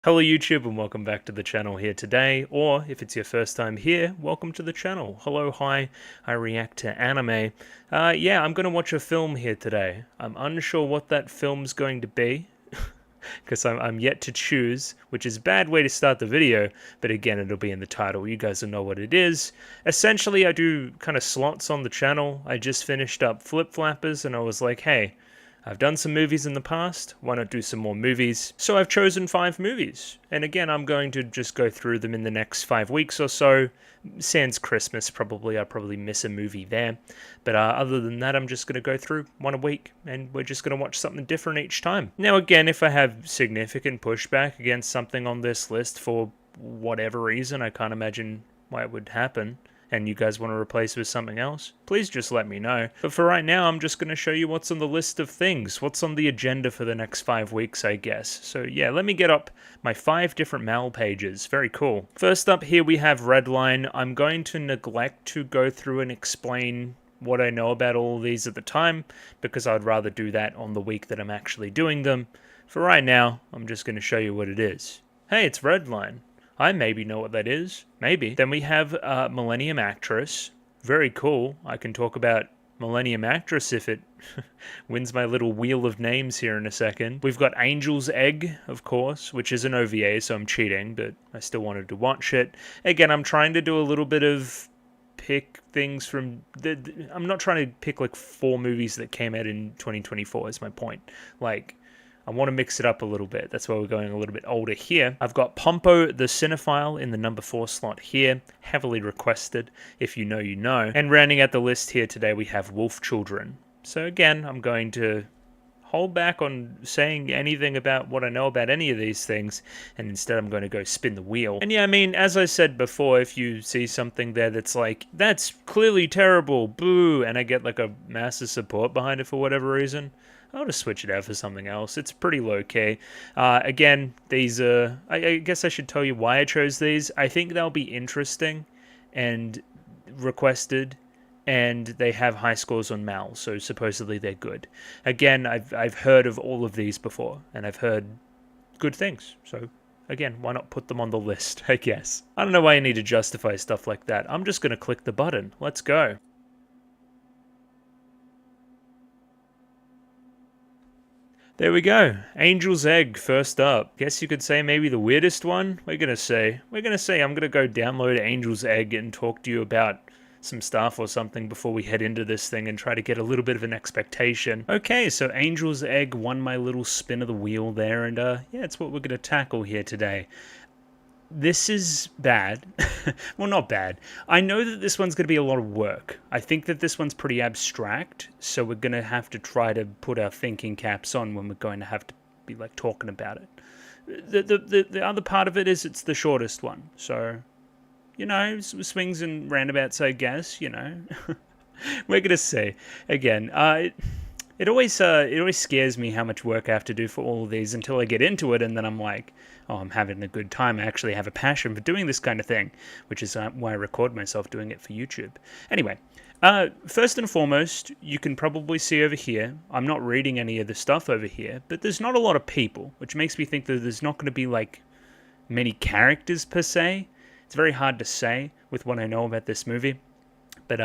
Hello YouTube and welcome back to the channel here today, or if it's your first time here, welcome to the channel. Hello, hi, I react to anime. Yeah, I'm going to watch a film here today. I'm unsure what that film's going to be, because I'm yet to choose, which is a bad way to start the video, but again, it'll be in the title. You guys will know what it is. Essentially, I do kind of slots on the channel. I just finished up Flip Flappers and I was like, hey, I've done some movies in the past, why not do some more movies? So I've chosen 5 movies, and again I'm going to just go through them in the next 5 weeks or so. Sans Christmas probably, I'll probably miss a movie there, but other than that I'm just going to go through one a week, and we're just going to watch something different each time. Now again, if I have significant pushback against something on this list for whatever reason, I can't imagine why it would happen, and you guys want to replace it with something else, please just let me know. But for right now, I'm just going to show you what's on the list of things, what's on the agenda for the next 5 weeks, I guess. So yeah, let me get up my 5 different mal pages. Very cool. First up here we have Redline. I'm going to neglect to go through and explain what I know about all of these at the time, because I'd rather do that on the week that I'm actually doing them. For right now, I'm just going to show you what it is. Hey, it's Redline. I maybe know what that is. Maybe. Then we have Millennium Actress. Very cool. I can talk about Millennium Actress if it wins my little wheel of names here in a second. We've got Angel's Egg, of course, which is an OVA, so I'm cheating, but I still wanted to watch it. Again, I'm trying to do a little bit of pick things from... I'm not trying to pick like 4 movies that came out in 2024 is my point. Like, I want to mix it up a little bit. That's why we're going a little bit older here. I've got Pompo the Cinephile in the number 4 slot here. Heavily requested. If you know, you know. And rounding out the list here today, we have Wolf Children. So again, I'm going to hold back on saying anything about what I know about any of these things, and instead I'm going to go spin the wheel. And yeah, I mean, as I said before, if you see something there that's like, that's clearly terrible, boo, and I get like a massive support behind it for whatever reason, I'll just switch it out for something else. It's pretty low-key. Again, these are... I guess I should tell you why I chose these. I think they'll be interesting and requested, and they have high scores on Mal, so supposedly they're good. Again, I've heard of all of these before, and I've heard good things, so again, why not put them on the list, I guess. I don't know why you need to justify stuff like that. I'm just going to click the button. Let's go. There we go. Angel's Egg, first up. Guess you could say maybe the weirdest one. I'm gonna say I'm gonna go download Angel's Egg and talk to you about some stuff or something before we head into this thing and try to get a little bit of an expectation. Okay, so Angel's Egg won my little spin of the wheel there, and yeah, it's what we're gonna tackle here today. This is bad. Well, not bad. I know that this one's going to be a lot of work. I think that this one's pretty abstract, so we're going to have to try to put our thinking caps on when we're going to have to be like talking about it. The other part of it is it's the shortest one, so, you know, swings and roundabouts, I guess, you know. We're going to see. Again, it always scares me how much work I have to do for all of these until I get into it, and then I'm like, oh, I'm having a good time. I actually have a passion for doing this kind of thing, which is why I record myself doing it for YouTube. Anyway, first and foremost, you can probably see over here, I'm not reading any of the stuff over here, but there's not a lot of people, which makes me think that there's not going to be like many characters per se. It's very hard to say with what I know about this movie, but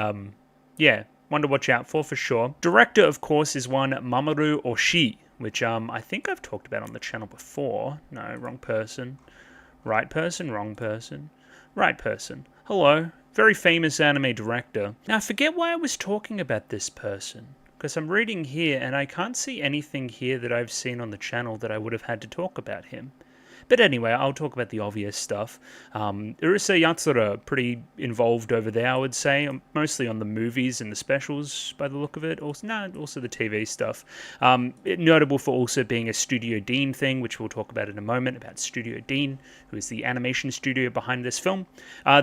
yeah, one to watch out for sure. Director, of course, is one Mamoru Oshii, which I think I've talked about on the channel before. No, wrong person. Right person, wrong person. Right person. Hello. Very famous anime director. Now, I forget why I was talking about this person, because I'm reading here and I can't see anything here that I've seen on the channel that I would have had to talk about him. But anyway, I'll talk about the obvious stuff. Urusei Yatsura, pretty involved over there, I would say. Mostly on the movies and the specials, by the look of it. Also the TV stuff. Notable for also being a Studio Dean thing, which we'll talk about in a moment, about Studio Dean, who is the animation studio behind this film.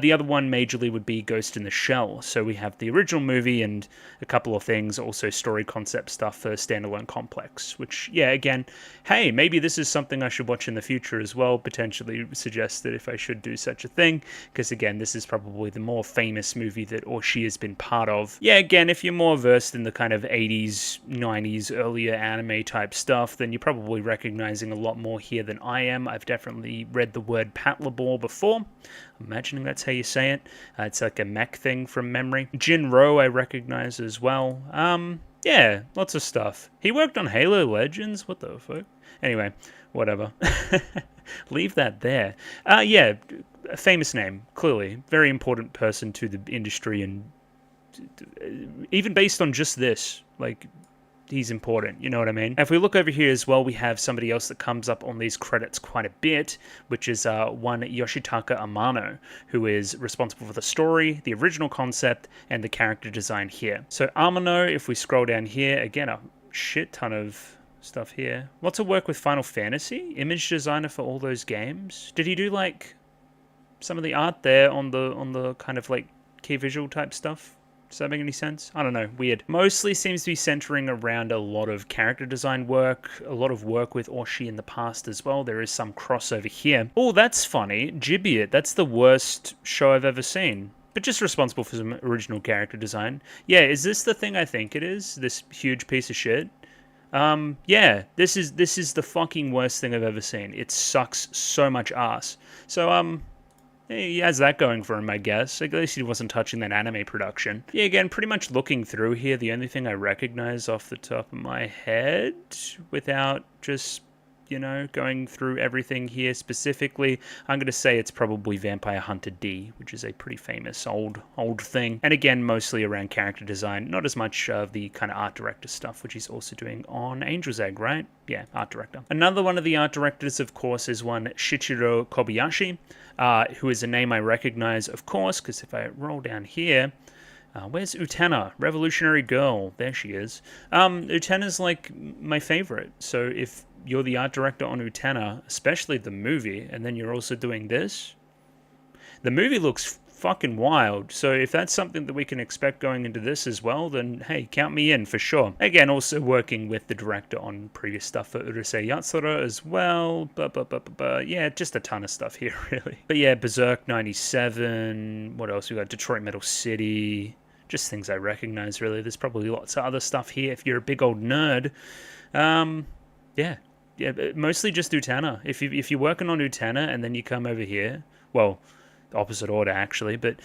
The other one, majorly, would be Ghost in the Shell. So we have the original movie and a couple of things, also story concept stuff for Standalone Complex. Which, yeah, again, hey, maybe this is something I should watch in the future as well potentially suggested if I should do such a thing, because again, this is probably the more famous movie that Oshii has been part of. Yeah, again, if you're more versed in the kind of 80s, 90s, earlier anime type stuff, then you're probably recognizing a lot more here than I am. I've definitely read the word Patlabor before. I'm imagining that's how you say it. It's like a mech thing from memory. Jinro I recognize as well. Yeah, lots of stuff. He worked on Halo Legends? What the fuck? Anyway, whatever. Leave that there. Yeah, a famous name, clearly. Very important person to the industry, and even based on just this, like, he's important, you know what I mean? If we look over here as well, we have somebody else that comes up on these credits quite a bit, which is one Yoshitaka Amano, who is responsible for the story, the original concept, and the character design here. So Amano, if we scroll down here, again, a shit ton of stuff here. Lots of work with Final Fantasy, image designer for all those games. Did he do like some of the art there on the kind of like key visual type stuff? Does that make any sense? I don't know. Weird. Mostly seems to be centering around a lot of character design work, a lot of work with Oshii in the past as well. There is some crossover here. Oh, that's funny. Gibeat. That's the worst show I've ever seen. But just responsible for some original character design. Yeah, is this the thing I think it is? This huge piece of shit? Yeah, this is the fucking worst thing I've ever seen. It sucks so much ass. So, he has that going for him, I guess. At least he wasn't touching that anime production. Yeah, again, pretty much looking through here, the only thing I recognize off the top of my head, without just, you know, going through everything here specifically, I'm going to say it's probably Vampire Hunter D, which is a pretty famous old thing. And again, mostly around character design, not as much of the kind of art director stuff, which he's also doing on Angel's Egg, right? Yeah, art director. Another one of the art directors, of course, is one Shichiro Kobayashi, who is a name I recognize, of course, because if I roll down here, where's Utena? Revolutionary Girl. There she is. Utena's like my favorite. So if you're the art director on Utena, especially the movie, and then you're also doing this, the movie looks fucking wild. So if that's something that we can expect going into this as well, then hey, count me in for sure. Again, also working with the director on previous stuff for Urusei Yatsura as well. Yeah, just a ton of stuff here, really. But yeah, Berserk 97. What else we got? Detroit Metal City. Just things I recognize, really. There's probably lots of other stuff here if you're a big old nerd. Yeah, mostly just Utena. If you're working on Utena and then you come over here, well, opposite order actually, but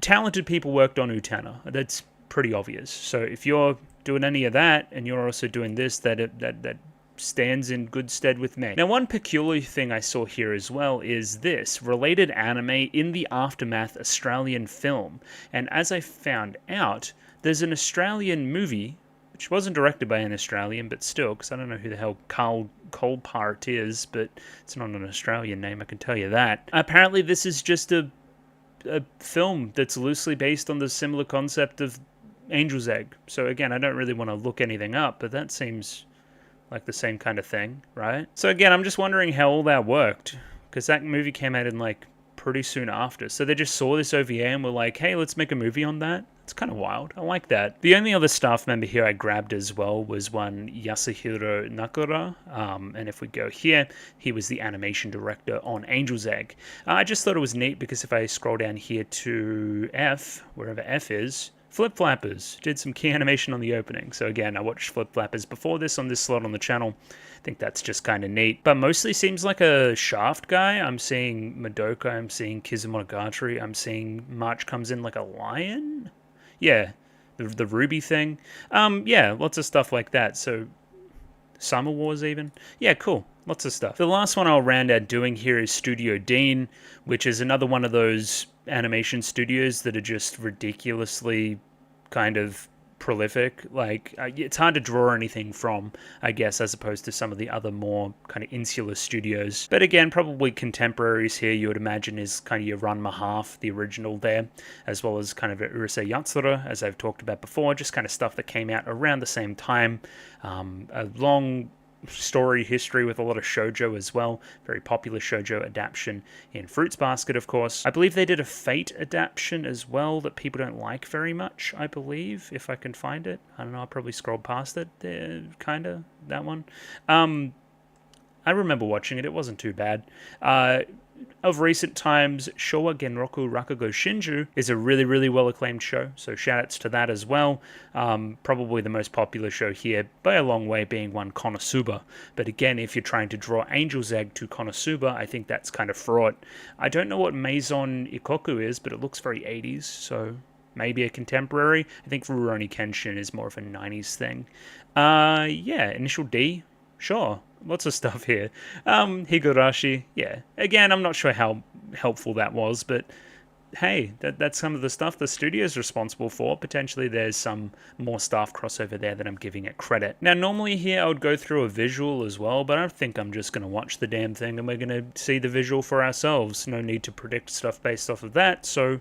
talented people worked on Utena. That's pretty obvious. So if you're doing any of that and you're also doing this, that stands in good stead with me. Now, one peculiar thing I saw here as well is this related anime in the aftermath Australian film. And as I found out, there's an Australian movie which wasn't directed by an Australian, but still, because I don't know who the hell Carl Colpart is, but it's not an Australian name, I can tell you that. Apparently this is just a film that's loosely based on the similar concept of Angel's Egg. So again, I don't really want to look anything up, but that seems like the same kind of thing, right? So again, I'm just wondering how all that worked, because that movie came out in like pretty soon after. So they just saw this OVA and were like, hey, let's make a movie on that. It's kind of wild. I like that. The only other staff member here I grabbed as well was one Yasuhiro Nakura. And if we go here, he was the animation director on Angel's Egg. I just thought it was neat because if I scroll down here to F, wherever F is, Flip Flappers did some key animation on the opening. So again, I watched Flip Flappers before this on this slot on the channel. I think that's just kind of neat. But mostly seems like a Shaft guy. I'm seeing Madoka, I'm seeing Kizumonogatari, I'm seeing March comes in like a lion. Yeah, the Ruby thing. Yeah, lots of stuff like that. So, Summer Wars even. Yeah, cool. Lots of stuff. The last one I'll round out doing here is Studio Dean, which is another one of those animation studios that are just ridiculously kind of prolific. Like, it's hard to draw anything from, I guess, as opposed to some of the other more kind of insular studios. But again, probably contemporaries here, you would imagine, is kind of your Ranma Half, the original there, as well as kind of Urusei Yatsura, as I've talked about before, just kind of stuff that came out around the same time. A long story history with a lot of shoujo as well. Very popular shoujo adaptation in Fruits Basket, of course. I believe they did a Fate adaptation as well that people don't like very much, I believe, if I can find it. I don't know, I probably scrolled past it there, kind of, that one. I remember watching it. It wasn't too bad. Of recent times, Showa Genroku Rakugo Shinju is a really, really well acclaimed show, so shoutouts to that as well. Probably the most popular show here, by a long way, being one Konosuba. But again, if you're trying to draw Angel's Egg to Konosuba, I think that's kind of fraught. I don't know what Maison Ikoku is, but it looks very 80s, so maybe a contemporary. I think Rurouni Kenshin is more of a 90s thing. Yeah, Initial D, sure. Lots of stuff here. Higurashi, yeah. Again, I'm not sure how helpful that was, but hey, that's some of the stuff the studio's responsible for. Potentially there's some more staff crossover there that I'm giving it credit. Now, normally here I would go through a visual as well, but I think I'm just going to watch the damn thing and we're going to see the visual for ourselves. No need to predict stuff based off of that, so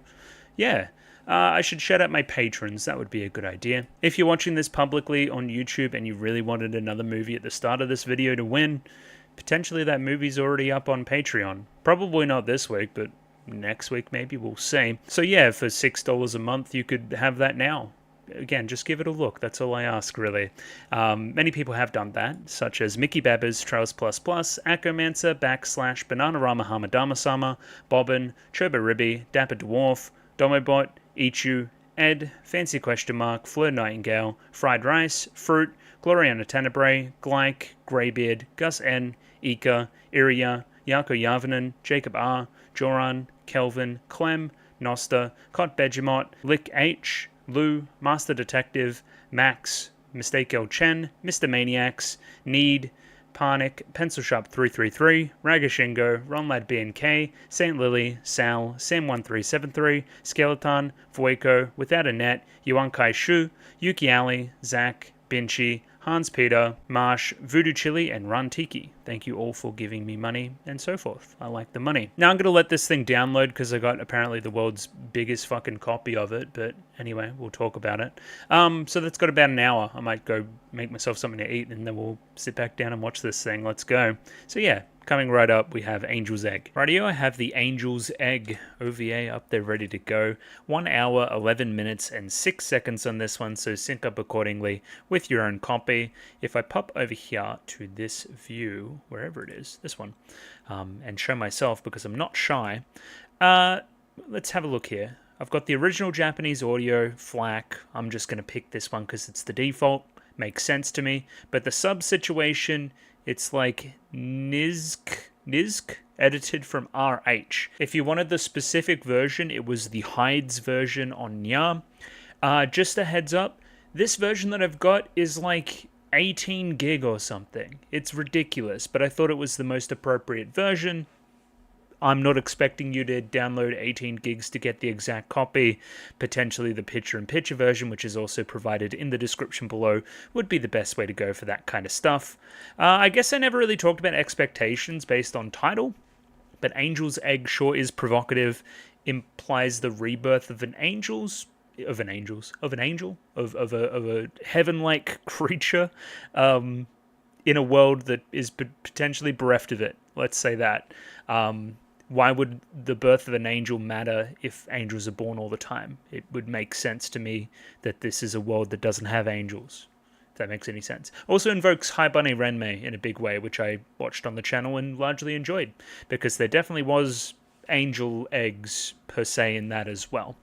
yeah. I should shout out my patrons. That would be a good idea. If you're watching this publicly on YouTube and you really wanted another movie at the start of this video to win, potentially that movie's already up on Patreon. Probably not this week, but next week maybe, we'll see. So yeah, for $6 a month, you could have that now. Again, just give it a look. That's all I ask, really. Many people have done that, such as Mickey Babbers, Trails Plus Plus, Akomancer, / Bananarama Hamadama-sama, Bobbin, Choba Dapper Dwarf, Domobot, Ichu, Ed, Fancy Question Mark, Fleur Nightingale, Fried Rice, Fruit, Gloriana Tenebrae, Glyke, Greybeard, Gus N, Ika, Iria, Yako Yavanen, Jacob R, Joran, Kelvin, Clem, Nosta, Cot Begemot, Lick H, Lou, Master Detective, Max, Mistake L Chen, Mr. Maniacs, Need, Parnick, Pencil Sharp 333, Ragashingo, Ronlad BNK, St. Lily, Sal, Sam1373, Skeleton, Voiko, Without a Net, Yuan Kai Shu, Yuki Ali, Zach, Binchi, Hans Peter, Marsh, Voodoo Chili, and Run Tiki. Thank you all for giving me money and so forth. I like the money. Now I'm going to let this thing download because I got apparently the world's biggest fucking copy of it. But anyway, we'll talk about it. So that's got about an hour. I might go make myself something to eat and then we'll sit back down and watch this thing. Let's go. So yeah. Coming right up, we have Angel's Egg. Rightio, I have the Angel's Egg OVA up there ready to go. 1 hour, 11 minutes, and 6 seconds on this one, so sync up accordingly with your own copy. If I pop over here to this view, wherever it is, this one, and show myself because I'm not shy, let's have a look here. I've got the original Japanese audio, FLAC. I'm just going to pick this one because it's the default. Makes sense to me. But the sub situation, it's like NISC edited from RH. If you wanted the specific version, it was the Hides version on Nya. Just a heads up, this version that I've got is like 18 gig or something. It's ridiculous, but I thought it was the most appropriate version. I'm not expecting you to download 18 gigs to get the exact copy. Potentially the picture-in-picture version, which is also provided in the description below, would be the best way to go for that kind of stuff. I guess I never really talked about expectations based on title, but Angel's Egg sure is provocative, implies the rebirth of an angel, of a heaven-like creature, in a world that is potentially bereft of it. Let's say that. Why would the birth of an angel matter if angels are born all the time? It would make sense to me that this is a world that doesn't have angels, if that makes any sense. Also invokes Hi Bunny Renmei in a big way, which I watched on the channel and largely enjoyed, because there definitely was angel eggs per se in that as well.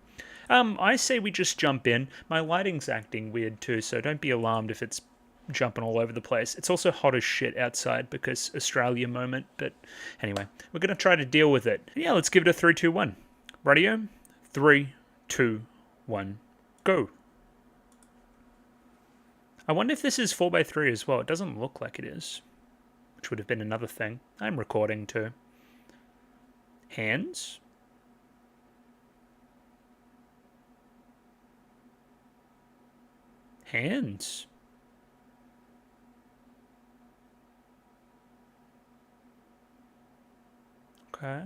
I say we just jump in. My lighting's acting weird too, so don't be alarmed if it's jumping all over the place. It's also hot as shit outside because Australia moment, but anyway, we're going to try to deal with it. Yeah, let's give it a 3, 2, 1. Radio, 3, 2, 1, go. I wonder if this is 4:3 as well. It doesn't look like it is, which would have been another thing. I'm recording too. Hands. Hands. Okay.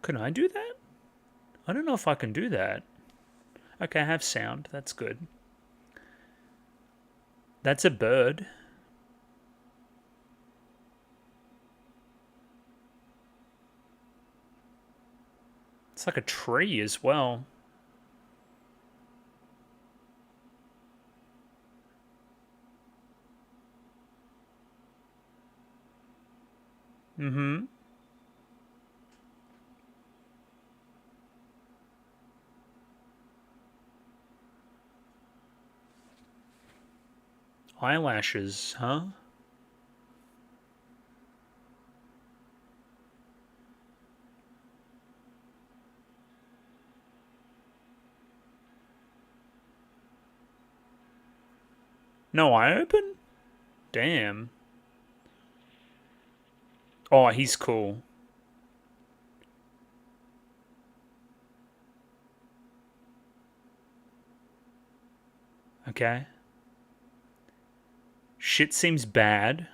Can I do that? I don't know if I can do that. Okay, I have sound. That's good. That's a bird. It's like a tree as well. Mm-hmm. Eyelashes, huh? No eye open? Damn. Oh, he's cool. Okay. Shit seems bad.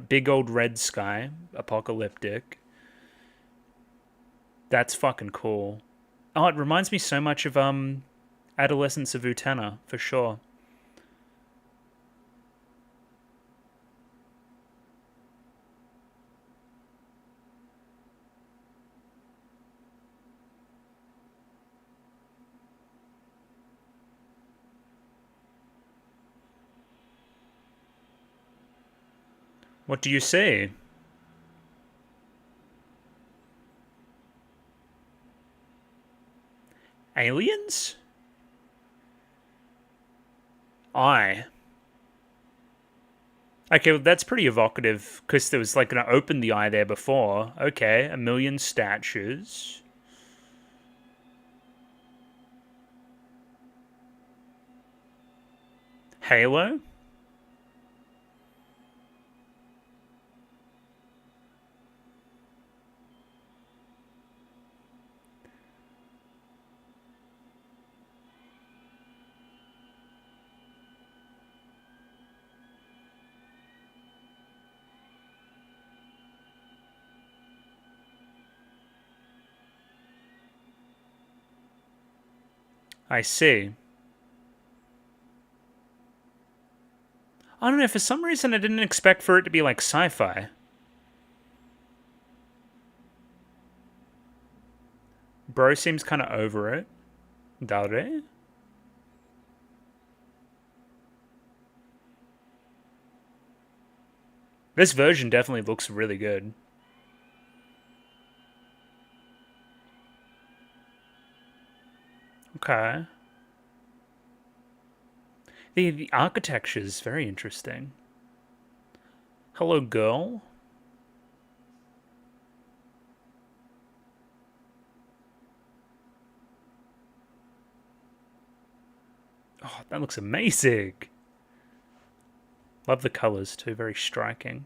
Big old red sky. Apocalyptic. That's fucking cool. Oh, it reminds me so much of Adolescence of Utena, for sure. What do you say? Aliens? Eye. Okay, well, that's pretty evocative, because there was like an open the eye there before. Okay, a million statues. Halo? I see. I don't know, for some reason I didn't expect for it to be like sci-fi. Bro seems kind of over it. Dare? This version definitely looks really good. Okay. The architecture is very interesting. Hello, girl. Oh, that looks amazing. Love the colors too, very striking.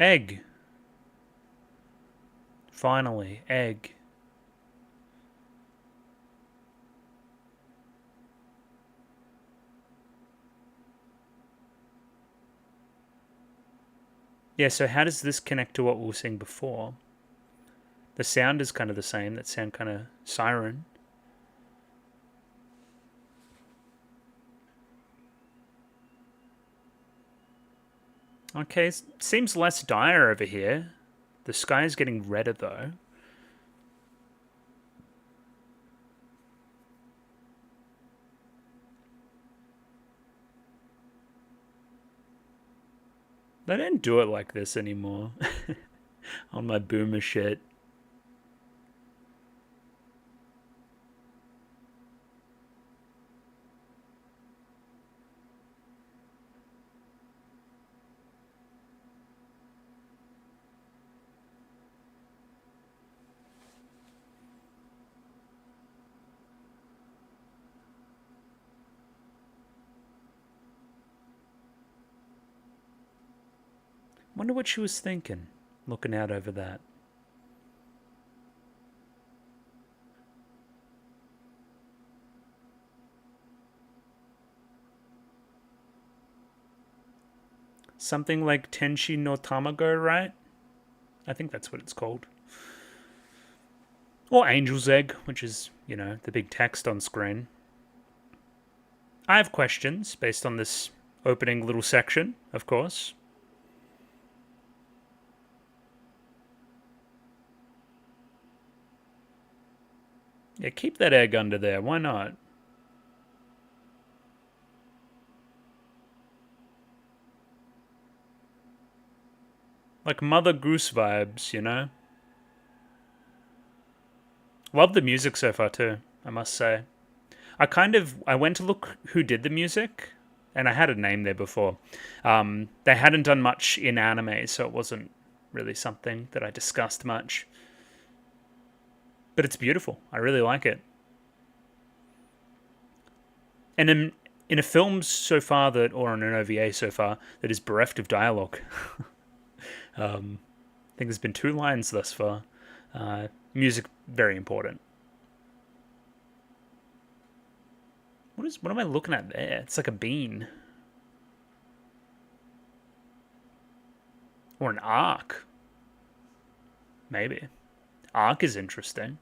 Egg. Finally, egg. Yeah, so how does this connect to what we were seeing before? The sound is kind of the same. That sound kind of siren. Okay, seems less dire over here. The sky is getting redder though. They don't do it like this anymore. On my boomer shit. Wonder what she was thinking, looking out over that. Something like Tenshi no Tamago, right? I think that's what it's called. Or Angel's Egg, which is, you know, the big text on screen. I have questions based on this opening little section, of course. Yeah, keep that egg under there. Why not? Like Mother Goose vibes, you know? Love the music so far too, I must say. I went to look who did the music, and I had a name there before. They hadn't done much in anime, so it wasn't really something that I discussed much. But it's beautiful. I really like it. And in a film so far that, or in an OVA so far, that is bereft of dialogue. I think there's been 2 lines thus far. Music, very important. What am I looking at there? It's like a bean. Or an arc. Maybe. Arc is interesting.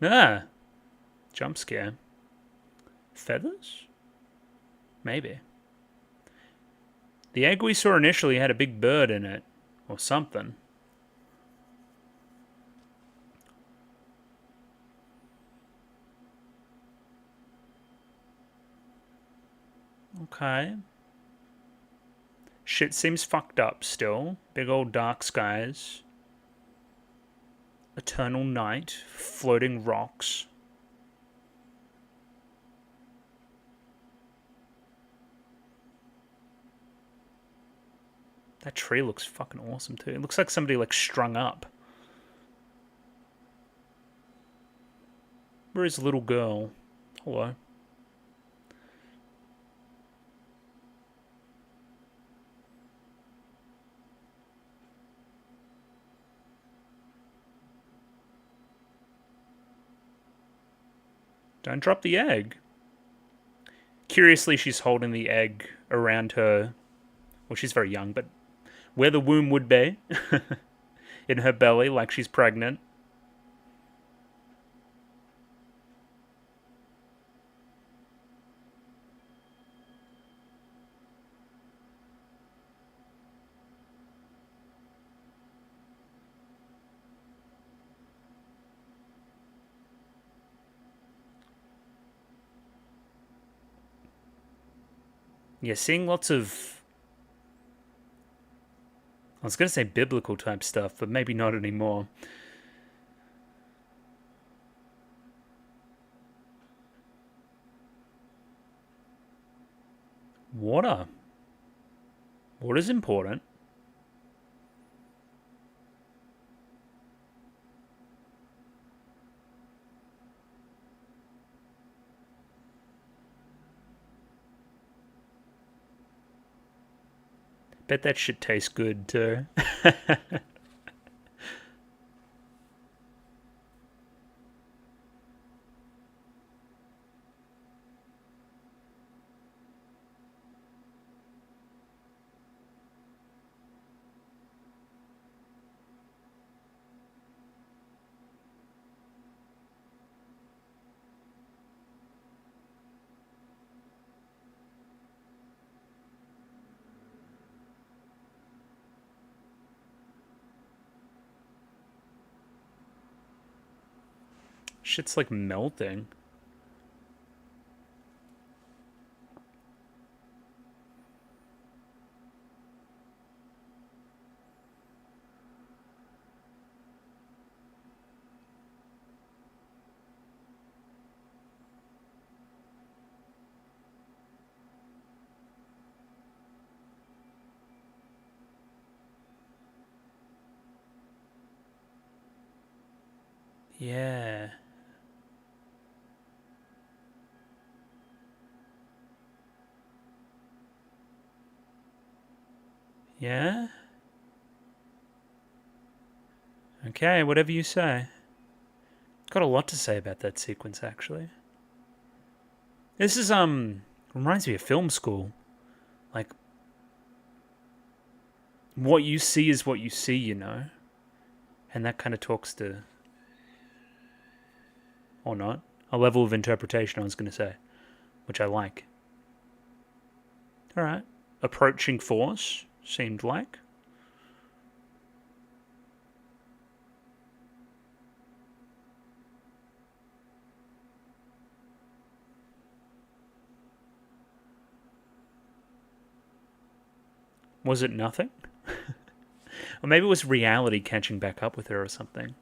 Ah, jump scare. Feathers? Maybe. The egg we saw initially had a big bird in it. Or something. Okay. Shit seems fucked up still. Big old dark skies. Eternal night. Floating rocks. That tree looks fucking awesome too. It looks like somebody like strung up. Where is the little girl? Hello. Don't drop the egg. Curiously, she's holding the egg around her. Well, she's very young, but where the womb would be. In her belly, like she's pregnant. Yeah, seeing lots of, I was going to say biblical type stuff, but maybe not anymore. Water. Water's important. Bet that shit tastes good too. Shit's like melting. Yeah. Yeah? Okay, whatever you say. Got a lot to say about that sequence, actually. This is, reminds me of film school. Like, what you see is what you see, you know? And that kind of talks to, or not, a level of interpretation, I was going to say, which I like. Alright. Approaching force, seemed like. Was it nothing? Or maybe it was reality catching back up with her or something.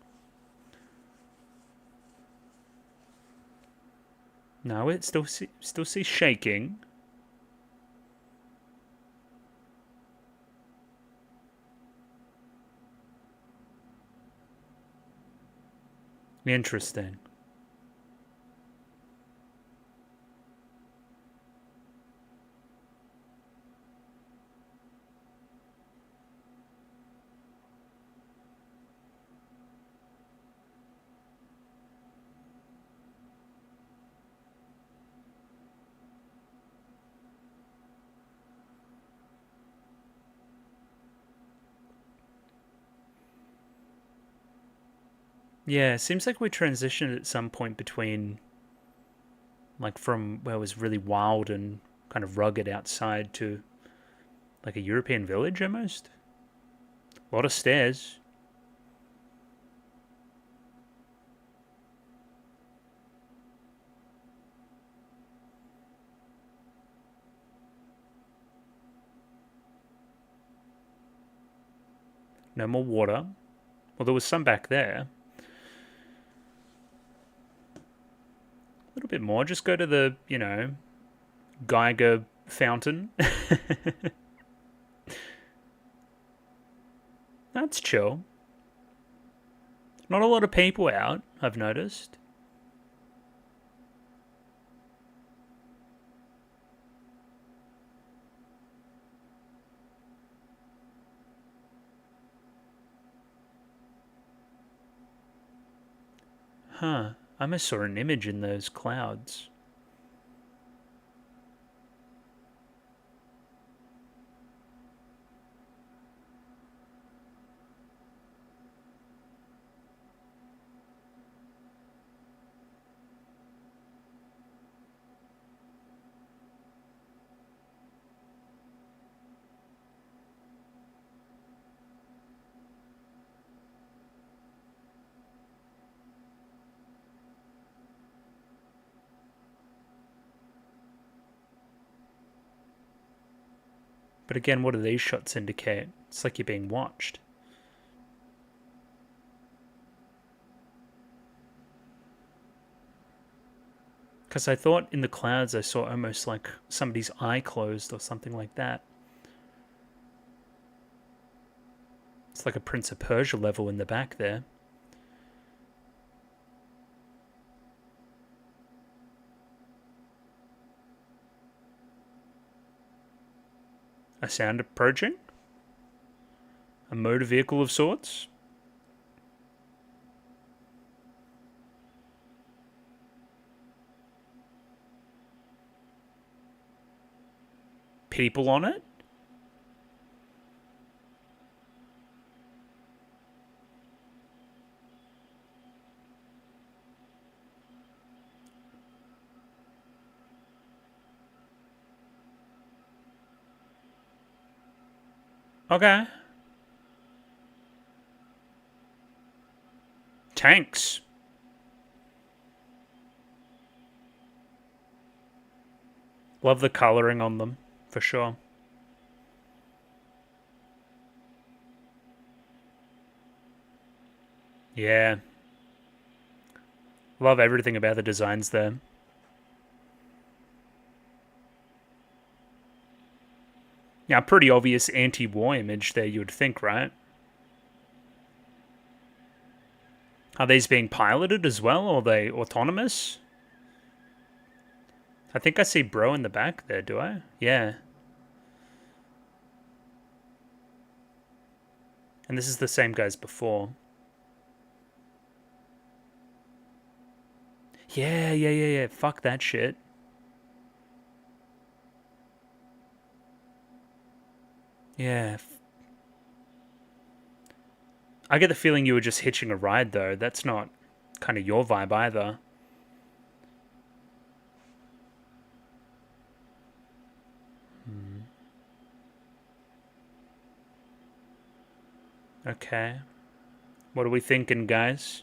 No, it still sees shaking. Interesting. Yeah, it seems like we transitioned at some point between, like, from where it was really wild and kind of rugged outside to, like, a European village almost. A lot of stairs. No more water. Well, there was some back there. A little bit more. Just go to the, Geiger fountain. That's chill. Not a lot of people out, I've noticed. Huh. I almost saw an image in those clouds. But again, what do these shots indicate? It's like you're being watched. Because I thought in the clouds I saw almost like somebody's eye closed or something like that. It's like a Prince of Persia level in the back there. A sound approaching? A motor vehicle of sorts? People on it? Okay. Tanks. Love the colouring on them, for sure. Yeah. Love everything about the designs there. Yeah, pretty obvious anti-war image there, you would think, right? Are these being piloted as well, or are they autonomous? I think I see Bro in the back there, do I? Yeah. And this is the same guy as before. Yeah. Fuck that shit. Yeah. I get the feeling you were just hitching a ride, though. That's not kind of your vibe either. Okay. What are we thinking, guys?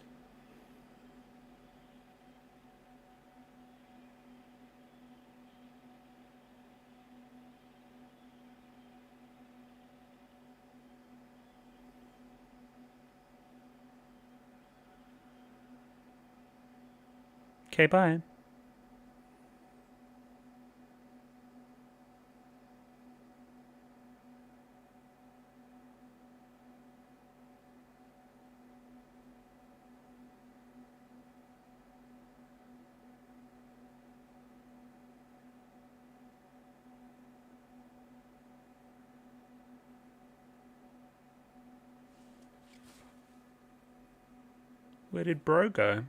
Okay, bye. Where did Bro go?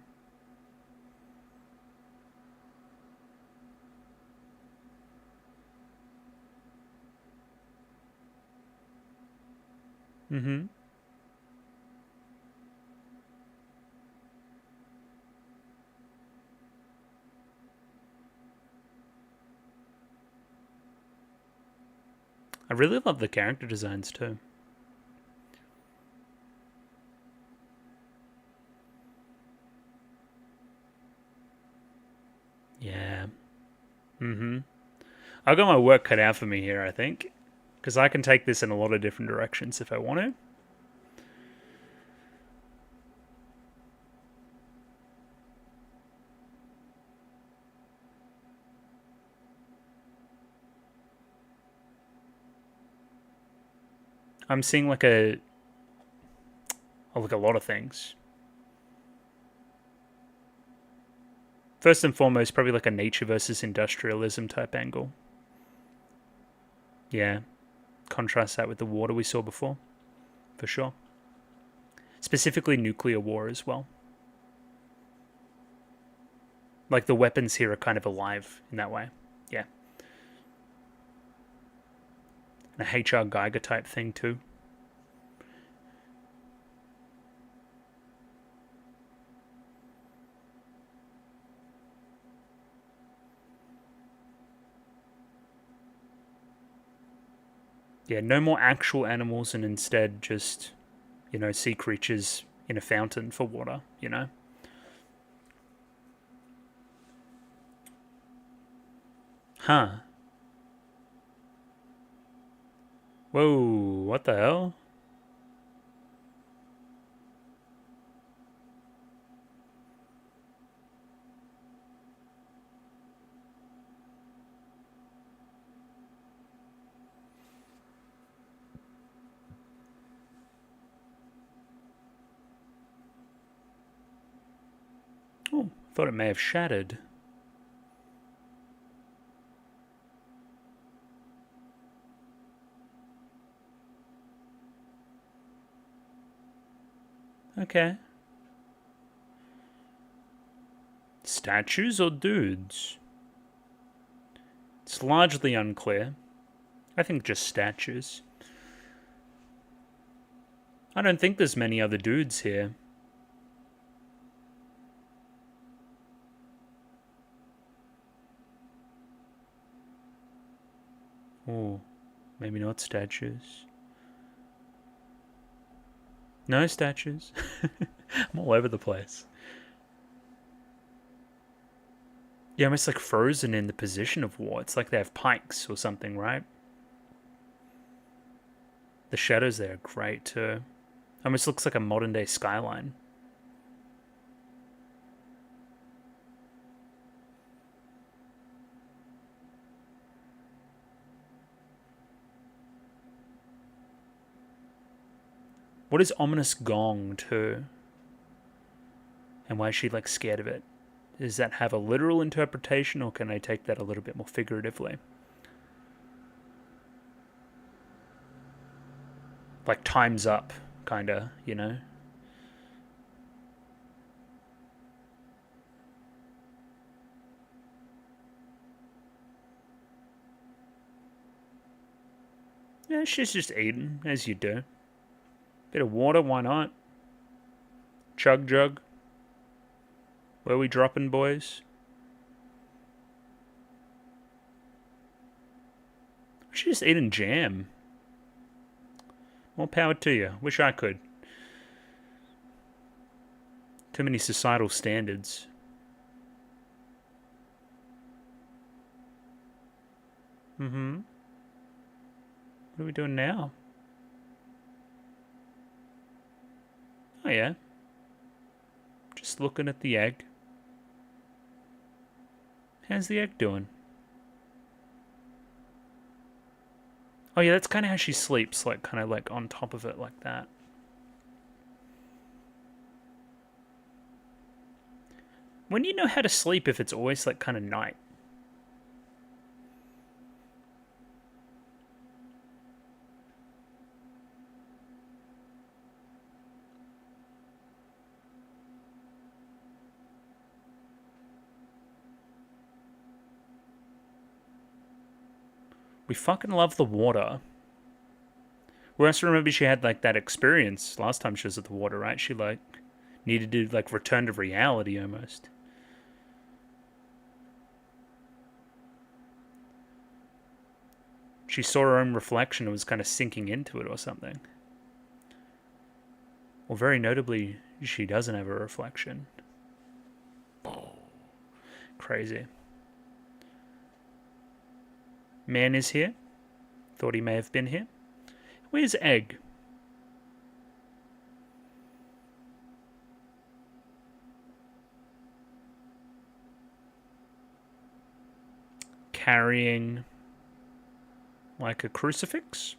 Mm-hmm. I really love the character designs too. Yeah. Mm-hmm. I got my work cut out for me here, I think. Because I can take this in a lot of different directions if I want to. I'm seeing like a lot of things. First and foremost, probably like a nature versus industrialism type angle. Yeah. Contrast that with the water we saw before. For sure. Specifically nuclear war as well. Like the weapons here are kind of alive in that way. Yeah. And a HR Geiger type thing too. Yeah, no more actual animals and instead just, sea creatures in a fountain for water, Huh. Whoa, what the hell? Oh, thought it may have shattered. Okay. Statues or dudes? It's largely unclear. I think just statues. I don't think there's many other dudes here. Oh, maybe not statues. No statues. I'm all over the place. Yeah, almost like frozen in the position of war. It's like they have pikes or something, right? The shadows there are great too. Almost looks like a modern day skyline. What is ominous gong too? And why is she like scared of it? Does that have a literal interpretation, or can I take that a little bit more figuratively? Like time's up, kinda, you know? Yeah, she's just eating, as you do. Bit of water, why not? Chug jug. Where we dropping, boys? She's just eating jam. More power to you. Wish I could. Too many societal standards. Mm-hmm. What are we doing now? Oh, yeah. Just looking at the egg. How's the egg doing? Oh, yeah, that's kind of how she sleeps, like, kind of like on top of it like that. When do you know how to sleep if it's always, like, kind of night? We fucking love the water. We also remember she had, like, that experience last time she was at the water, right? She, like, needed to, like, return to reality almost. She saw her own reflection and was kind of sinking into it or something. Well, very notably, she doesn't have a reflection. Crazy. Man is here. Thought he may have been here. Where's Egg? Carrying like a crucifix?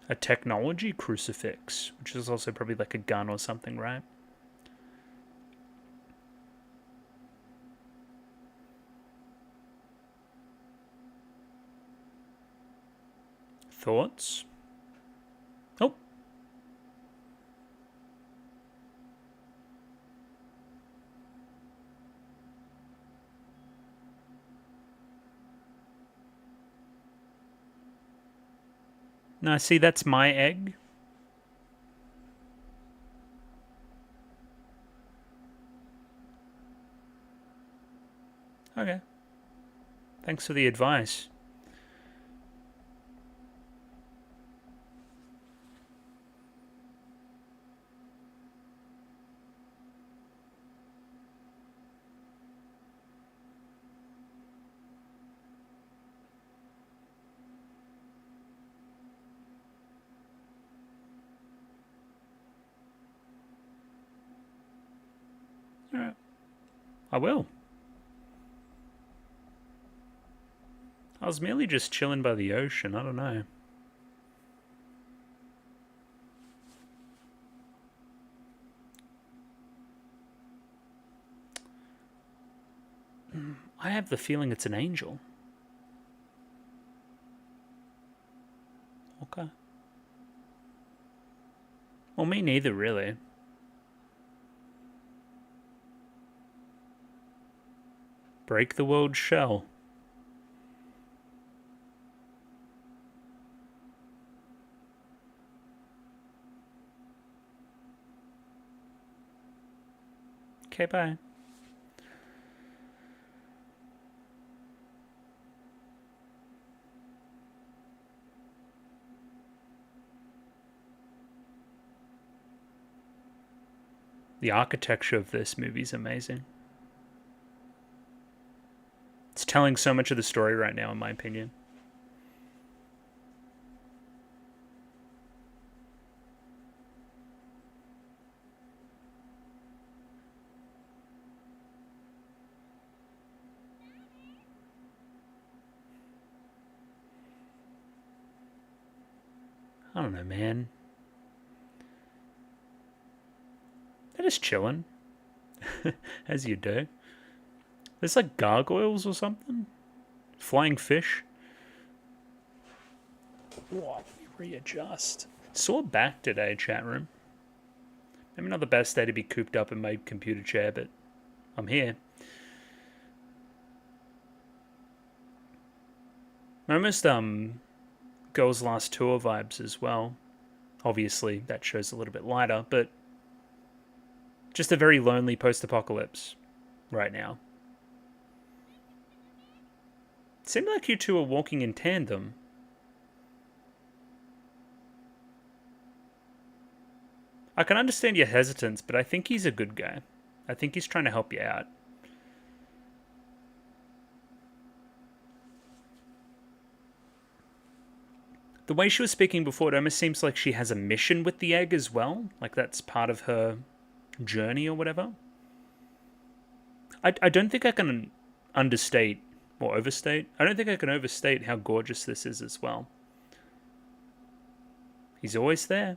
A technology crucifix, which is also probably like a gun or something, right? Thoughts? Oh. No, see, that's my egg. Okay. Thanks for the advice. Alright. I will. I was merely just chilling by the ocean, I don't know. I have the feeling it's an angel. Okay. Well, me neither, really. Break the world's shell. Okay, bye. The architecture of this movie is amazing. It's telling so much of the story right now, in my opinion. I don't know, man. just chilling. As you do. There's like gargoyles or something? Flying fish? What? Let me readjust. Sore back today, chat room. Maybe not the best day to be cooped up in my computer chair, but I'm here. Almost Girls Last Tour vibes as well. Obviously, that show's a little bit lighter, but just a very lonely post-apocalypse right now. It seemed like you two are walking in tandem. I can understand your hesitance, but I think he's a good guy. I think he's trying to help you out. The way she was speaking before, it almost seems like she has a mission with the egg as well. Like that's part of her journey or whatever. I don't think I can understate or overstate. I don't think I can overstate how gorgeous this is as well. He's always there.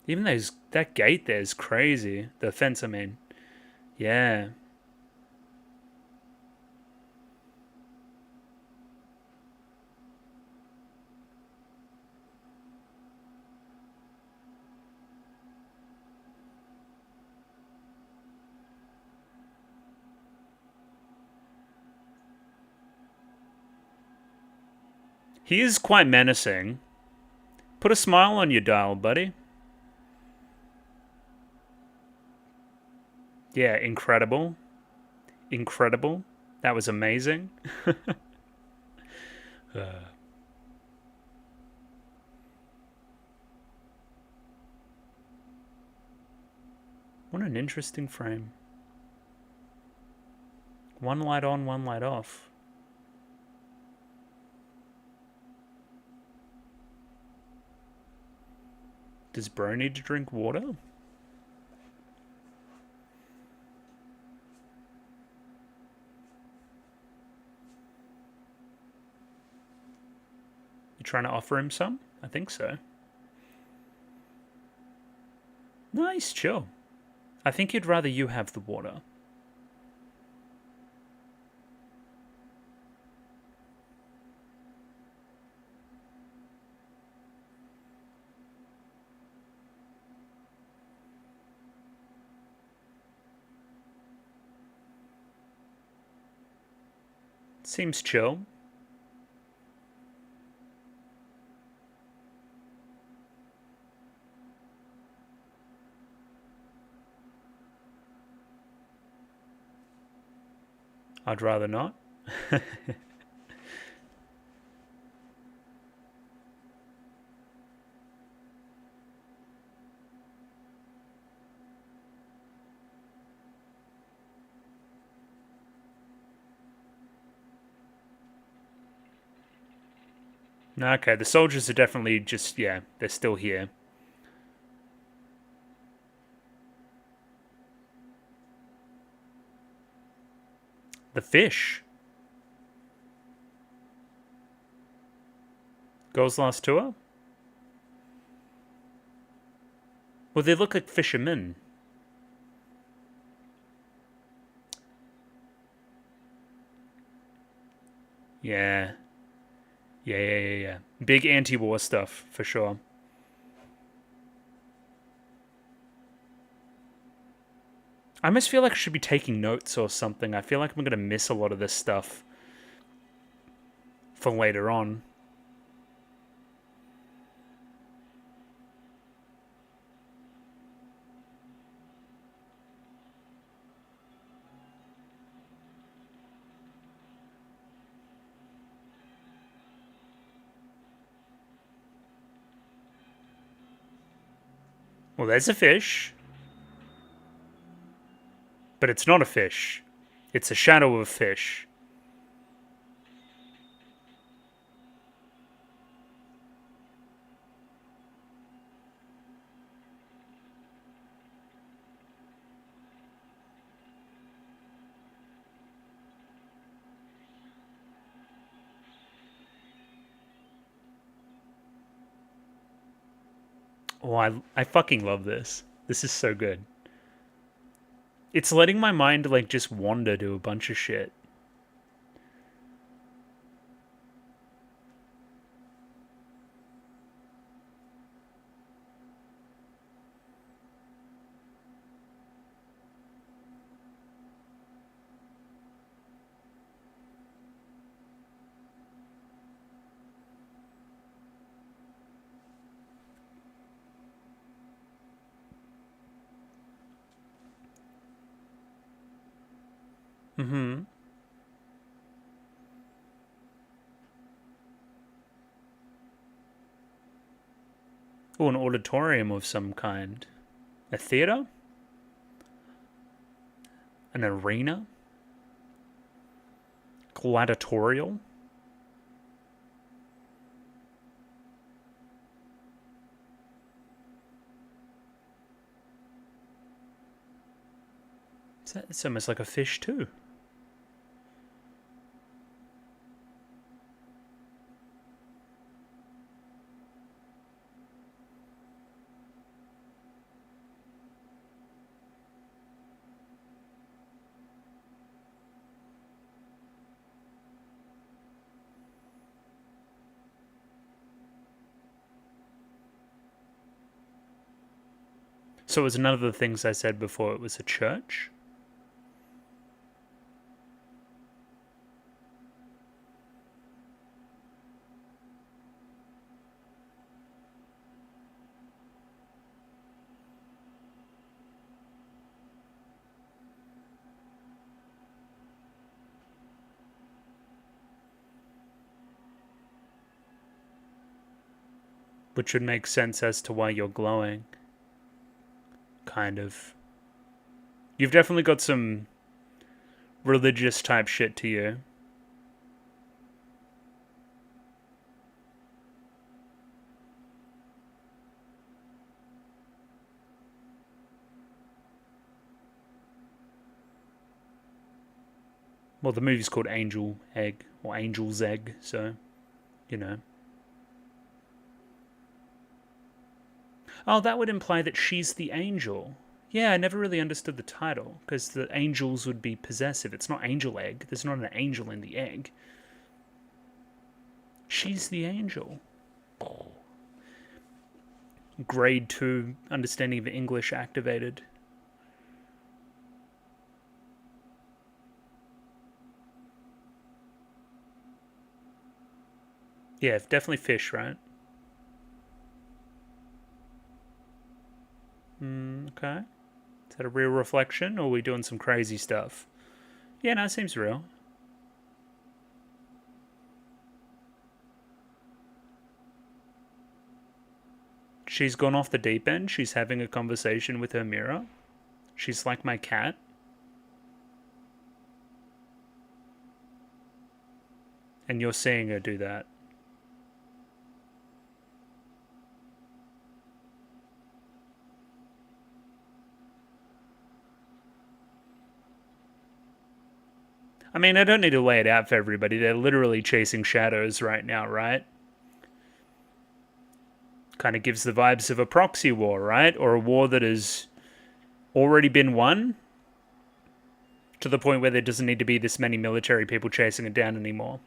Even though that gate there is crazy. The fence, I mean. Yeah. He is quite menacing. Put a smile on your dial, buddy. Yeah, incredible. Incredible. That was amazing. What an interesting frame. One light on, one light off. Does Bro need to drink water? You trying to offer him some? I think so. Nice, chill. I think he'd rather you have the water. Seems chill. I'd rather not. Okay, the soldiers are definitely just, yeah, they're still here. The fish. Girls Last Tour? Well, they look like fishermen. Yeah. Yeah. Big anti-war stuff, for sure. I almost feel like I should be taking notes or something. I feel like I'm going to miss a lot of this stuff for later on. Well, there's a fish. But it's not a fish. It's a shadow of a fish. Oh, I fucking love this. This is so good. It's letting my mind, like, just wander to a bunch of shit. Mm-hmm. Oh, an auditorium of some kind. A theater? An arena? Gladiatorial? It's almost like a fish too. So it was none of the things I said before. It was a church. Which would make sense as to why you're glowing. Kind of. You've definitely got some religious type shit to you. Well, the movie's called Angel Egg, or Angel's Egg, so, you know. Oh, that would imply that she's the angel. Yeah, I never really understood the title, because the angels would be possessive. It's not Angel Egg. There's not an angel in the egg. She's the angel. Grade 2 understanding of English activated. Yeah, definitely fish, right? Okay. Is that a real reflection, or are we doing some crazy stuff? Yeah, no, it seems real. She's gone off the deep end. She's having a conversation with her mirror. She's like my cat. And you're seeing her do that. I mean, I don't need to lay it out for everybody. They're literally chasing shadows right now, right? Kind of gives the vibes of a proxy war, right? Or a war that has already been won to the point where there doesn't need to be this many military people chasing it down anymore.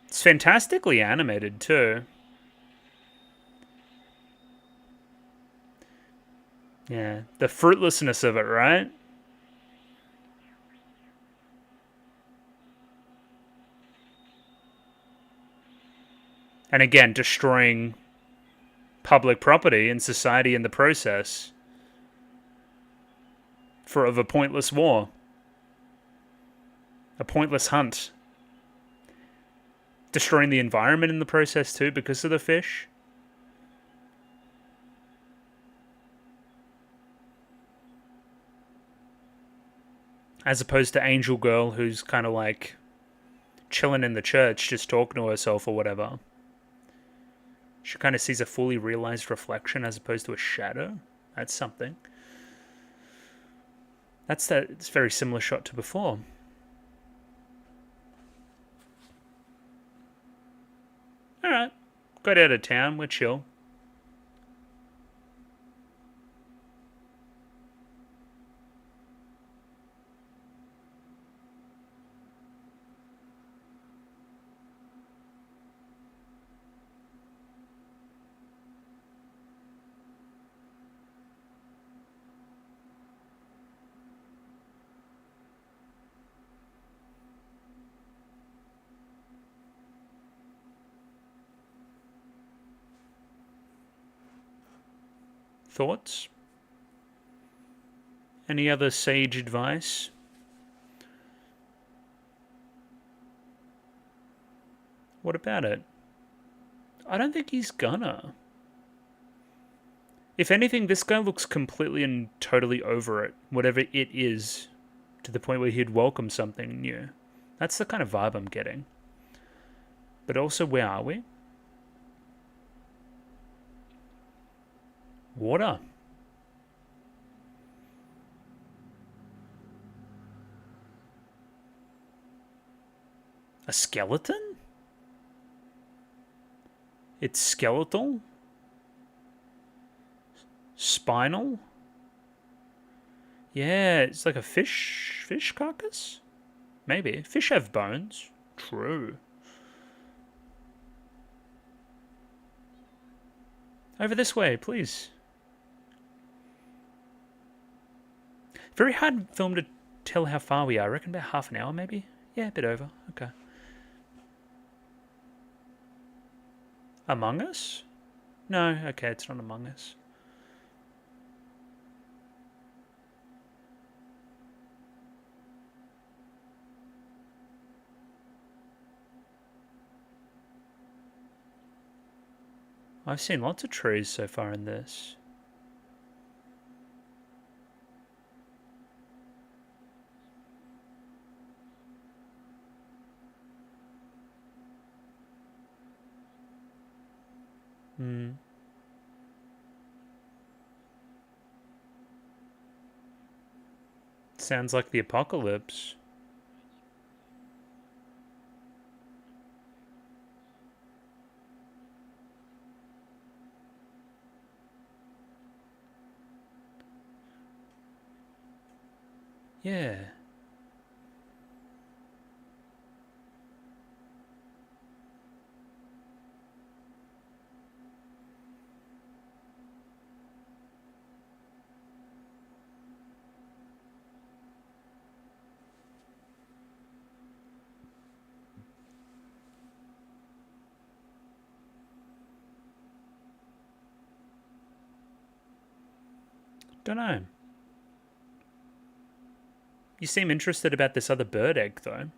It's fantastically animated too. Yeah, the fruitlessness of it, right? And again, destroying public property and society in the process for of a pointless war, a pointless hunt, destroying the environment in the process too because of the fish. As opposed to Angel Girl, who's kind of like chilling in the church, just talking to herself or whatever. She kind of sees a fully realized reflection as opposed to a shadow. That's something. It's a very similar shot to before. Alright. Got out of town, we're chill. Thoughts? Any other sage advice? What about it? I don't think he's gonna. If anything, this guy looks completely and totally over it, whatever it is, to the point where he'd welcome something new. That's the kind of vibe I'm getting. But also, where are we? Water. A skeleton? It's skeletal? Spinal? Yeah, it's like a fish carcass? Maybe. Fish have bones. True. Over this way, please. Very hard film to tell how far we are. I reckon about half an hour, maybe? Yeah, a bit over. Okay. Among Us? No, okay, it's not Among Us. I've seen lots of trees so far in this. Hmm. Sounds like the apocalypse. Yeah. Don't know. You seem interested about this other bird egg, though.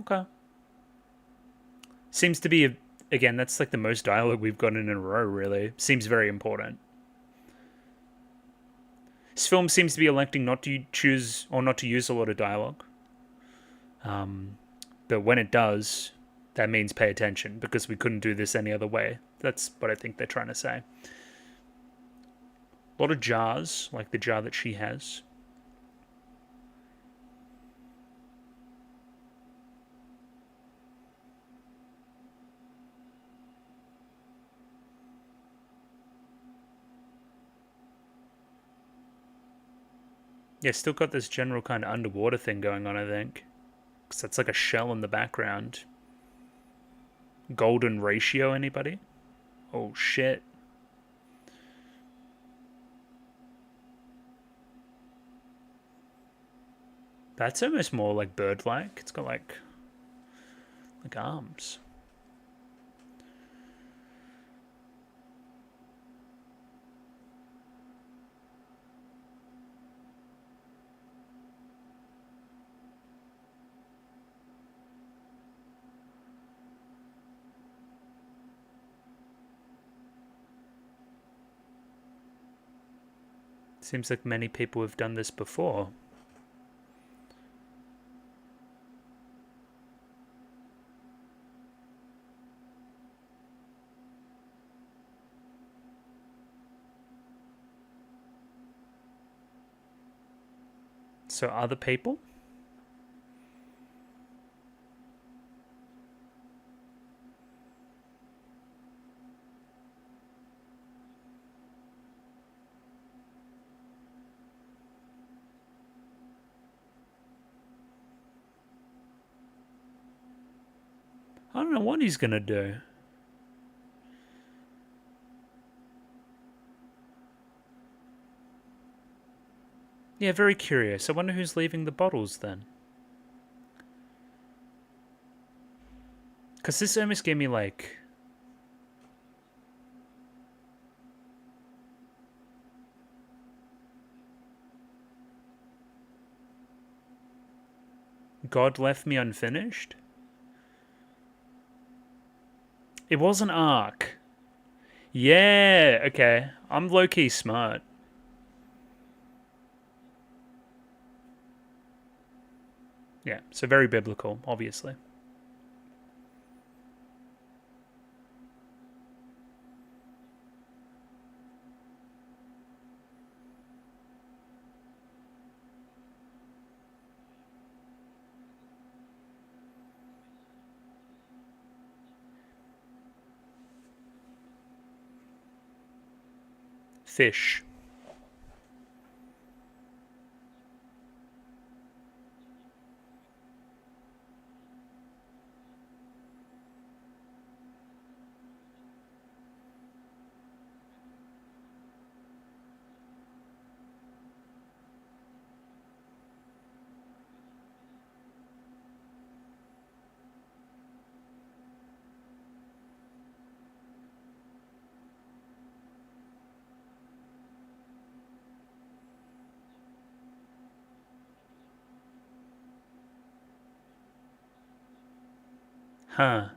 Okay. Seems to be, again, that's like the most dialogue we've gotten in a row, really. Seems very important. This film seems to be electing not to choose or not to use a lot of dialogue. But when it does, that means pay attention because we couldn't do this any other way. That's what I think they're trying to say. A lot of jars, like the jar that she has. Yeah, still got this general kind of underwater thing going on, I think. Because that's like a shell in the background. Golden ratio, anybody? Oh, shit. That's almost more like bird-like. It's got like arms. Seems like many people have done this before. So other people? I don't know what he's gonna do. Yeah, very curious. I wonder who's leaving the bottles then. Because this almost gave me like... God left me unfinished? It was an arc. Yeah, okay. I'm low-key smart. Yeah, so very biblical, obviously. Fish. Huh.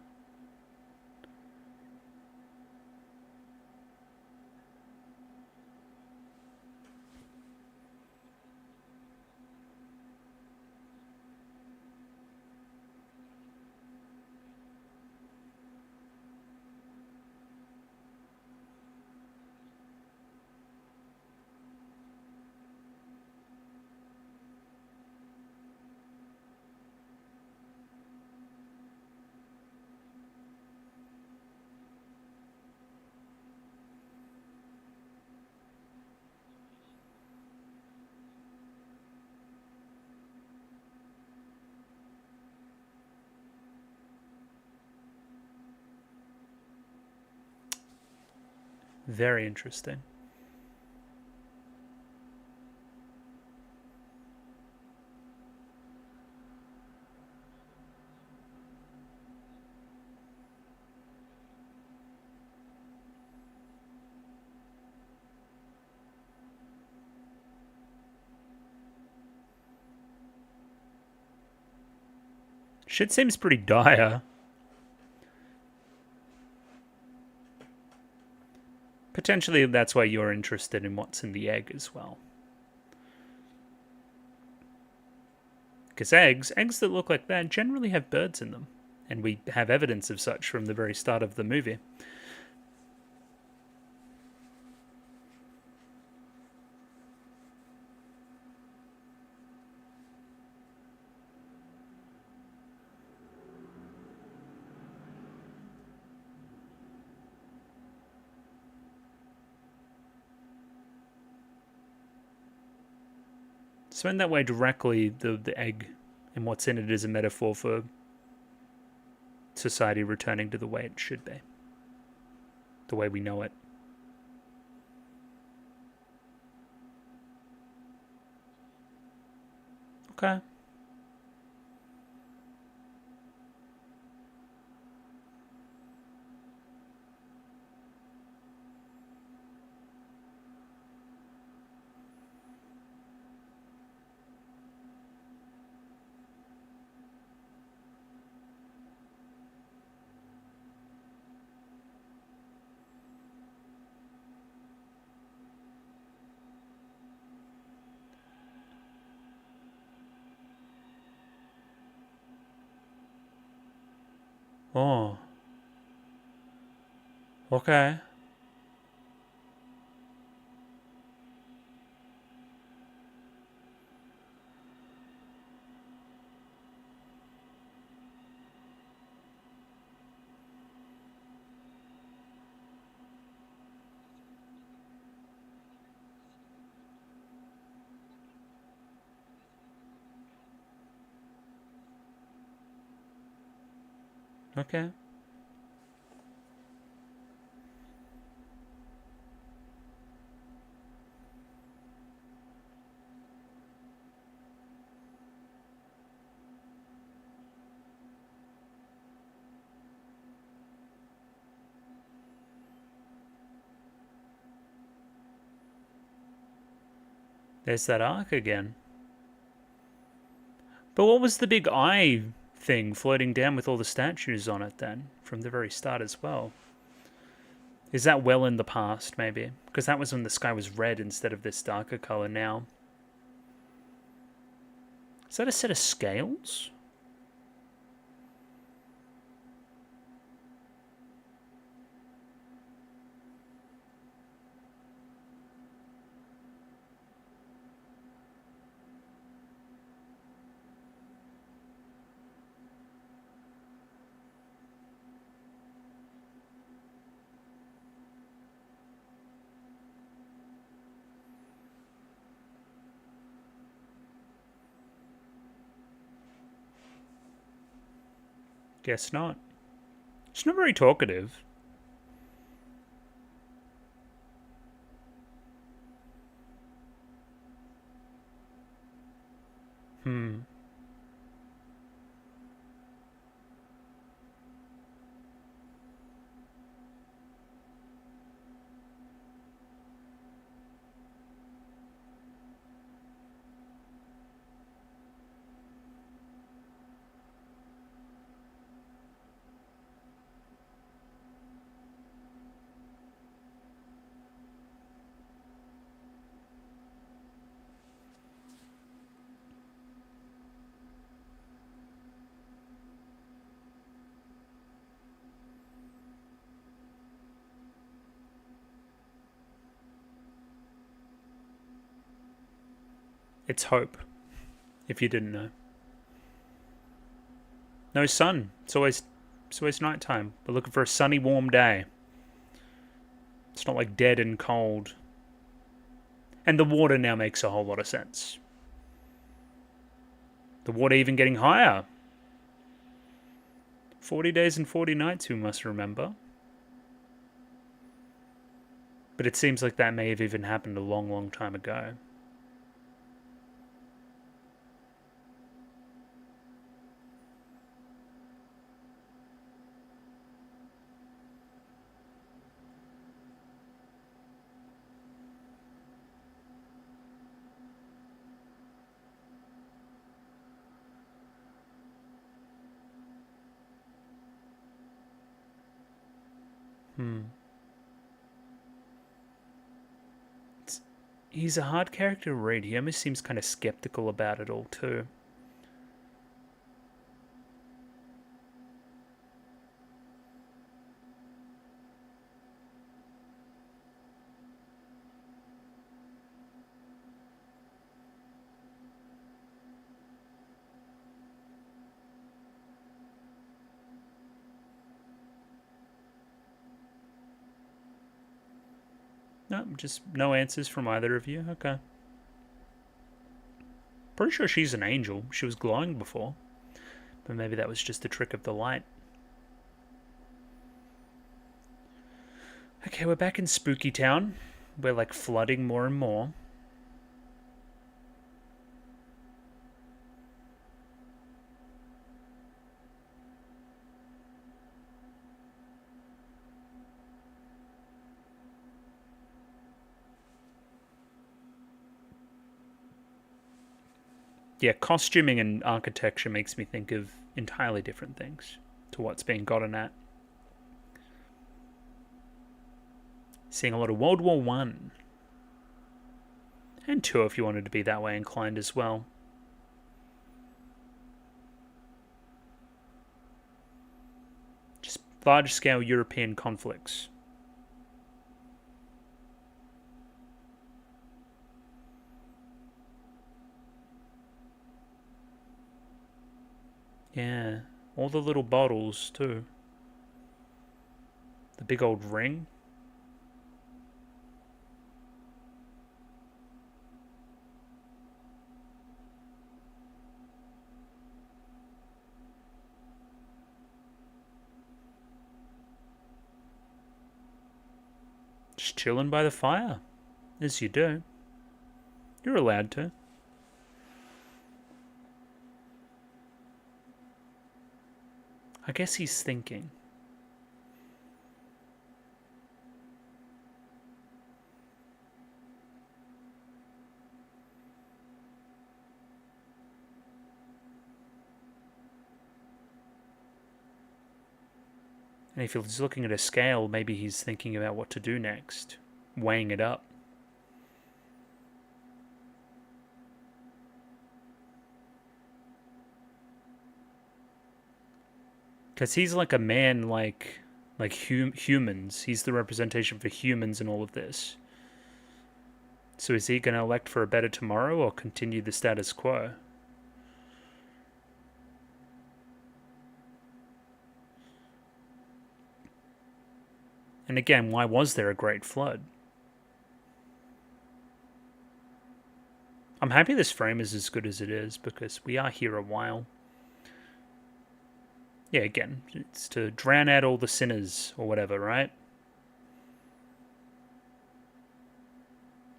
Very interesting. Shit seems pretty dire. Potentially that's why you're interested in what's in the egg as well. Because eggs that look like that generally have birds in them. And we have evidence of such from the very start of the movie. So in that way, directly, the egg and what's in it is a metaphor for society returning to the way it should be. The way we know it. Okay. Oh. Okay. Okay. There's that arc again. But what was the big eye thing floating down with all the statues on it then, from the very start as well? Is that well in the past, maybe? Because that was when the sky was red instead of this darker color now. Is that a set of scales? Guess not. It's not very talkative. Hmm. It's hope, if you didn't know. No sun. It's always nighttime. We're looking for a sunny, warm day. It's not like dead and cold. And the water now makes a whole lot of sense. The water even getting higher. 40 days and 40 nights, we must remember. But it seems like that may have even happened a long, long time ago. He's a hard character to read. He almost seems kind of skeptical about it all, too. No, just no answers from either of you. Okay. Pretty sure she's an angel. She was glowing before. But maybe that was just a trick of the light. Okay, we're back in Spooky Town. We're like flooding more and more. Yeah, costuming and architecture makes me think of entirely different things to what's being gotten at. Seeing a lot of World War One and Two, if you wanted to be that way inclined as well. Just large-scale European conflicts. Yeah, all the little bottles too. The big old ring. Just chilling by the fire, as you do. You're allowed to. I guess he's thinking. And if he's looking at a scale, maybe he's thinking about what to do next, weighing it up. Because he's like a man like humans. He's the representation for humans in all of this. So is he going to elect for a better tomorrow or continue the status quo? And again, why was there a great flood? I'm happy this frame is as good as it is because we are here a while. Yeah, again, it's to drown out all the sinners or whatever, right?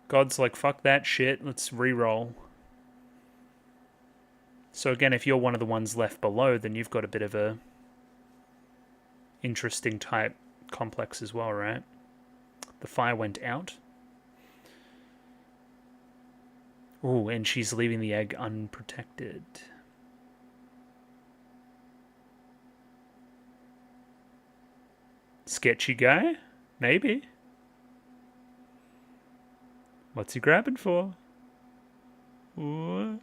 God's like, fuck that shit, let's re-roll. So again, if you're one of the ones left below, then you've got a bit of a interesting type complex as well, right? The fire went out. Ooh, and she's leaving the egg unprotected. Sketchy guy? Maybe. What's he grabbing for? What?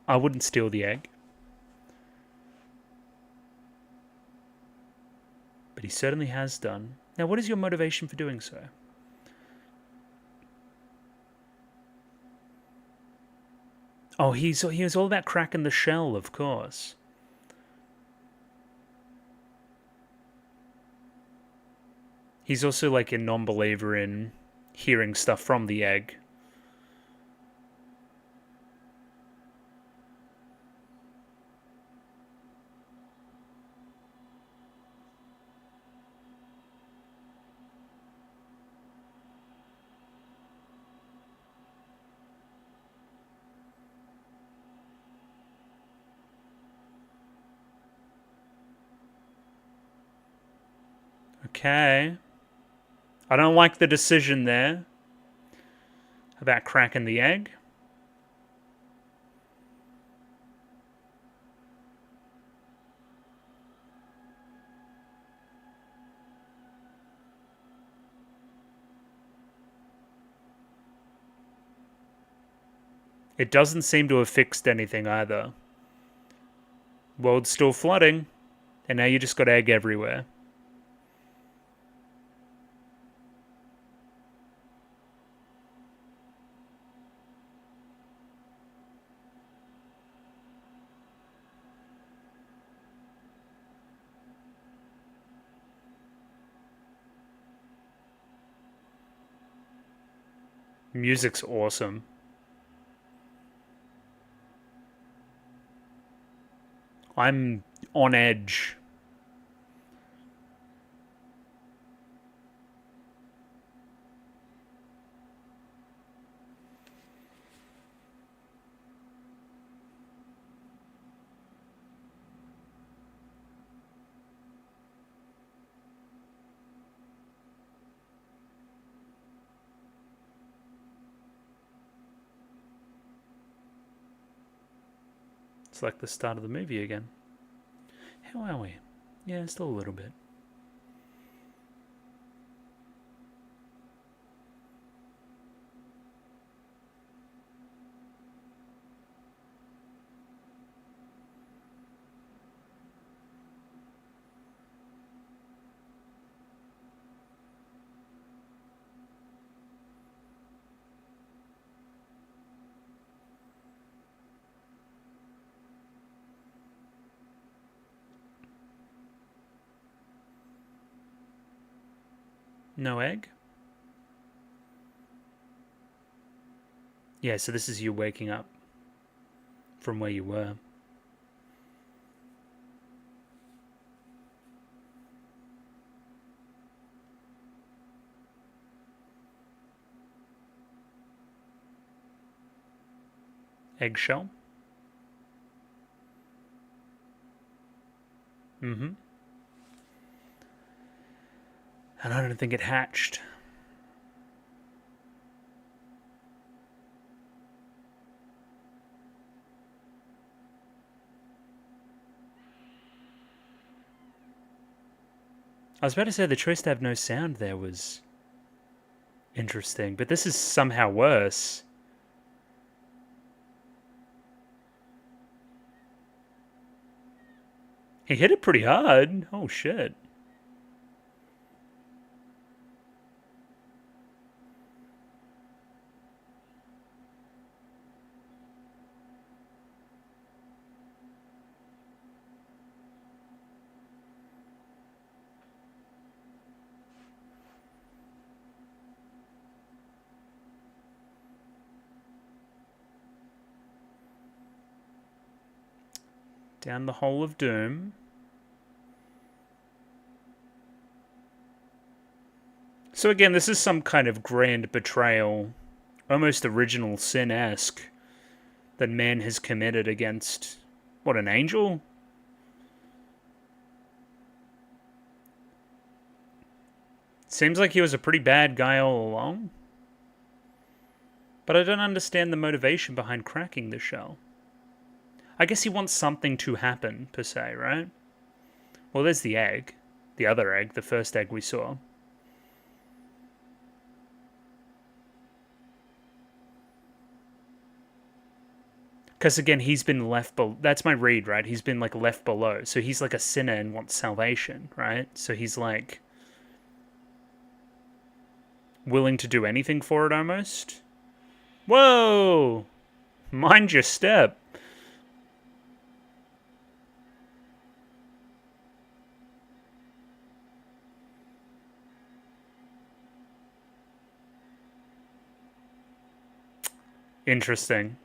I wouldn't steal the egg. But he certainly has done. Now, what is your motivation for doing so? Oh, he was all about cracking the shell, of course. He's also like a non-believer in hearing stuff from the egg. Okay. I don't like the decision there about cracking the egg. It doesn't seem to have fixed anything either. World's still flooding, and now you just got egg everywhere. Music's awesome. I'm on edge. It's like the start of the movie again. How are we? Yeah, still a little bit. No egg? Yeah, so this is you waking up from where you were. Eggshell? Mm-hmm. And I don't think it hatched. I was about to say the choice to have no sound there was interesting, but this is somehow worse. He hit it pretty hard. Oh shit. Down the hole of doom. So again, this is some kind of grand betrayal, almost original sin-esque, that man has committed against, what, an angel? Seems like he was a pretty bad guy all along. But I don't understand the motivation behind cracking the shell. I guess he wants something to happen, per se, right? Well, there's the egg. The other egg, the first egg we saw. Because again, he's been left below. That's my read, right? He's been like left below. So he's like a sinner and wants salvation, right? So he's like willing to do anything for it almost. Whoa! Mind your step. Interesting.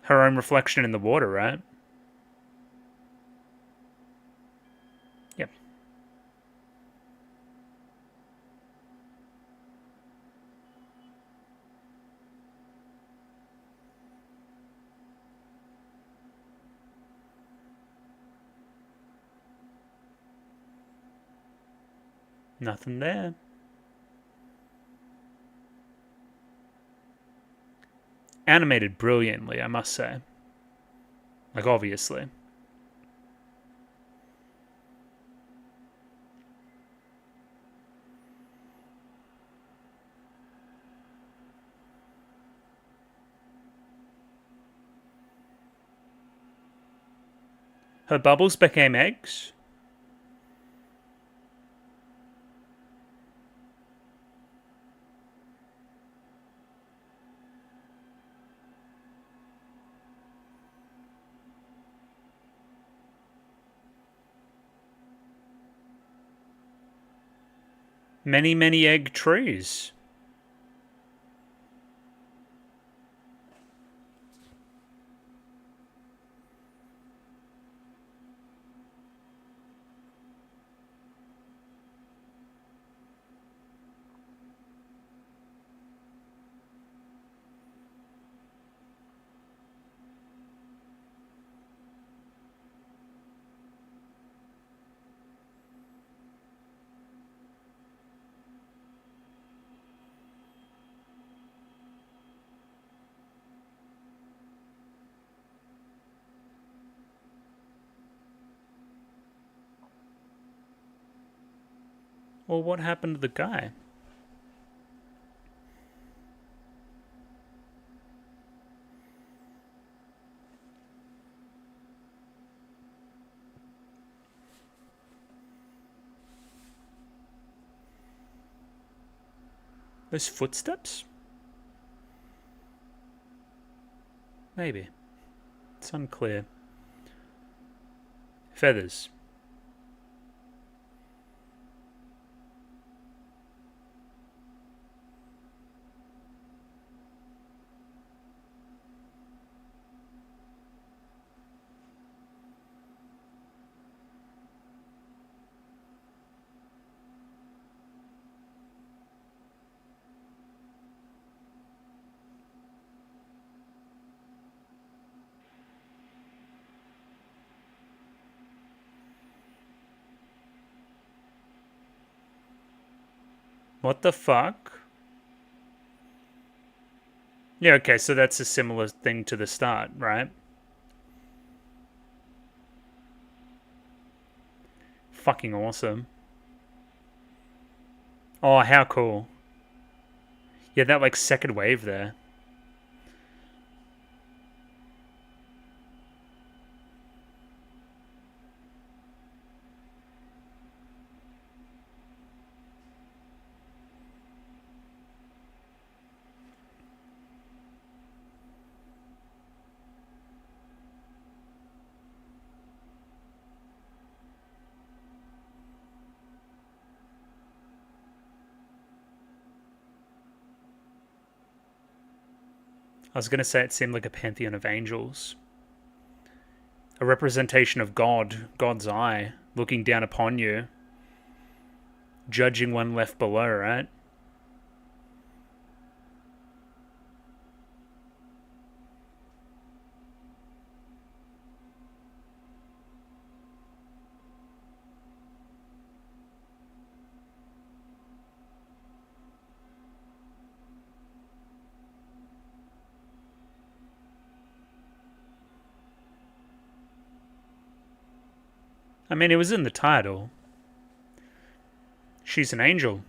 Her own reflection in the water, right? Yep. Nothing there. Animated brilliantly, I must say. Like, obviously. Her bubbles became eggs? Many, many egg trees. Well, what happened to the guy? Those footsteps? Maybe. It's unclear. Feathers. What the fuck? Yeah, okay, so that's a similar thing to the start, right? Fucking awesome. Oh, how cool. Yeah, that like second wave there. I was going to say it seemed like a pantheon of angels. A representation of God, God's eye, looking down upon you, judging one left below, right? I mean, it was in the title. She's an angel.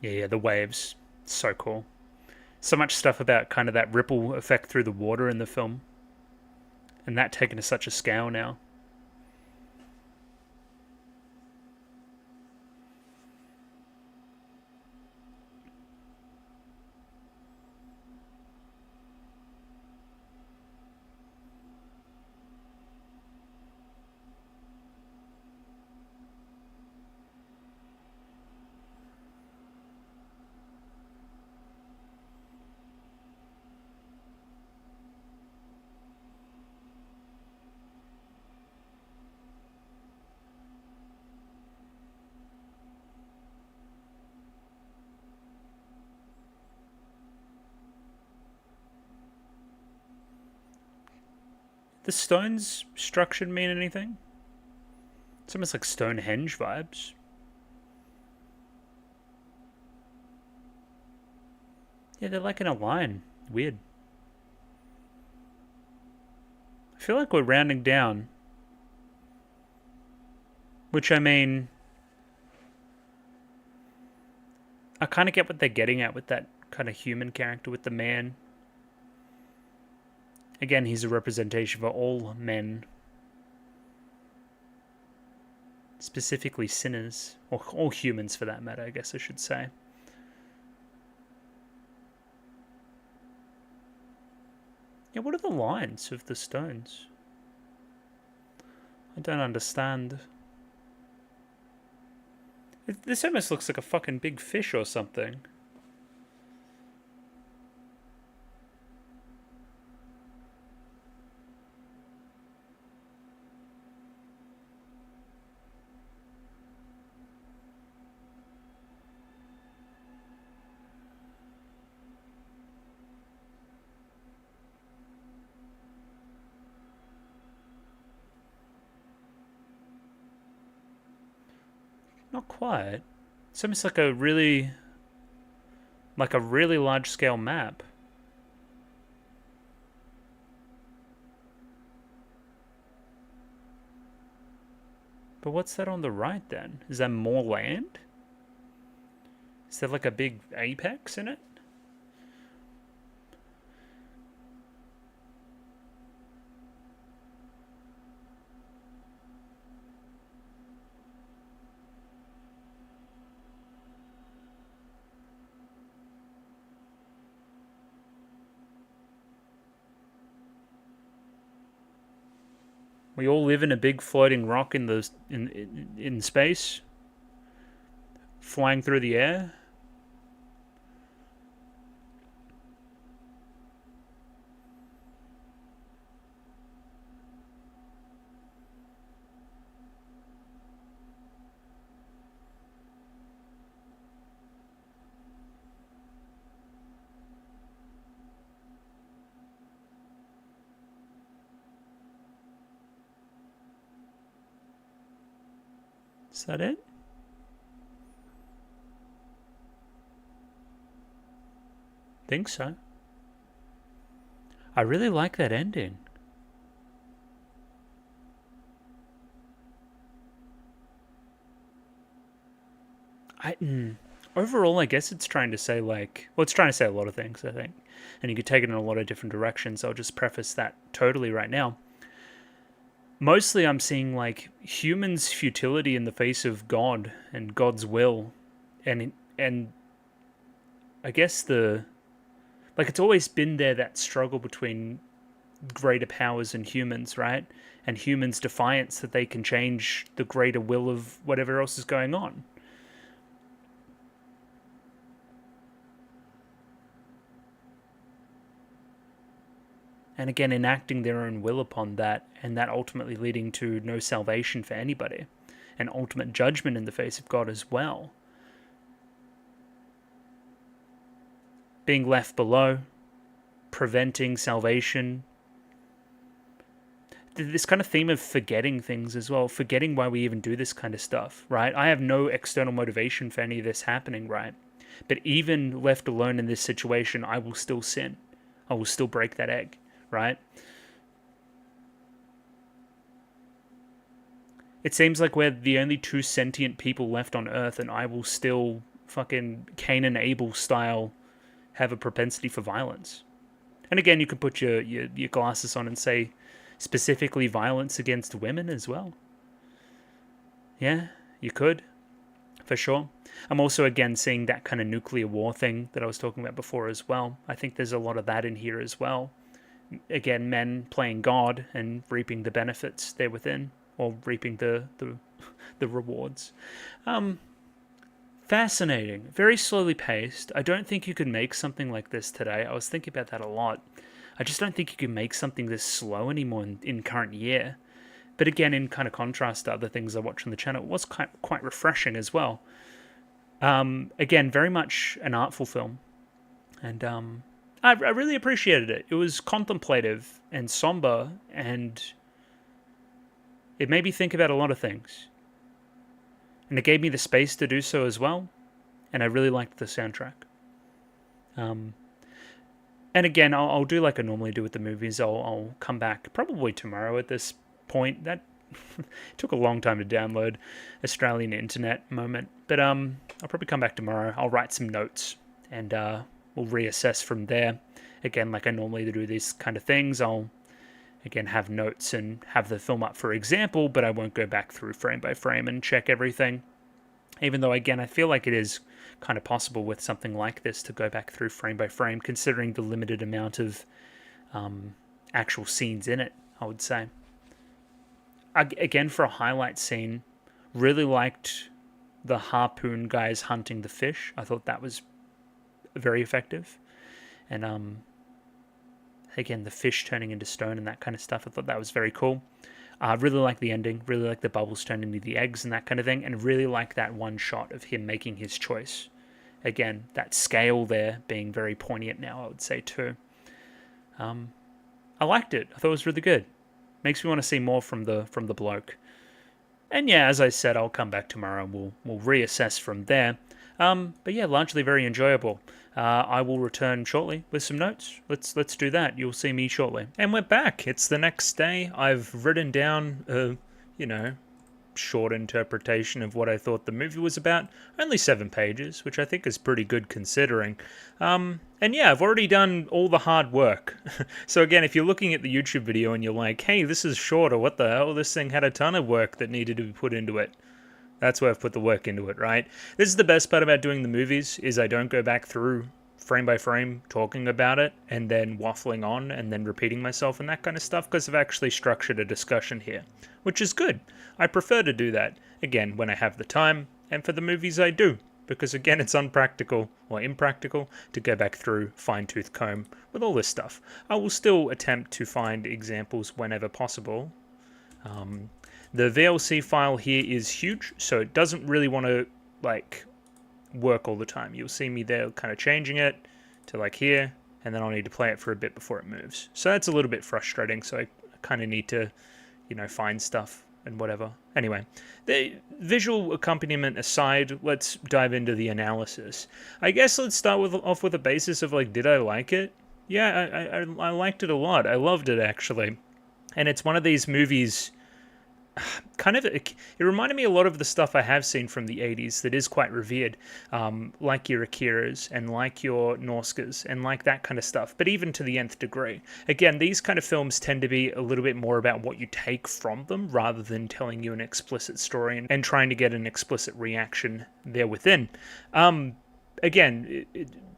Yeah, the waves. So cool. So much stuff about kind of that ripple effect through the water in the film. And that taken to such a scale now. The stones structured mean anything? It's almost like Stonehenge vibes. Yeah, they're like in a line. Weird. I feel like we're rounding down. Which, I mean, I kind of get what they're getting at with that kind of human character with the man. Again, he's a representation for all men. Specifically sinners. Or all humans for that matter, I guess I should say. Yeah, what are the lines of the stones? I don't understand. This almost looks like a fucking big fish or something. Not quite. It's almost like a really large scale map. But what's that on the right then? Is that more land? Is there like a big apex in it? We all live in a big floating rock in the in space, flying through the air. Is that it? Think so. I really like that ending. Overall, I guess it's trying to say, like, well, it's trying to say a lot of things, I think. And you could take it in a lot of different directions. I'll just preface that totally right now. Mostly I'm seeing, like, humans' futility in the face of God and God's will. And I guess it's always been there, that struggle between greater powers and humans, right? And humans' defiance that they can change the greater will of whatever else is going on. And again, enacting their own will upon that, and that ultimately leading to no salvation for anybody, and ultimate judgment in the face of God as well. Being left below, preventing salvation. This kind of theme of forgetting things as well, forgetting why we even do this kind of stuff, right? I have no external motivation for any of this happening, right? But even left alone in this situation, I will still sin. I will still break that egg, right? It seems like we're the only two sentient people left on Earth, and I will still fucking Cain and Abel style have a propensity for violence. And again, you could put your glasses on and say specifically violence against women as well. Yeah, you could, for sure. I'm also, again, seeing that kind of nuclear war thing that I was talking about before as well. I think there's a lot of that in here as well. Again, men playing God and reaping the benefits there within, or reaping the rewards. Fascinating. Very slowly paced. I don't think you could make something like this today. I was thinking about that a lot. I just don't think you can make something this slow anymore in current year. But again, in kind of contrast to other things I watch on the channel, it was quite refreshing as well. Again, very much an artful film. And I really appreciated it. It was contemplative and somber, and it made me think about a lot of things. And it gave me the space to do so as well. And I really liked the soundtrack. And again, I'll do like I normally do with the movies. I'll come back probably tomorrow at this point. That took a long time to download. Australian internet moment. But I'll probably come back tomorrow. I'll write some notes and we'll reassess from there. Again, like I normally do these kind of things, I'll again have notes and have the film up for example, but I won't go back through frame by frame and check everything. Even though, again, I feel like it is kind of possible with something like this to go back through frame by frame, considering the limited amount of actual scenes in it, I would say. Again, for a highlight scene, really liked the harpoon guys hunting the fish. I thought that was very effective. And again, the fish turning into stone and that kind of stuff, I thought that was very cool. Really like the ending, really like the bubbles turning into the eggs and that kind of thing, and really like that one shot of him making his choice. Again, that scale there being very poignant now, I would say too. I liked it. I thought it was really good. Makes me want to see more from the bloke. And yeah, as I said, I'll come back tomorrow and we'll reassess from there. But yeah, largely very enjoyable. I will return shortly with some notes. Let's do that. You'll see me shortly. And we're back. It's the next day. I've written down a, short interpretation of what I thought the movie was about. Only 7 pages, which I think is pretty good considering. And yeah, I've already done all the hard work. So again, if you're looking at the YouTube video and you're like, hey, this is shorter, what the hell? This thing had a ton of work that needed to be put into it. That's where I've put the work into it, right? This is the best part about doing the movies, is I don't go back through frame by frame talking about it and then waffling on and then repeating myself and that kind of stuff, because I've actually structured a discussion here, which is good. I prefer to do that, again, when I have the time, and for the movies I do, because again, it's unpractical or impractical to go back through fine-tooth comb with all this stuff. I will still attempt to find examples whenever possible. The VLC file here is huge, so it doesn't really want to, work all the time. You'll see me there kind of changing it to, here, and then I'll need to play it for a bit before it moves. So that's a little bit frustrating, so I kind of need to, find stuff and whatever. Anyway, the visual accompaniment aside, let's dive into the analysis. I guess let's start off with a basis of like, did I like it? Yeah, I liked it a lot. I loved it actually, and it's one of these movies. It reminded me a lot of the stuff I have seen from the 80s that is quite revered, like your Akiras and like your Norskas and like that kind of stuff, but even to the nth degree. Again, these kind of films tend to be a little bit more about what you take from them rather than telling you an explicit story and trying to get an explicit reaction there within. Again,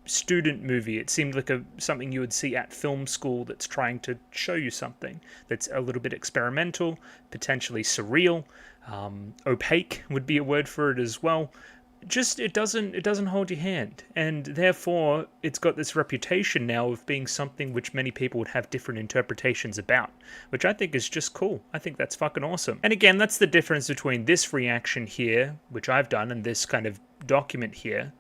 student movie. It seemed like something you would see at film school that's trying to show you something that's a little bit experimental, potentially surreal, opaque would be a word for it as well. Just it doesn't hold your hand, and therefore it's got this reputation now of being something which many people would have different interpretations about, which I think is just cool. I think that's fucking awesome. And again, that's the difference between this reaction here, which I've done, and this kind of document here,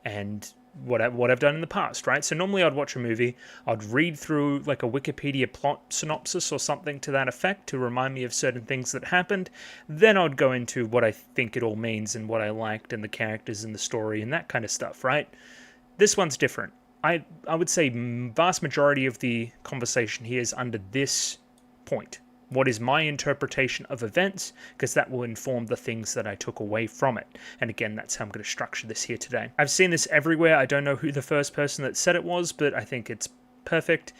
and what I've done in the past, right? So normally I'd watch a movie, I'd read through like a Wikipedia plot synopsis or something to that effect to remind me of certain things that happened. Then I'd go into what I think it all means and what I liked and the characters and the story and that kind of stuff, right? This one's different. I would say vast majority of the conversation here is under this point. What is my interpretation of events? Because that will inform the things that I took away from it. And again, that's how I'm going to structure this here today. I've seen this everywhere. I don't know who the first person that said it was, but I think it's perfect.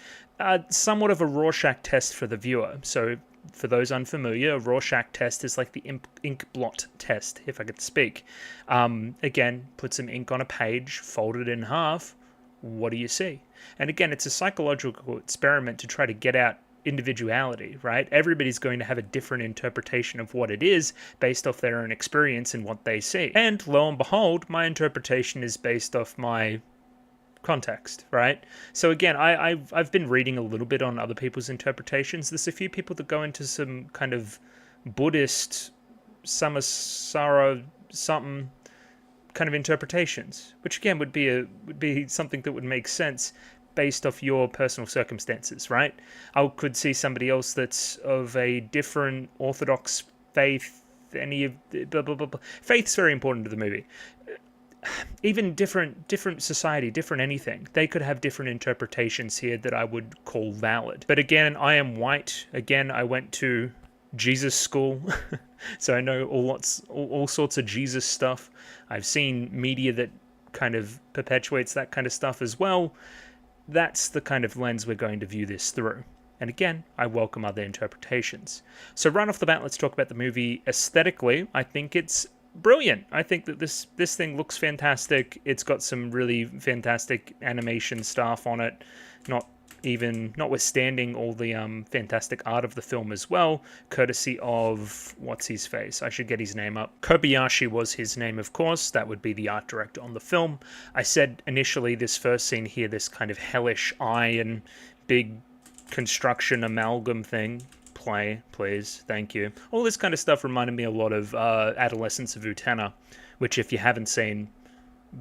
Somewhat of a Rorschach test for the viewer. So for those unfamiliar, a Rorschach test is like the ink blot test, if I could speak. Again, put some ink on a page, fold it in half. What do you see? And again, it's a psychological experiment to try to get out individuality, right? Everybody's going to have a different interpretation of what it is based off their own experience and what they see. And lo and behold, my interpretation is based off my context, right? So again, I've been reading a little bit on other people's interpretations. There's a few people that go into some kind of Buddhist samasara something kind of interpretations, which again would be something that would make sense based off your personal circumstances, right? I could see somebody else that's of a different orthodox faith, any of blah, blah, blah, blah. Faith's very important to the movie. Even different society, different anything. They could have different interpretations here that I would call valid. But again, I am white. Again, I went to Jesus school, so I know all sorts of Jesus stuff. I've seen media that kind of perpetuates that kind of stuff as well. That's the kind of lens we're going to view this through. And again, I welcome other interpretations. So right off the bat, let's talk about the movie aesthetically. I think it's brilliant. I think that this thing looks fantastic. It's got some really fantastic animation stuff on it, notwithstanding all the fantastic art of the film as well, courtesy of, what's his face? I should get his name up. Kobayashi was his name, of course. That would be the art director on the film. I said initially this first scene here, this kind of hellish eye and big construction amalgam thing. Play, please. Thank you. All this kind of stuff reminded me a lot of Adolescence of Utena, which if you haven't seen,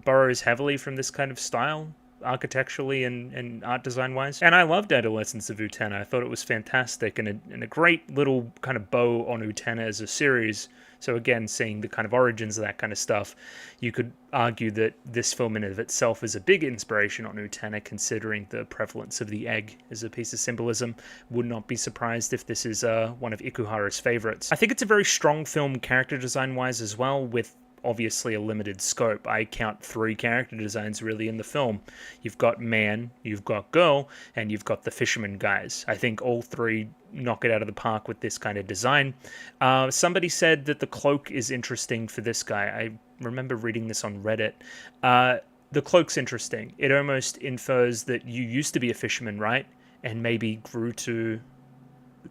borrows heavily from this kind of style, architecturally and art design wise. And I loved Adolescence of Utena. I thought it was fantastic and a great little kind of bow on Utena as a series. So again, seeing the kind of origins of that kind of stuff, you could argue that this film in and of itself is a big inspiration on Utena, considering the prevalence of the egg as a piece of symbolism. Would not be surprised if this is one of Ikuhara's favorites. I think it's a very strong film character design wise as well, with obviously a limited scope. I count 3 character designs really in the film. You've got man, you've got girl, and you've got the fisherman guys. I think all 3 knock it out of the park with this kind of design. Somebody said that the cloak is interesting for this guy. I remember reading this on Reddit. The cloak's interesting. It almost infers that you used to be a fisherman, right? And maybe grew to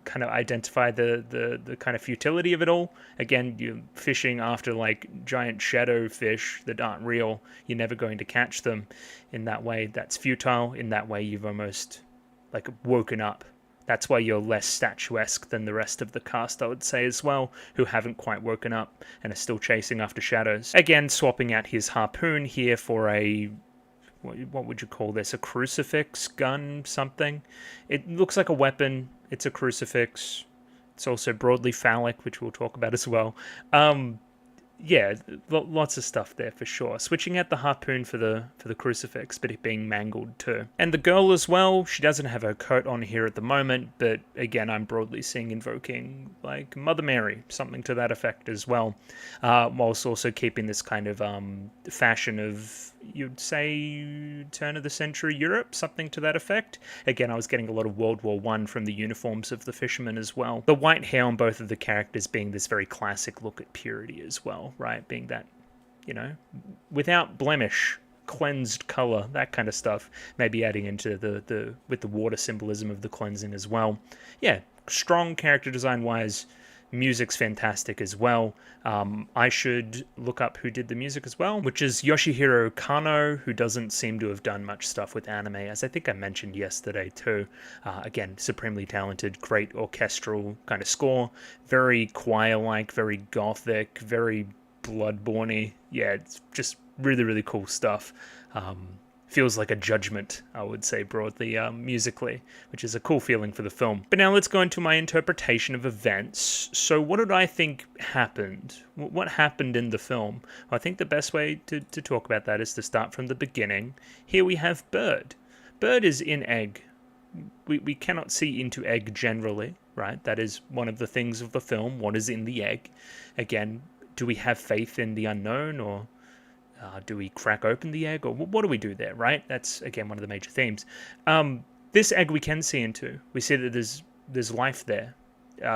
kind of identify the kind of futility of it all. Again, you're fishing after like giant shadow fish that aren't real. You're never going to catch them. In that way, that's futile. In that way, you've almost like woken up. That's why you're less statuesque than the rest of the cast, I would say, as well, who haven't quite woken up and are still chasing after shadows. Again, swapping out his harpoon here for a, what would you call this? A crucifix gun, something? It looks like a weapon. It's a crucifix. It's also broadly phallic, which we'll talk about as well. Yeah, lots of stuff there for sure. Switching out the harpoon for the crucifix, but it being mangled too. And the girl as well, she doesn't have her coat on here at the moment, but again, I'm broadly seeing invoking like Mother Mary, something to that effect as well, whilst also keeping this kind of fashion of, you'd say, turn of the century Europe, something to that effect. Again, I was getting a lot of World War I from the uniforms of the fishermen as well. The white hair on both of the characters being this very classic look at purity as well, right? Being that, without blemish, cleansed color, that kind of stuff. Maybe adding into the with the water symbolism of the cleansing as well. Yeah, strong character design wise. Music's fantastic as well. I should look up who did the music as well, which is Yoshihiro Kano, who doesn't seem to have done much stuff with anime, as I think I mentioned yesterday too. Again, supremely talented, great orchestral kind of score, very choir-like, very gothic, very Bloodborne-y. Yeah, it's just really, really cool stuff. Feels like a judgment, I would say, broadly, musically, which is a cool feeling for the film. But now let's go into my interpretation of events. So what did I think happened? What happened in the film? Well, I think the best way to talk about that is to start from the beginning. Here we have Bird. Bird is in egg. We cannot see into egg generally, right? That is one of the things of the film. What is in the egg? Again, do we have faith in the unknown, or do we crack open the egg, or what do we do there, right? That's, again, one of the major themes. This egg we can see into. We see that there's life there.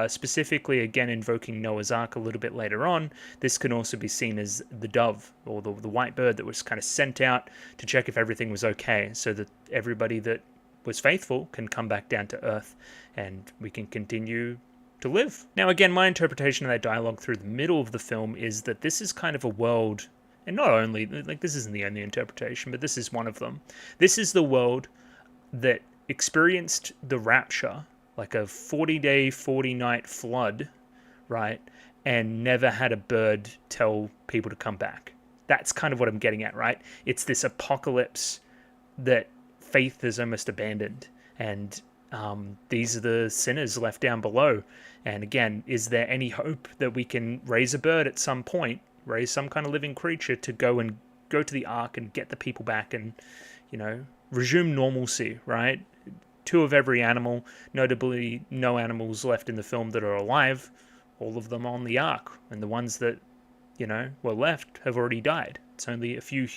Specifically, again, invoking Noah's Ark a little bit later on, this can also be seen as the dove, or the white bird that was kind of sent out to check if everything was okay, so that everybody that was faithful can come back down to Earth, and we can continue to live. Now, again, my interpretation of that dialogue through the middle of the film is that this is kind of a world. And not only, like, this isn't the only interpretation, but this is one of them. This is the world that experienced the rapture, like a 40-day, 40-night flood, right? And never had a bird tell people to come back. That's kind of what I'm getting at, right? It's this apocalypse that faith has almost abandoned. And these are the sinners left down below. And again, is there any hope that we can raise a bird at some point? Raise some kind of living creature to go to the Ark and get the people back and, resume normalcy, right? 2 of every animal, notably no animals left in the film that are alive, all of them on the Ark. And the ones that, were left have already died. It's only a few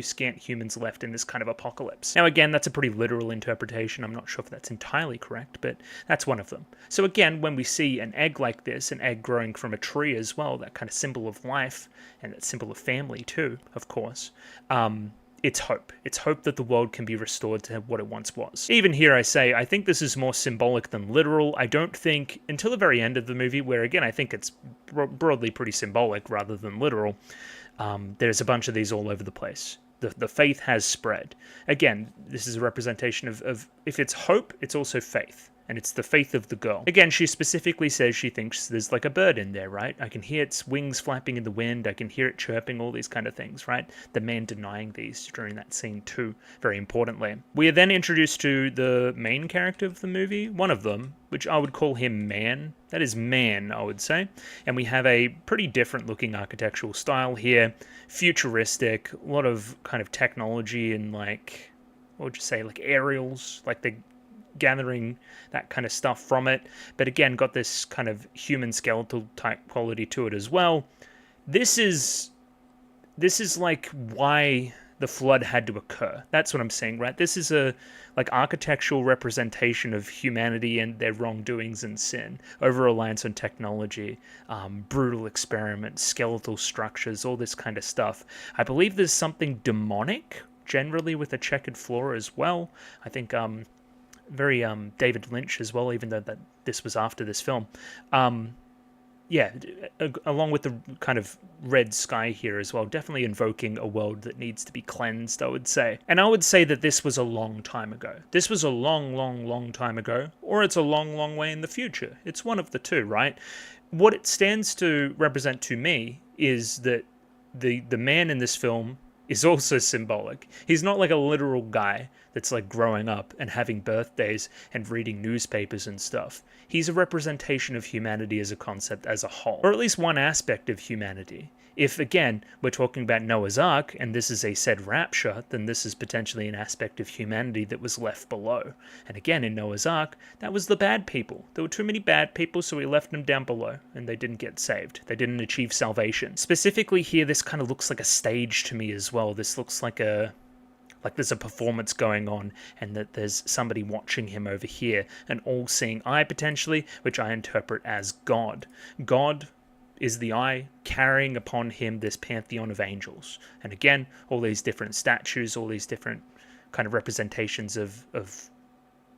scant humans left in this kind of apocalypse. Now, again, that's a pretty literal interpretation. I'm not sure if that's entirely correct, but that's one of them. So again, when we see an egg like this, an egg growing from a tree as well, that kind of symbol of life, and that symbol of family too, of course, it's hope. It's hope that the world can be restored to what it once was. Even here, I say, I think this is more symbolic than literal. I don't think, until the very end of the movie, where again, I think it's broadly pretty symbolic rather than literal, there's a bunch of these all over the place. The faith has spread. Again, this is a representation of if it's hope, it's also faith. And it's the faith of the girl. Again, she specifically says she thinks there's like a bird in there, right? I can hear its wings flapping in the wind. I can hear it chirping, all these kind of things, right? The man denying these during that scene too, very importantly. We are then introduced to the main character of the movie, one of them, which I would call him Man. That is Man, I would say. And we have a pretty different looking architectural style here. Futuristic, a lot of kind of technology and like, what would you say, like aerials, like the gathering that kind of stuff from it, but again got this kind of human skeletal type quality to it as well. This is like why the flood had to occur. That's what I'm saying, right? This is a like architectural representation of humanity and their wrongdoings and sin, over-reliance on technology, brutal experiments, skeletal structures, all this kind of stuff. I believe there's something demonic generally with a checkered floor as well. I think very David Lynch as well, even though that this was after this film. Yeah, along with the kind of red sky here as well, definitely invoking a world that needs to be cleansed, I would say. And I would say that this was a long time ago. This was a long time ago, or it's a long way in the future. It's one of the two, right? What it stands to represent to me is that the man in this film is also symbolic. He's not like a literal guy that's like growing up and having birthdays and reading newspapers and stuff. He's a representation of humanity as a concept as a whole, or at least one aspect of humanity. If, again, we're talking about Noah's Ark, and this is a said rapture, then this is potentially an aspect of humanity that was left below. And again, in Noah's Ark, that was the bad people. There were too many bad people, so he left them down below, and they didn't get saved. They didn't achieve salvation. Specifically here, this kind of looks like a stage to me as well. This looks like there's a performance going on, and that there's somebody watching him over here, an all-seeing eye potentially, which I interpret as God. God is the eye carrying upon him this pantheon of angels. And again, all these different statues, all these different kind of representations of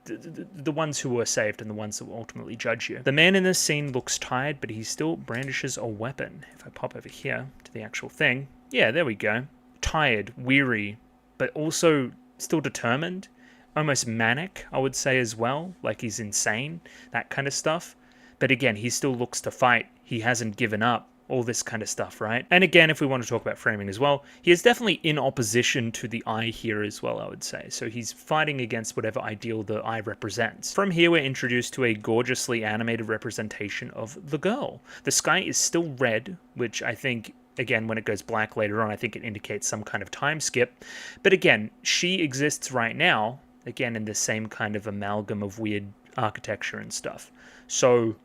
the ones who were saved and the ones that will ultimately judge you. The man in this scene looks tired, but he still brandishes a weapon. If I pop over here to the actual thing, yeah, there we go. Tired, weary, but also still determined, almost manic, I would say as well, like he's insane, that kind of stuff. But again, he still looks to fight. He hasn't given up. All this kind of stuff, right? And again, if we want to talk about framing as well, he is definitely in opposition to the eye here as well, I would say. So he's fighting against whatever ideal the eye represents. From here, we're introduced to a gorgeously animated representation of the girl. The sky is still red, which I think, again, when it goes black later on, I think it indicates some kind of time skip. But again, she exists right now, again, in the same kind of amalgam of weird architecture and stuff. So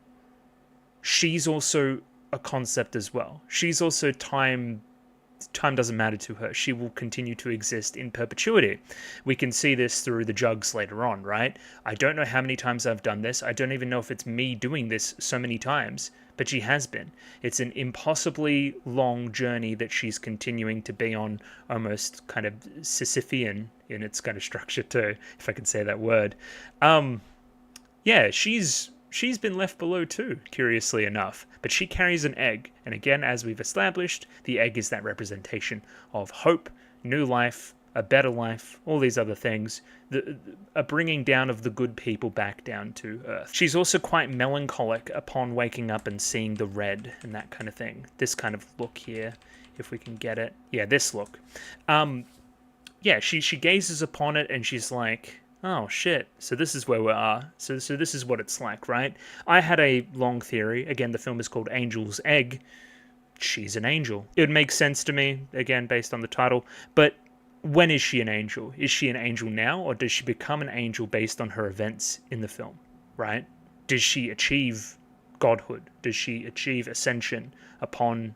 she's also a concept as well. She's also time doesn't matter to her. She will continue to exist in perpetuity. We can see this through the jugs later on, right? I don't know how many times I've done this. I don't even know if it's me doing this so many times, but she has been. It's an impossibly long journey that she's continuing to be on, almost kind of Sisyphean in its kind of structure too, if I can say that word. Yeah, she's been left below too, curiously enough, but she carries an egg, and again, as we've established, the egg is that representation of hope, new life, a better life, all these other things, a bringing down of the good people back down to Earth. She's also quite melancholic upon waking up and seeing the red and that kind of thing. This kind of look here, if we can get it. Yeah, this look. Yeah, she gazes upon it and she's like, oh shit, so this is where we are. So this is what it's like, right? I had a long theory. Again, the film is called Angel's Egg. She's an angel. It would make sense to me, again, based on the title. But when is she an angel? Is she an angel now, or does she become an angel based on her events in the film, right? Does she achieve godhood? Does she achieve ascension upon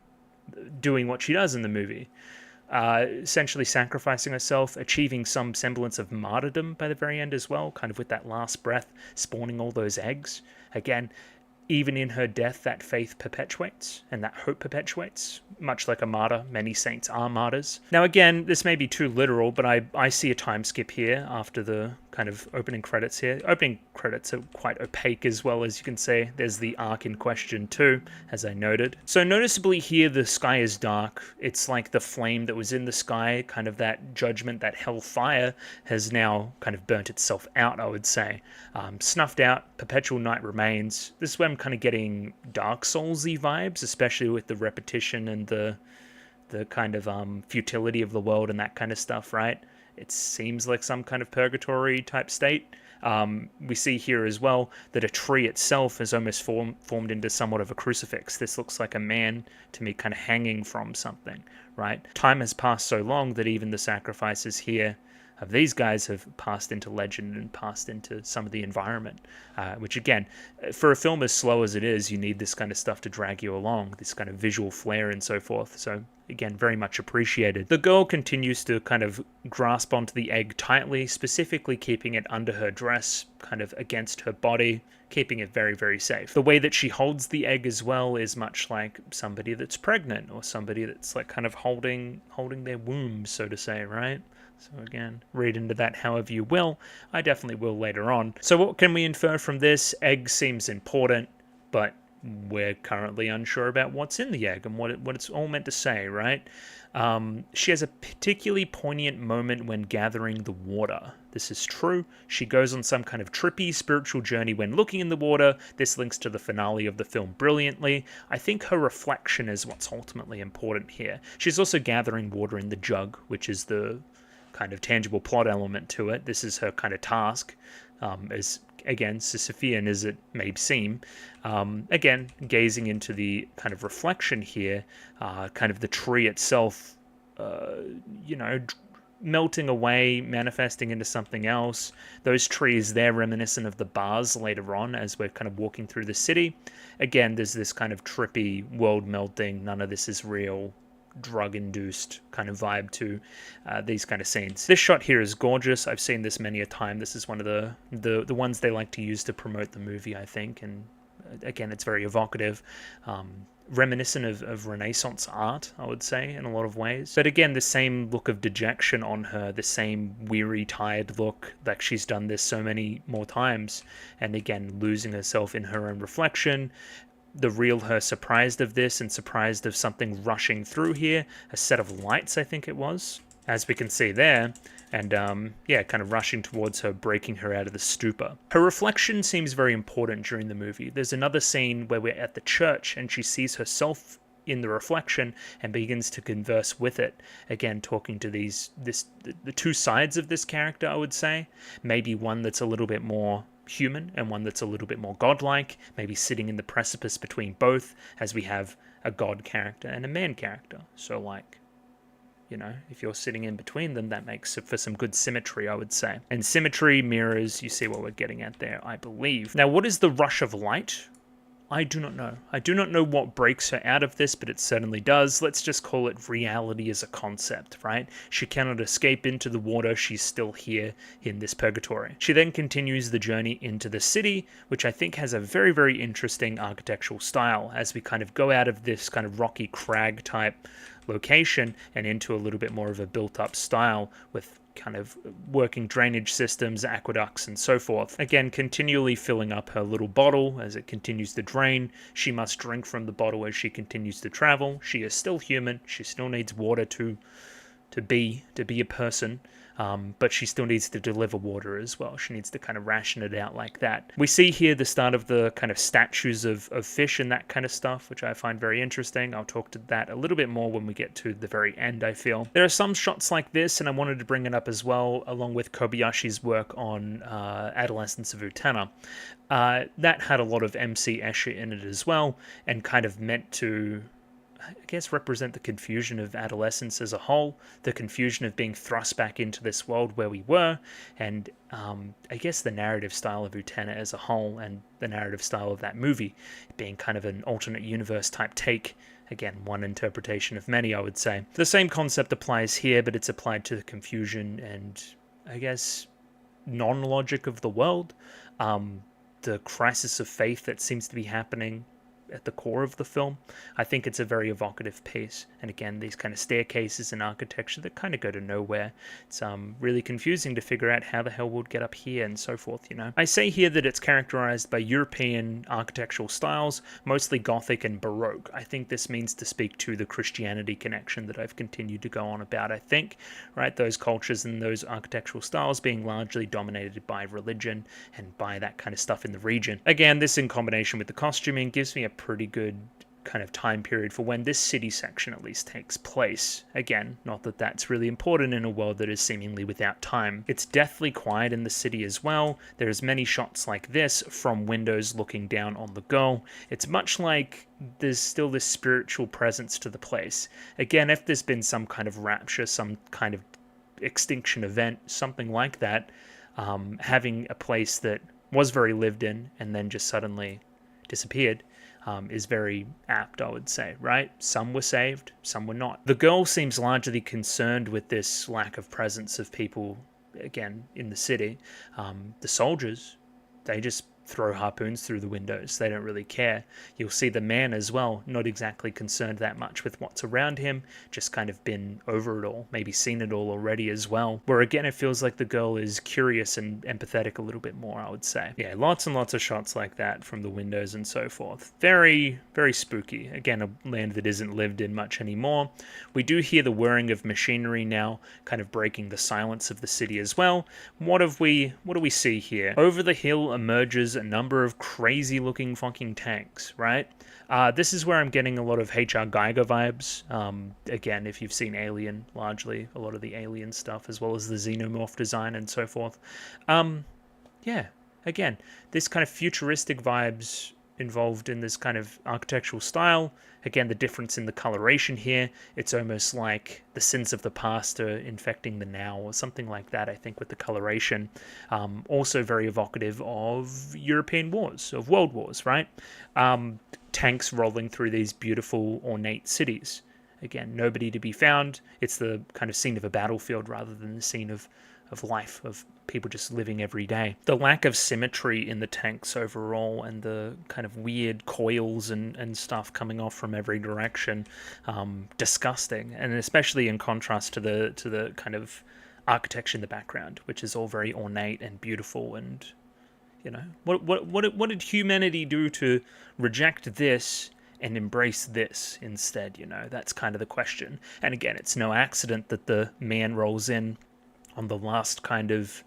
doing what she does in the movie? Essentially sacrificing herself, achieving some semblance of martyrdom by the very end as well, kind of with that last breath, spawning all those eggs. Again, even in her death, that faith perpetuates, and that hope perpetuates, much like a martyr. Many saints are martyrs. Now again, this may be too literal, but I see a time skip here after the kind of opening credits here. Opening credits are quite opaque as well, as you can see. There's the arc in question too, as I noted. So noticeably here, the sky is dark. It's like the flame that was in the sky, kind of that judgment, that hellfire, has now kind of burnt itself out, I would say. Snuffed out, perpetual night remains. This is where I'm kind of getting Dark Souls-y vibes, especially with the repetition and the kind of futility of the world and that kind of stuff, right? It seems like some kind of purgatory type state. We see here as well that a tree itself is almost formed into somewhat of a crucifix. This looks like a man to me kind of hanging from something, right? Time has passed so long that even the sacrifices here of these guys have passed into legend and passed into some of the environment, which again, for a film as slow as it is, you need this kind of stuff to drag you along, this kind of visual flair and so forth. So again, very much appreciated. The girl continues to kind of grasp onto the egg tightly, specifically keeping it under her dress, kind of against her body, keeping it very, very safe. The way that she holds the egg as well is much like somebody that's pregnant or somebody that's like kind of holding their womb, so to say, right? So again, read into that however you will. I definitely will later on. So what can we infer from this? Egg seems important, but we're currently unsure about what's in the egg and what it's all meant to say, right? She has a particularly poignant moment when gathering the water. This is true. She goes on some kind of trippy spiritual journey when looking in the water. This links to the finale of the film brilliantly. I think her reflection is what's ultimately important here. She's also gathering water in the jug, which is the kind of tangible plot element to it. This is her kind of task, as again, Sisyphean as it may seem. Again, gazing into the kind of reflection here, kind of the tree itself, melting away, manifesting into something else. Those trees, they're reminiscent of the bars later on as we're kind of walking through the city. Again, there's this kind of trippy world melting, none of this is real, drug-induced kind of vibe to these kind of scenes. This shot here is gorgeous. I've seen this many a time. This is one of the ones they like to use to promote the movie, I think, and again, it's very evocative. Reminiscent of Renaissance art, I would say, in a lot of ways. But again, the same look of dejection on her, the same weary, tired look, like she's done this so many more times. And again, losing herself in her own reflection. The real her surprised of this and surprised of something rushing through here. A set of lights, I think it was, as we can see there. And kind of rushing towards her, breaking her out of the stupor. Her reflection seems very important during the movie. There's another scene where we're at the church and she sees herself in the reflection and begins to converse with it. Again, talking to the two sides of this character, I would say. Maybe one that's a little bit more human and one that's a little bit more godlike, maybe sitting in the precipice between both, as we have a god character and a man character. So like, if you're sitting in between them, that makes for some good symmetry, I would say. And symmetry mirrors, you see what we're getting at there, I believe. Now, what is the rush of light? I do not know. I do not know what breaks her out of this, but it certainly does. Let's just call it reality as a concept, right? She cannot escape into the water. She's still here in this purgatory. She then continues the journey into the city, which I think has a very, very interesting architectural style as we kind of go out of this kind of rocky crag type location and into a little bit more of a built-up style with kind of working drainage systems, aqueducts, and so forth. Again, continually filling up her little bottle as it continues to drain. She must drink from the bottle as she continues to travel. She is still human. She still needs water to be a person. But she still needs to deliver water as well. She needs to kind of ration it out like that. We see here the start of the kind of statues of fish and that kind of stuff, which I find very interesting. I'll talk to that a little bit more when we get to the very end, I feel. There are some shots like this, and I wanted to bring it up as well, along with Kobayashi's work on Adolescence of Utena. That had a lot of MC Escher in it as well, and kind of meant to, I guess, represent the confusion of adolescence as a whole, the confusion of being thrust back into this world where we were, and I guess the narrative style of Utena as a whole, and the narrative style of that movie being kind of an alternate universe type take. Again, one interpretation of many, I would say. The same concept applies here, but it's applied to the confusion and, I guess, non-logic of the world, the crisis of faith that seems to be happening at the core of the film. I think it's a very evocative piece. And again, these kind of staircases and architecture that kind of go to nowhere. It's really confusing to figure out how the hell we'd get up here and so forth, I say here that it's characterized by European architectural styles, mostly Gothic and Baroque. I think this means to speak to the Christianity connection that I've continued to go on about, I think, right? Those cultures and those architectural styles being largely dominated by religion and by that kind of stuff in the region. Again, this in combination with the costuming gives me a pretty good kind of time period for when this city section at least takes place. Again, not that that's really important in a world that is seemingly without time. It's deathly quiet in the city as well. There's many shots like this from windows looking down on the girl. It's much like there's still this spiritual presence to the place. Again, if there's been some kind of rapture, some kind of extinction event, something like that, having a place that was very lived in and then just suddenly disappeared, is very apt, I would say, right? Some were saved, some were not. The girl seems largely concerned with this lack of presence of people, again, in the city. The soldiers, they just throw harpoons through the windows. They don't really care. You'll see the man as well, not exactly concerned that much with what's around him, just kind of been over it all, maybe seen it all already as well. Where again, it feels like the girl is curious and empathetic a little bit more, I would say. Yeah, lots and lots of shots like that from the windows and so forth. Very, very spooky. Again, a land that isn't lived in much anymore. We do hear the whirring of machinery now, kind of breaking the silence of the city as well. What do we see here? Over the hill emerges a number of crazy looking fucking tanks, right? This is where I'm getting a lot of H.R. Geiger vibes. Again, if you've seen Alien, largely, a lot of the Alien stuff, as well as the xenomorph design and so forth. Yeah, again, this kind of futuristic vibes involved in this kind of architectural style. Again, the difference in the coloration here, it's almost like the sins of the past are infecting the now, or something like that, I think, with the coloration. Also very evocative of European wars, of world wars, right? Tanks rolling through these beautiful, ornate cities. Again, nobody to be found. It's the kind of scene of a battlefield rather than the scene of life, of people just living every day. The lack of symmetry in the tanks overall, and the kind of weird coils and stuff coming off from every direction, disgusting. And especially in contrast to the kind of architecture in the background, which is all very ornate and beautiful. And you know, what did humanity do to reject this and embrace this instead? You know, that's kind of the question. And again, it's no accident that the man rolls in on the last kind of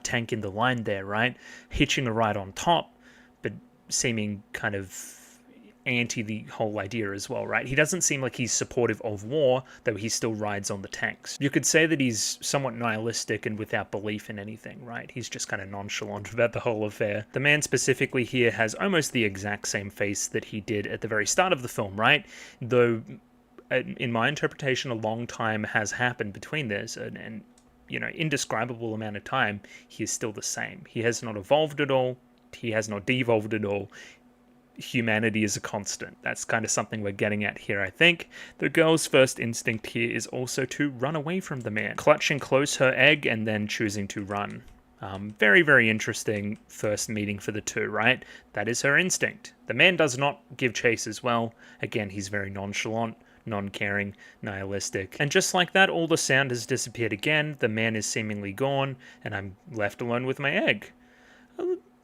tank in the line there, right? Hitching a ride on top, but seeming kind of anti the whole idea as well, right? He doesn't seem like he's supportive of war, though he still rides on the tanks. You could say that he's somewhat nihilistic and without belief in anything, right? He's just kind of nonchalant about the whole affair. The man specifically here has almost the exact same face that he did at the very start of the film, right? Though, in my interpretation, a long time has happened between this, and you know, indescribable amount of time, he is still the same. He has not evolved at all. He has not devolved at all. Humanity is a constant. That's kind of something we're getting at here, I think. The girl's first instinct here is also to run away from the man, clutching close her egg and then choosing to run. Very, very interesting first meeting for the two, right? That is her instinct. The man does not give chase as well. Again, he's very nonchalant, non-caring, nihilistic. And just like that, all the sound has disappeared again, the man is seemingly gone, and I'm left alone with my egg.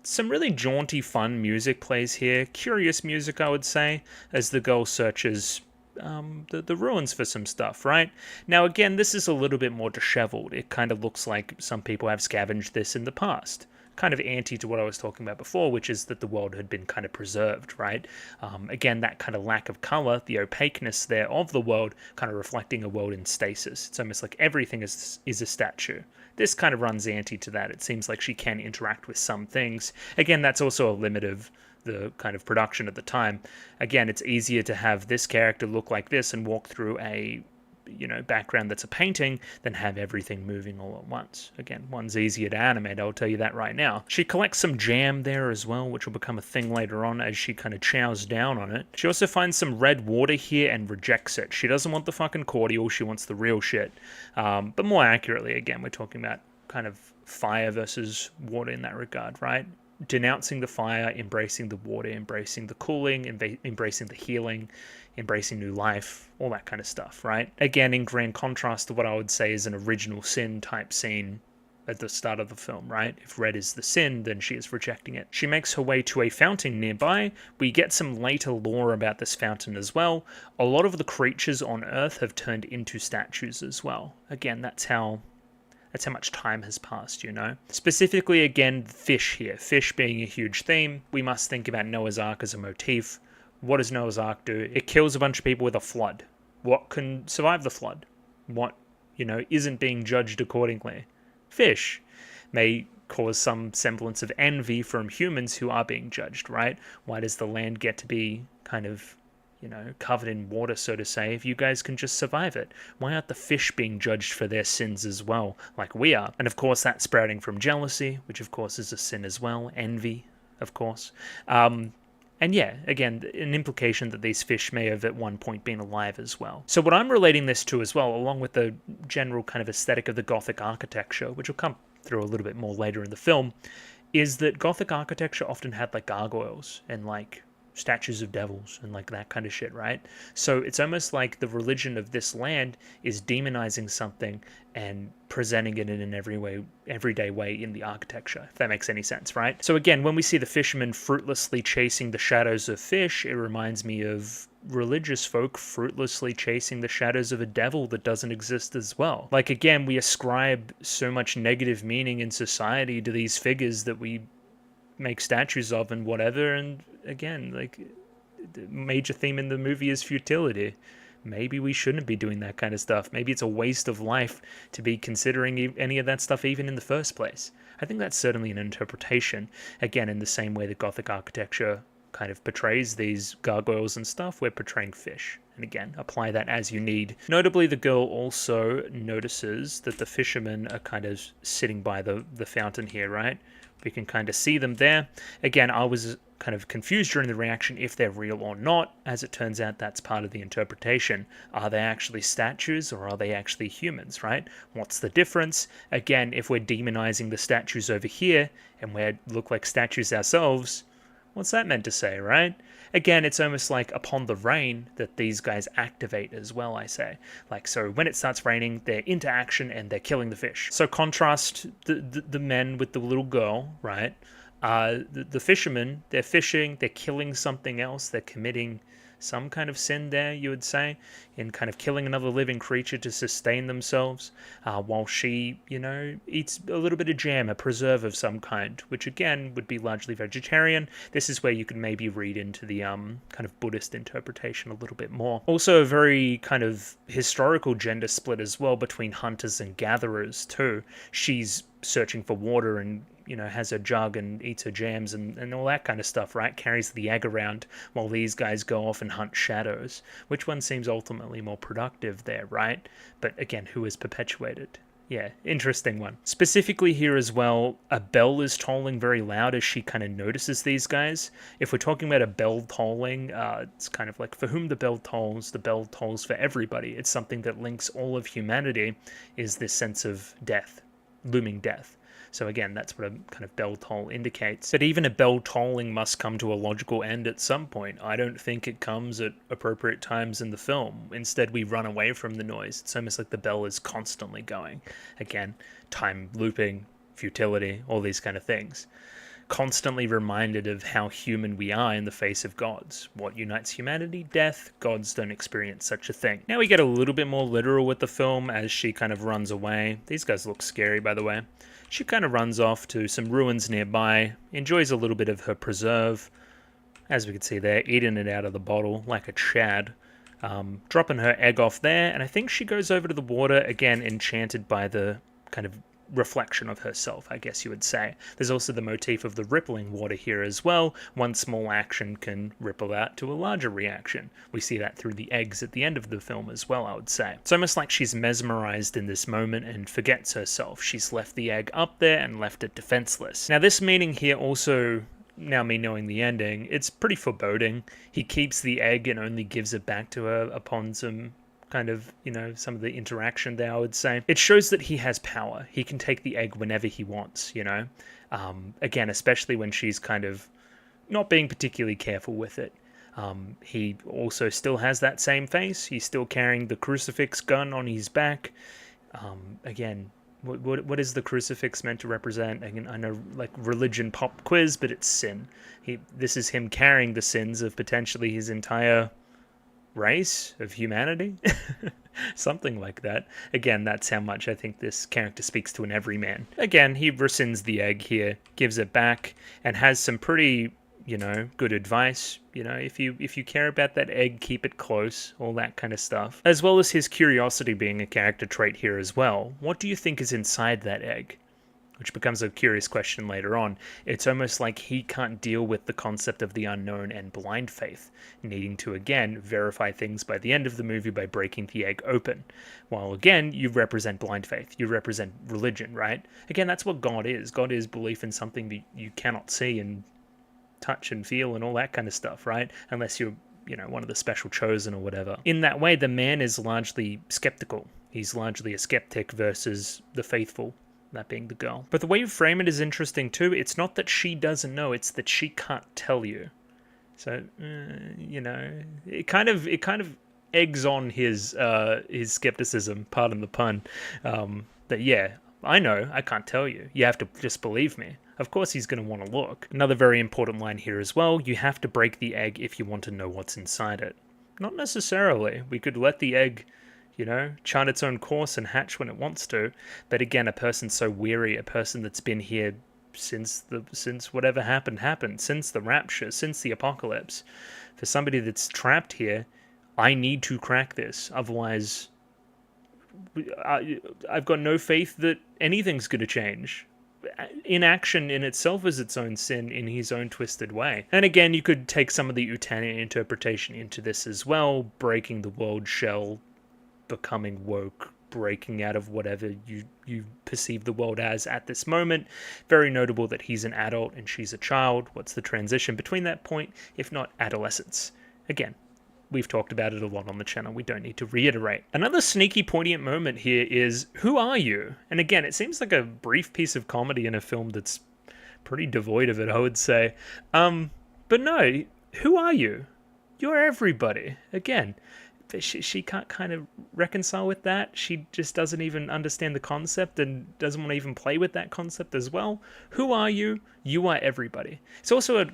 Some really jaunty, fun music plays here. Curious music, I would say, as the girl searches the ruins for some stuff, right? Now, again, this is a little bit more disheveled. It kind of looks like some people have scavenged this in the past. Kind of anti to what I was talking about before, which is that the world had been kind of preserved, right? Again, that kind of lack of color, the opaqueness there of the world, kind of reflecting a world in stasis. It's almost like everything is a statue. This kind of runs anti to that. It seems like she can interact with some things. Again, that's also a limit of the kind of production at the time. Again, it's easier to have this character look like this and walk through a background that's a painting than have everything moving all at once. Again, one's easier to animate, I'll tell you that right now. She collects some jam there as well, which will become a thing later on as she kind of chows down on it. She also finds some red water here and rejects it. She doesn't want the fucking cordial, she wants the real shit. But more accurately, again, we're talking about kind of fire versus water in that regard, right? Denouncing the fire, embracing the water, embracing the cooling, embracing the healing, embracing new life, all that kind of stuff, right? Again, in grand contrast to what I would say is an original sin type scene at the start of the film, right? If red is the sin, then she is rejecting it. She makes her way to a fountain nearby. We get some later lore about this fountain as well. A lot of the creatures on Earth have turned into statues as well. Again, that's how much time has passed, you know? Specifically, again, fish here. Fish being a huge theme. We must think about Noah's Ark as a motif. What does Noah's Ark do? It kills a bunch of people with a flood. What can survive the flood? What, isn't being judged accordingly? Fish may cause some semblance of envy from humans who are being judged, right? Why does the land get to be kind of covered in water, so to say, if you guys can just survive it? Why aren't the fish being judged for their sins as well, like we are? And of course, that's sprouting from jealousy, which of course is a sin as well. Envy, of course. And yeah, again, an implication that these fish may have at one point been alive as well. So what I'm relating this to as well, along with the general kind of aesthetic of the Gothic architecture, which will come through a little bit more later in the film, is that Gothic architecture often had like gargoyles and like statues of devils and like that kind of shit, right? So it's almost like the religion of this land is demonizing something and presenting it in an everyday way in the architecture, if that makes any sense, right? So again, when we see the fisherman fruitlessly chasing the shadows of fish, it reminds me of religious folk fruitlessly chasing the shadows of a devil that doesn't exist as well. Like, again, we ascribe so much negative meaning in society to these figures that we make statues of and whatever. And again, like, the major theme in the movie is futility. Maybe we shouldn't be doing that kind of stuff. Maybe it's a waste of life to be considering any of that stuff even in the first place. I think that's certainly an interpretation. Again, in the same way that Gothic architecture kind of portrays these gargoyles and stuff, we're portraying fish. And again, apply that as you need. Notably, the girl also notices that the fishermen are kind of sitting by the fountain here, right? We can kind of see them there. Again, I was kind of confused during the reaction if they're real or not. As it turns out, that's part of the interpretation. Are they actually statues or are they actually humans, right? What's the difference? Again, if we're demonizing the statues over here and we look like statues ourselves, what's that meant to say, right? Again, it's almost like upon the rain that these guys activate as well, I say. Like, so when it starts raining, they're into action and they're killing the fish. So contrast the men with the little girl, right? The fishermen, they're fishing, they're killing something else, they're committing some kind of sin there, you would say, in kind of killing another living creature to sustain themselves, while she, you know, eats a little bit of jam, a preserve of some kind, which again would be largely vegetarian. This is where you could maybe read into the kind of Buddhist interpretation a little bit more. Also a very kind of historical gender split as well between hunters and gatherers too. She's searching for water and, you know, has her jug and eats her jams and all that kind of stuff, right? Carries the egg around while these guys go off and hunt shadows. Which one seems ultimately more productive there, right? But again, who is perpetuated? Yeah, interesting one. Specifically here as well, a bell is tolling very loud as she kind of notices these guys. If we're talking about a bell tolling, it's kind of like for whom the bell tolls for everybody. It's something that links all of humanity, is this sense of death, looming death. So again, that's what a kind of bell toll indicates. But even a bell tolling must come to a logical end at some point. I don't think it comes at appropriate times in the film. Instead, we run away from the noise. It's almost like the bell is constantly going. Again, time looping, futility, all these kind of things. Constantly reminded of how human we are in the face of gods. What unites humanity? Death. Gods don't experience such a thing. Now we get a little bit more literal with the film as she kind of runs away. These guys look scary, by the way. She kind of runs off to some ruins nearby, enjoys a little bit of her preserve, as we can see there, eating it out of the bottle like a Chad, dropping her egg off there, and I think she goes over to the water, again enchanted by the kind of reflection of herself, I guess you would say. There's also the motif of the rippling water here as well. One small action can ripple out to a larger reaction. We see that through the eggs at the end of the film as well, I would say. It's almost like she's mesmerized in this moment and forgets herself. She's left the egg up there and left it defenseless. Now this meaning here also, now me knowing the ending, it's pretty foreboding. He keeps the egg and only gives it back to her upon some kind of, you know, some of the interaction there, I would say. It shows that he has power. He can take the egg whenever he wants, you know. Again, especially when she's kind of not being particularly careful with it. He also still has that same face. He's still carrying the crucifix gun on his back. Again, what is the crucifix meant to represent? Again, I know, like, religion pop quiz, but it's sin. This is him carrying the sins of potentially his entire race of humanity. Something like that. Again, that's how much I think this character speaks to an everyman. Again, he rescinds the egg here, gives it back, and has some pretty, you know, good advice. You know, if you care about that egg, keep it close, all that kind of stuff. As well as his curiosity being a character trait here as well. What do you think is inside that egg? Which becomes a curious question later on. It's almost like he can't deal with the concept of the unknown and blind faith, needing to, again, verify things by the end of the movie by breaking the egg open. While, again, you represent blind faith. You represent religion, right? Again, that's what God is. God is belief in something that you cannot see and touch and feel and all that kind of stuff, right? Unless you're, you know, one of the special chosen or whatever. In that way, the man is largely skeptical. He's largely a skeptic versus the faithful, that being the girl. But the way you frame it is interesting too. It's not that she doesn't know, it's that she can't tell you. So, you know, it kind of eggs on his skepticism, pardon the pun. That, yeah, I know, I can't tell you. You have to just believe me. Of course he's going to want to look. Another very important line here as well, you have to break the egg if you want to know what's inside it. Not necessarily. We could let the egg, you know, chart its own course and hatch when it wants to. But again, a person so weary, a person that's been here since whatever happened, since the rapture, since the apocalypse. For somebody that's trapped here, I need to crack this. Otherwise, I've got no faith that anything's going to change. Inaction in itself is its own sin in his own twisted way. And again, you could take some of the Utanian interpretation into this as well, breaking the world shell, becoming woke, breaking out of whatever you perceive the world as at this moment. Very notable that he's an adult and she's a child. What's the transition between that point, if not adolescence? Again, we've talked about it a lot on the channel. We don't need to reiterate. Another sneaky poignant moment here is, who are you? And again, it seems like a brief piece of comedy in a film that's pretty devoid of it, I would say. But no, who are you? You're everybody. Again, she can't kind of reconcile with that. She just doesn't even understand the concept and doesn't want to even play with that concept as well. Who are you? You are everybody. It's also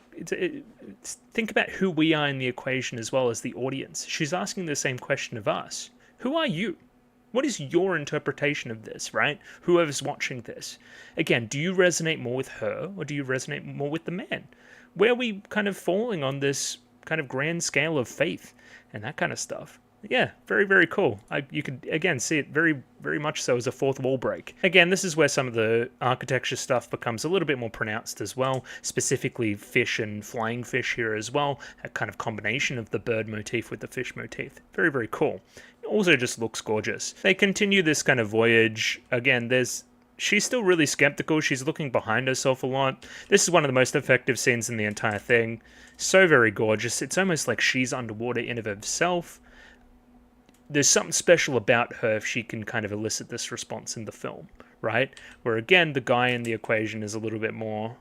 think about who we are in the equation as well as the audience. She's asking the same question of us. Who are you? What is your interpretation of this, right? Whoever's watching this. Again, do you resonate more with her or do you resonate more with the man? Where are we kind of falling on this kind of grand scale of faith and that kind of stuff? Yeah, very, very cool. You could, again, see it very, very much so as a fourth wall break. Again, this is where some of the architecture stuff becomes a little bit more pronounced as well, specifically fish and flying fish here as well, a kind of combination of the bird motif with the fish motif. Very, very cool. It also just looks gorgeous. They continue this kind of voyage. Again, she's still really skeptical. She's looking behind herself a lot. This is one of the most effective scenes in the entire thing. So very gorgeous. It's almost like she's underwater in of herself. There's something special about her if she can kind of elicit this response in the film, right? Where again, the guy in the equation is a little bit more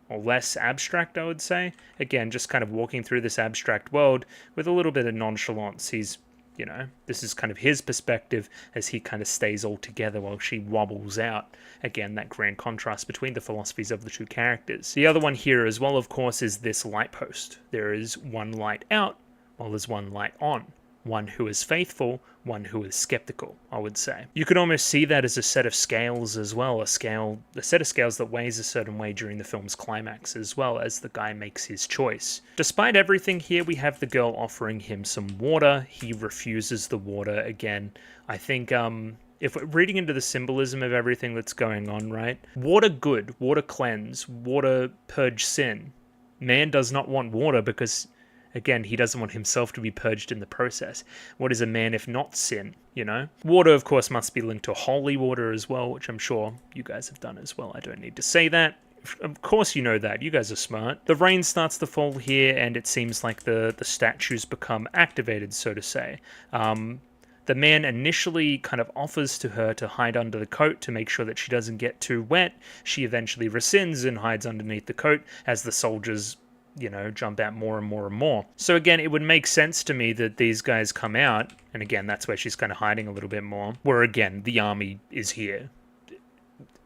or less abstract, I would say. Again, just kind of walking through this abstract world with a little bit of nonchalance. He's, you know, this is kind of his perspective as he kind of stays all together while she wobbles out. Again, that grand contrast between the philosophies of the two characters. The other one here as well, of course, is this light post. There is one light out while there's one light on. One who is faithful, one who is skeptical, I would say. You could almost see that as a set of scales as well, a set of scales that weighs a certain way during the film's climax as well as the guy makes his choice. Despite everything here, we have the girl offering him some water. He refuses the water again. I think, if we're reading into the symbolism of everything that's going on, right? Water good, water cleanse, water purge sin. Man does not want water because, again, he doesn't want himself to be purged in the process. What is a man if not sin, you know? Water, of course, must be linked to holy water as well, which I'm sure you guys have done as well. I don't need to say that. Of course you know that. You guys are smart. The rain starts to fall here, and it seems like the statues become activated, so to say. The man initially kind of offers to her to hide under the coat to make sure that she doesn't get too wet. She eventually rescinds and hides underneath the coat as the soldiers, you know, jump out more and more and more. So again, it would make sense to me that these guys come out, and again, that's where she's kind of hiding a little bit more, where again, the army is here,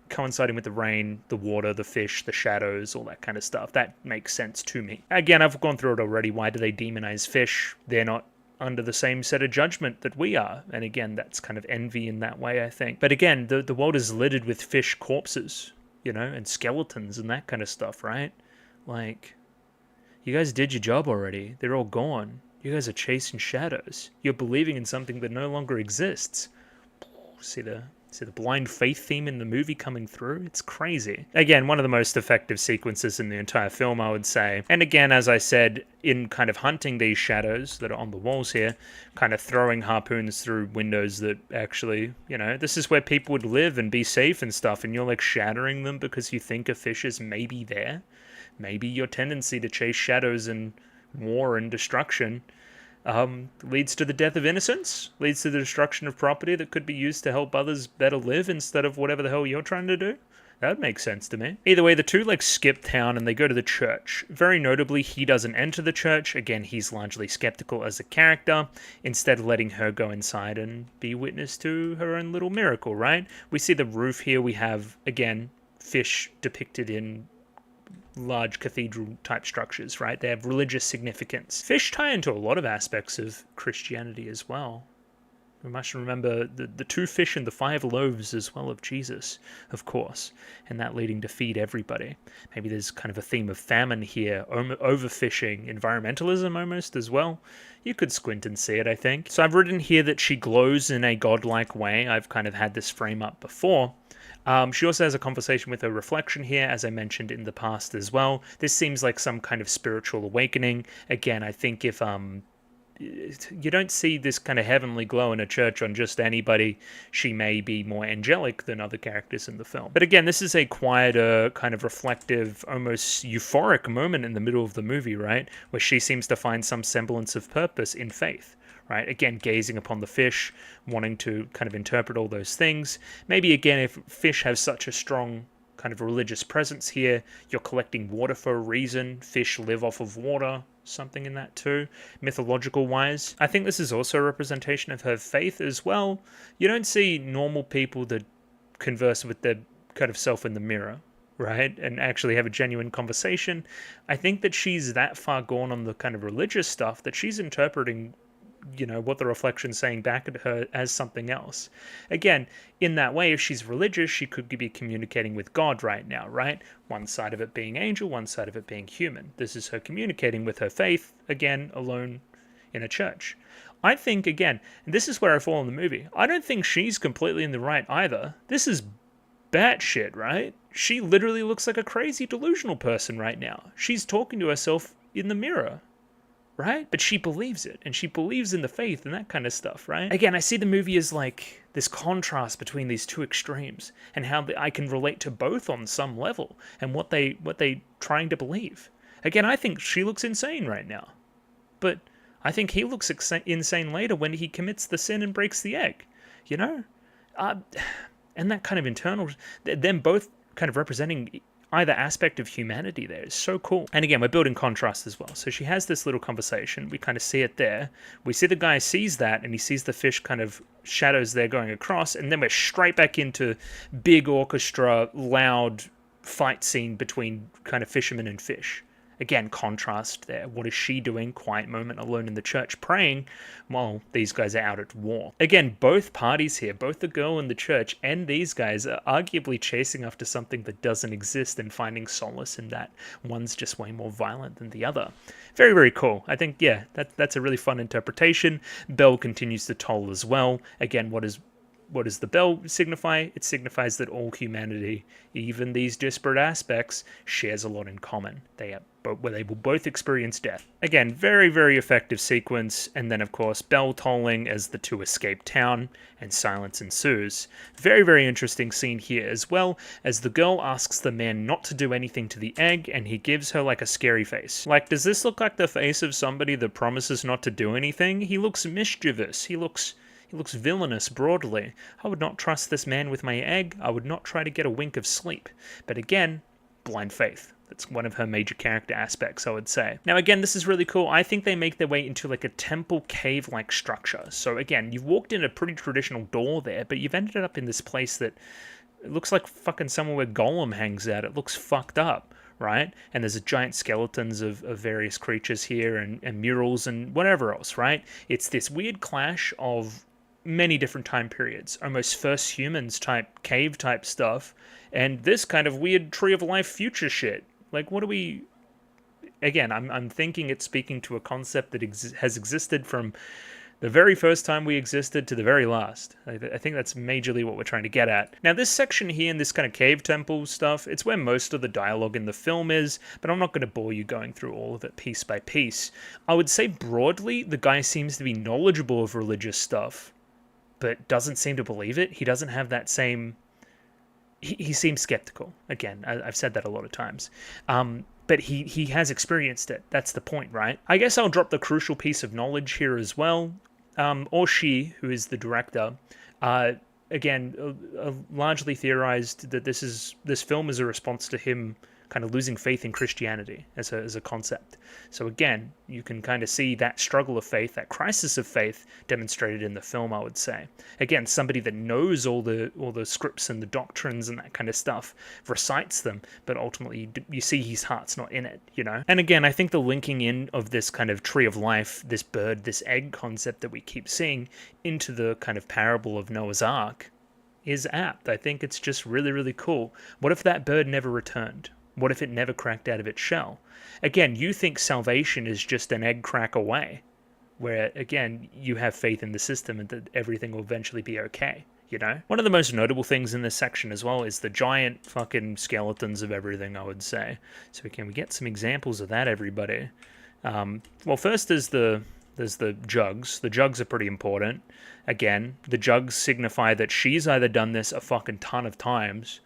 coinciding with the rain, the water, the fish, the shadows, all that kind of stuff. That makes sense to me. Again, I've gone through it already. Why do they demonize fish? They're not under the same set of judgment that we are. And again, that's kind of envy in that way, I think. But again, the world is littered with fish corpses, you know, and skeletons and that kind of stuff, right? Like, you guys did your job already. They're all gone. You guys are chasing shadows. You're believing in something that no longer exists. See the blind faith theme in the movie coming through? It's crazy. Again, one of the most effective sequences in the entire film, I would say. And again, as I said, in kind of hunting these shadows that are on the walls here, kind of throwing harpoons through windows that actually, you know, this is where people would live and be safe and stuff, and you're like shattering them because you think a fish is maybe there. Maybe your tendency to chase shadows and war and destruction leads to the death of innocence, leads to the destruction of property that could be used to help others better live instead of whatever the hell you're trying to do. That would make sense to me. Either way, the two like skip town and they go to the church. Very notably, he doesn't enter the church. Again, he's largely skeptical as a character, instead letting her go inside and be witness to her own little miracle, right? We see the roof here. We have, again, fish depicted in large cathedral type structures, right? They have religious significance. Fish tie into a lot of aspects of Christianity as well. We must remember the 2 fish and the 5 loaves as well of Jesus, of course, and that leading to feed everybody. Maybe there's kind of a theme of famine here, overfishing, environmentalism almost as well. You could squint and see it, I think. So I've written here that she glows in a godlike way. I've kind of had this frame up before. She also has a conversation with her reflection here, as I mentioned in the past as well. This seems like some kind of spiritual awakening. Again, I think if you don't see this kind of heavenly glow in a church on just anybody, she may be more angelic than other characters in the film. But again, this is a quieter, kind of reflective, almost euphoric moment in the middle of the movie, right? Where she seems to find some semblance of purpose in faith. Right? Again, gazing upon the fish, wanting to kind of interpret all those things. Maybe again, if fish have such a strong kind of religious presence here, you're collecting water for a reason. Fish live off of water, something in that too, mythological wise. I think this is also a representation of her faith as well. You don't see normal people that converse with their kind of self in the mirror, right? And actually have a genuine conversation. I think that she's that far gone on the kind of religious stuff that she's interpreting, you know, what the reflection's saying back at her as something else. Again, in that way, if she's religious, she could be communicating with God right now, right? One side of it being angel, one side of it being human. This is her communicating with her faith, again, alone in a church. I think, again, and this is where I fall in the movie, I don't think she's completely in the right either. This is batshit, right? She literally looks like a crazy delusional person right now. She's talking to herself in the mirror. Right? But she believes it, and she believes in the faith and that kind of stuff, right? Again, I see the movie as like this contrast between these two extremes, and how I can relate to both on some level, and what they trying to believe. Again, I think she looks insane right now, but I think he looks insane later when he commits the sin and breaks the egg, you know? And that kind of internal, them both kind of representing either aspect of humanity there is so cool. And again, we're building contrast as well. So she has this little conversation. We kind of see it there. We see the guy sees that, and he sees the fish kind of shadows there going across, and then we're straight back into big orchestra, loud fight scene between kind of fishermen and fish. Again, contrast there. What is she doing? Quiet moment alone in the church praying while these guys are out at war. Again, both parties here, both the girl in the church and these guys are arguably chasing after something that doesn't exist and finding solace in that. One's just way more violent than the other. Very, very cool. I think, yeah, that's a really fun interpretation. Bell continues to toll as well. Again, what does the bell signify? It signifies that all humanity, even these disparate aspects, shares a lot in common. They will both experience death. Again, very, very effective sequence. And then, of course, bell tolling as the two escape town, and silence ensues. Very, very interesting scene here, as well as the girl asks the man not to do anything to the egg, and he gives her like a scary face. Like, does this look like the face of somebody that promises not to do anything? He looks mischievous. He looks villainous broadly. I would not trust this man with my egg. I would not try to get a wink of sleep. But again, blind faith. That's one of her major character aspects, I would say. Now, again, this is really cool. I think they make their way into like a temple cave-like structure. So again, you've walked in a pretty traditional door there, but you've ended up in this place that it looks like fucking somewhere where Gollum hangs out. It looks fucked up, right? And there's a giant skeletons of various creatures here, and murals and whatever else, right? It's this weird clash of many different time periods, almost first humans type, cave type stuff, and this kind of weird tree of life future shit. Like, what do we... Again, I'm thinking it's speaking to a concept that has existed from the very first time we existed to the very last. I think that's majorly what we're trying to get at. Now, this section here, in this kind of cave temple stuff, it's where most of the dialogue in the film is, but I'm not going to bore you going through all of it piece by piece. I would say broadly, the guy seems to be knowledgeable of religious stuff, but doesn't seem to believe it. He doesn't have that same... He seems skeptical. Again, I've said that a lot of times. But he has experienced it. That's the point, right? I guess I'll drop the crucial piece of knowledge here as well. Or she, who is the director, again, largely theorized that this film is a response to him kind of losing faith in Christianity as a concept. So again, you can kind of see that struggle of faith, that crisis of faith demonstrated in the film, I would say. Again, somebody that knows all the scripts and the doctrines and that kind of stuff, recites them, but ultimately you see his heart's not in it, you know? And again, I think the linking in of this kind of tree of life, this bird, this egg concept that we keep seeing into the kind of parable of Noah's Ark is apt. I think it's just really, really cool. What if that bird never returned? What if it never cracked out of its shell? Again, you think salvation is just an egg crack away, where, again, you have faith in the system and that everything will eventually be okay, you know? One of the most notable things in this section as well is the giant fucking skeletons of everything, I would say. So can we get some examples of that, everybody? Well, first there's the jugs. The jugs are pretty important. Again, the jugs signify that she's either done this a fucking ton of times,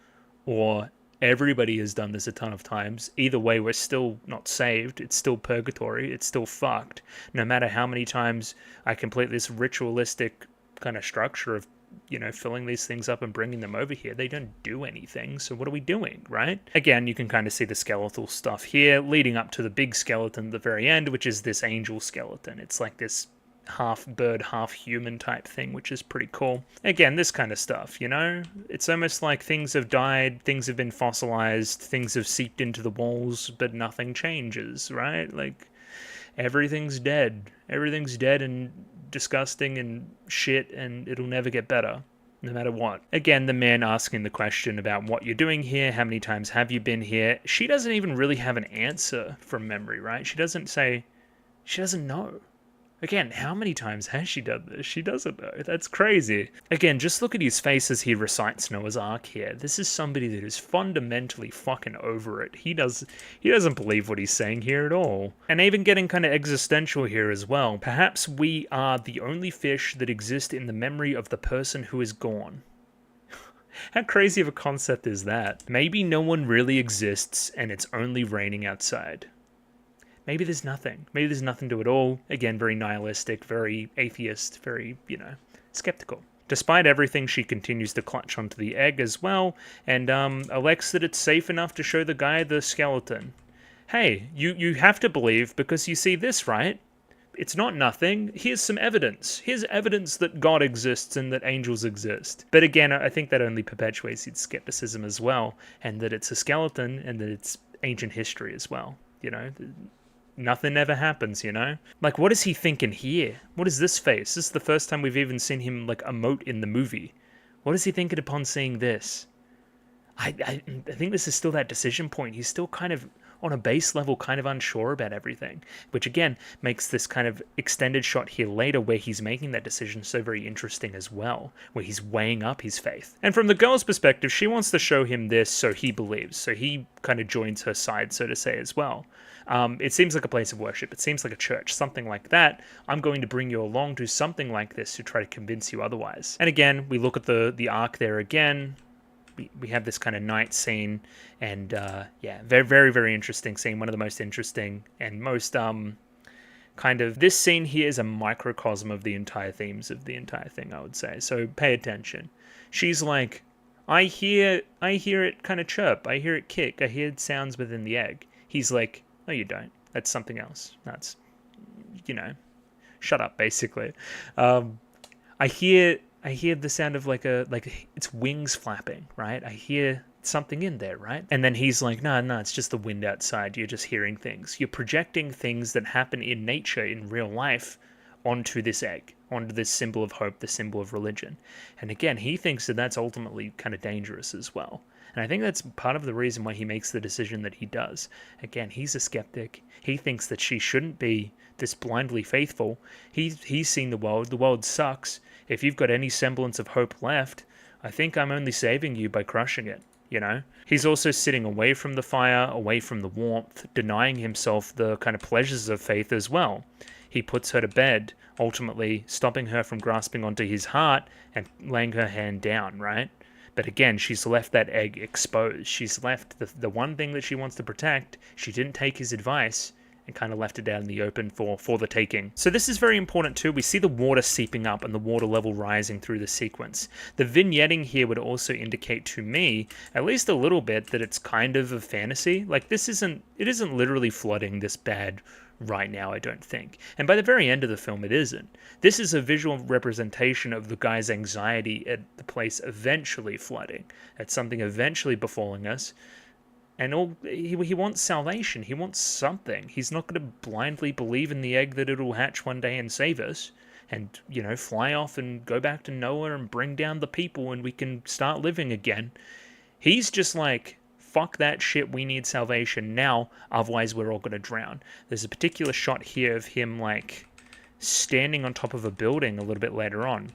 or everybody has done this a ton of times. Either way, we're still not saved. It's still purgatory. It's still fucked. No matter how many times I complete this ritualistic kind of structure of, you know, filling these things up and bringing them over here, they don't do anything. So what are we doing, right? Again, you can kind of see the skeletal stuff here leading up to the big skeleton at the very end, which is this angel skeleton. It's like this half bird, half human type thing, which is pretty cool. Again, this kind of stuff, you know? It's almost like things have died, things have been fossilized, things have seeped into the walls, but nothing changes, right? Like, everything's dead. Everything's dead and disgusting and shit, and it'll never get better, no matter what. Again, the man asking the question about what you're doing here, how many times have you been here? She doesn't even really have an answer from memory, right? She doesn't say, she doesn't know. Again, how many times has she done this? She doesn't know. That's crazy. Again, just look at his face as he recites Noah's Ark here. This is somebody that is fundamentally fucking over it. He doesn't believe what he's saying here at all. And even getting kind of existential here as well. Perhaps we are the only fish that exist in the memory of the person who is gone. How crazy of a concept is that? Maybe no one really exists and it's only raining outside. Maybe there's nothing. Maybe there's nothing to it all. Again, very nihilistic, very atheist, very, you know, skeptical. Despite everything, she continues to clutch onto the egg as well, and elects that it's safe enough to show the guy the skeleton. Hey, you have to believe because you see this, right? It's not nothing. Here's some evidence. Here's evidence that God exists and that angels exist. But again, I think that only perpetuates its skepticism as well, and that it's a skeleton and that it's ancient history as well, you know? Nothing ever happens, you know? Like, what is he thinking here? What is this face? This is the first time we've even seen him, like, emote in the movie. What is he thinking upon seeing this? I think this is still that decision point. He's still kind of, on a base level, kind of unsure about everything. Which, again, makes this kind of extended shot here later where he's making that decision so very interesting as well. Where he's weighing up his faith. And from the girl's perspective, she wants to show him this so he believes. So he kind of joins her side, so to say, as well. It seems like a place of worship. It seems like a church, something like that. I'm going to bring you along to something like this to try to convince you otherwise. And again, we look at the ark there again. We have this kind of night scene, and yeah, very, very, very interesting scene. One of the most interesting and most kind of, this scene here is a microcosm of the entire themes of the entire thing, I would say. So pay attention. She's like, I hear it kind of chirp. I hear it kick. I hear sounds within the egg. He's like, no, you don't. That's something else. That's, you know, shut up, basically. I hear the sound of like it's wings flapping, right? I hear something in there, right? And then he's like, no, it's just the wind outside. You're just hearing things. You're projecting things that happen in nature, in real life, onto this egg, onto this symbol of hope, the symbol of religion. And again, he thinks that that's ultimately kind of dangerous as well. And I think that's part of the reason why he makes the decision that he does. Again, he's a skeptic. He thinks that she shouldn't be this blindly faithful. He's seen the world. The world sucks. If you've got any semblance of hope left, I think I'm only saving you by crushing it, you know? He's also sitting away from the fire, away from the warmth, denying himself the kind of pleasures of faith as well. He puts her to bed, ultimately stopping her from grasping onto his heart and laying her hand down, right? But again, she's left that egg exposed. She's left the one thing that she wants to protect. She didn't take his advice, and kind of left it out in the open for the taking. So this is very important too. We see the water seeping up and the water level rising through the sequence. The vignetting here would also indicate to me, at least a little bit, that it's kind of a fantasy. Like it isn't literally flooding this bad right now, I don't think. And by the very end of the film, it isn't. This is a visual representation of the guy's anxiety at the place eventually flooding, at something eventually befalling us. And he wants salvation. He wants something. He's not going to blindly believe in the egg that it'll hatch one day and save us and, fly off and go back to Noah and bring down the people and we can start living again. He's just like, fuck that shit, we need salvation now, otherwise we're all going to drown. There's a particular shot here of him, like, standing on top of a building a little bit later on.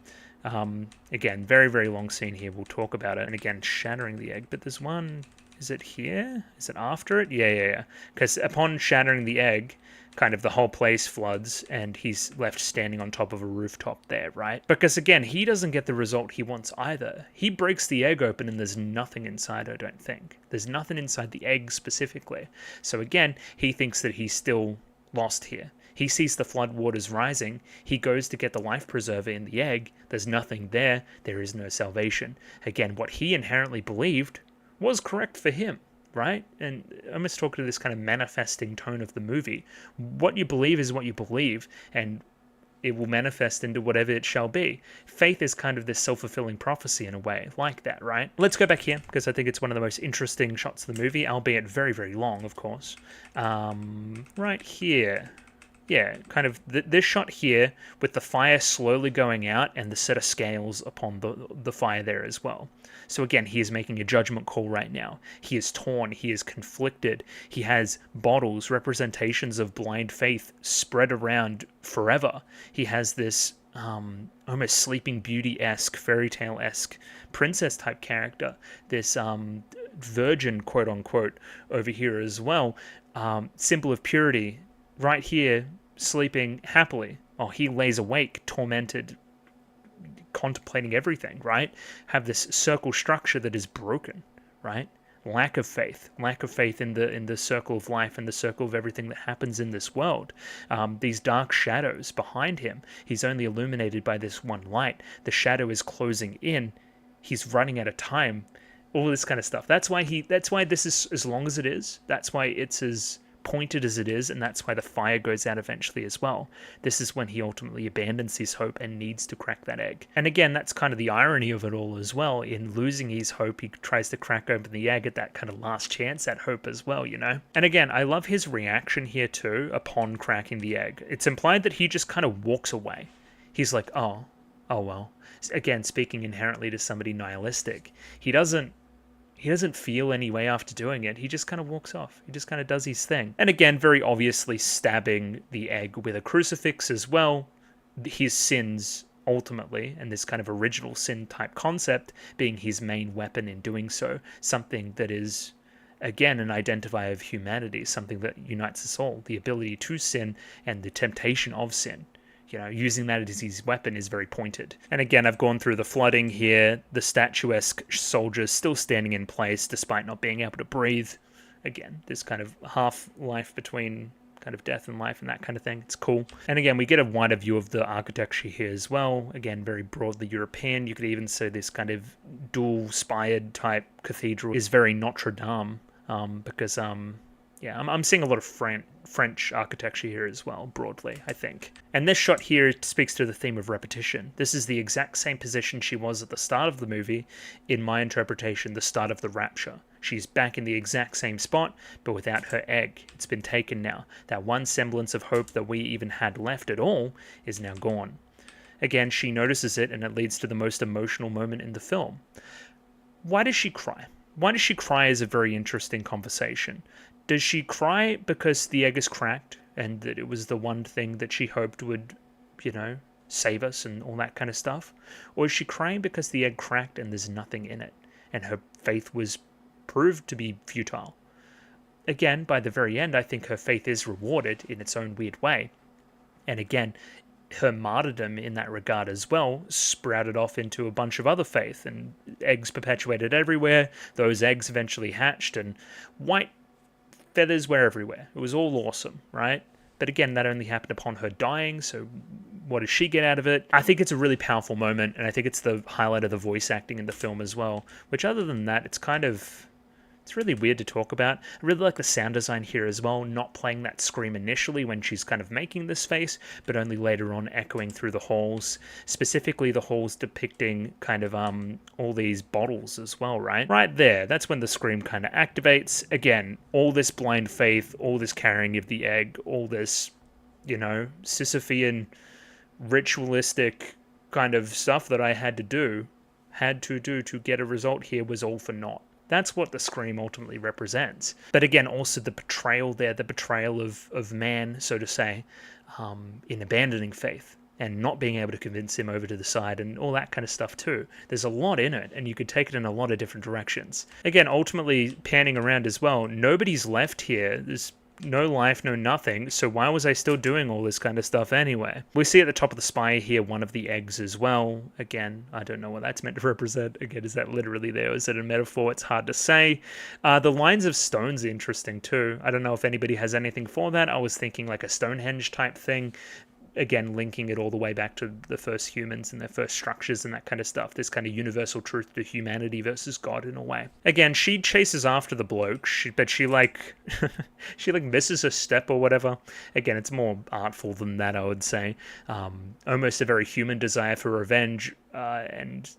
Again, very, very long scene here. We'll talk about it. And again, shattering the egg. But there's one... Is it here? Is it after it? Yeah. Because upon shattering the egg, kind of the whole place floods and he's left standing on top of a rooftop there, right? Because again, he doesn't get the result he wants either. He breaks the egg open and there's nothing inside, I don't think. There's nothing inside the egg specifically. So again, he thinks that he's still lost here. He sees the flood waters rising. He goes to get the life preserver in the egg. There's nothing there. There is no salvation. Again, what he inherently believed was correct for him, right? And I'm just talking to this kind of manifesting tone of the movie. What you believe is what you believe, and it will manifest into whatever it shall be. Faith is kind of this self-fulfilling prophecy in a way, like that, right? Let's go back here, because I think it's one of the most interesting shots of the movie, albeit very, very long, of course. Right here. Yeah, kind of this shot here with the fire slowly going out and the set of scales upon the fire there as well. So again, he is making a judgment call right now. He is torn, he is conflicted. He has bottles, representations of blind faith spread around forever. He has this almost Sleeping Beauty-esque, fairy tale-esque princess-type character. This virgin, quote-unquote, over here as well. Symbol of purity, right here, sleeping happily. Oh, he lays awake, tormented, contemplating everything, right? Have this circle structure that is broken, right? Lack of faith in the circle of life and the circle of everything that happens in this world. These dark shadows behind him. He's only illuminated by this one light. The shadow is closing in. He's running out of time. All this kind of stuff. That's why this is as long as it is. That's why it's as pointed as it is, and that's why the fire goes out eventually as well. This is when he ultimately abandons his hope and needs to crack that egg. And again, that's kind of the irony of it all as well. In losing his hope, he tries to crack open the egg at that kind of last chance at hope as well, And again, I love his reaction here too upon cracking the egg. It's implied that he just kind of walks away. He's like, oh well. Again, speaking inherently to somebody nihilistic, he doesn't feel any way after doing it. He just kind of walks off. He just kind of does his thing. And again, very obviously stabbing the egg with a crucifix as well. His sins, ultimately, and this kind of original sin type concept being his main weapon in doing so. Something that is, again, an identifier of humanity. Something that unites us all. The ability to sin and the temptation of sin. Using that as his weapon is very pointed. And again, I've gone through the flooding here, the statuesque soldiers still standing in place despite not being able to breathe. Again, this kind of half-life between kind of death and life and that kind of thing. It's cool. And again, we get a wider view of the architecture here as well. Again, very broadly European. You could even say this kind of dual-spired type cathedral is very Notre Dame because... Yeah, I'm seeing a lot of French architecture here as well, broadly, I think. And this shot here speaks to the theme of repetition. This is the exact same position she was at the start of the movie, in my interpretation, the start of the rapture. She's back in the exact same spot, but without her egg. It's been taken now. That one semblance of hope that we even had left at all is now gone. Again, she notices it, and it leads to the most emotional moment in the film. Why does she cry? Why does she cry is a very interesting conversation. Does she cry because the egg is cracked and that it was the one thing that she hoped would, save us and all that kind of stuff? Or is she crying because the egg cracked and there's nothing in it and her faith was proved to be futile? Again, by the very end, I think her faith is rewarded in its own weird way. And again, her martyrdom in that regard as well sprouted off into a bunch of other faith and eggs perpetuated everywhere. Those eggs eventually hatched and white feathers were everywhere. It was all awesome, right? But again, that only happened upon her dying, so what does she get out of it? I think it's a really powerful moment, and I think it's the highlight of the voice acting in the film as well, which other than that, it's really weird to talk about. I really like the sound design here as well, not playing that scream initially when she's kind of making this face, but only later on echoing through the halls, specifically the halls depicting kind of all these bottles as well, right? Right there, that's when the scream kind of activates. Again, all this blind faith, all this carrying of the egg, all this, Sisyphean ritualistic kind of stuff that I had to do to get a result here was all for naught. That's what the scream ultimately represents. But again, also the betrayal there, the betrayal of man, so to say, in abandoning faith and not being able to convince him over to the side and all that kind of stuff too. There's a lot in it, and you could take it in a lot of different directions. Again, ultimately panning around as well, nobody's left here. There's no life, no nothing, so why was I still doing all this kind of stuff anyway? We see at the top of the spire here one of the eggs as well. Again, I don't know what that's meant to represent. Again, is that literally there? Is it a metaphor? It's hard to say. The lines of stones are interesting too. I don't know if anybody has anything for that. I was thinking like a Stonehenge type thing. Again, linking it all the way back to the first humans and their first structures and that kind of stuff. This kind of universal truth to humanity versus God in a way. Again, she chases after the bloke, but she misses a step or whatever. Again, it's more artful than that, I would say. Almost a very human desire for revenge and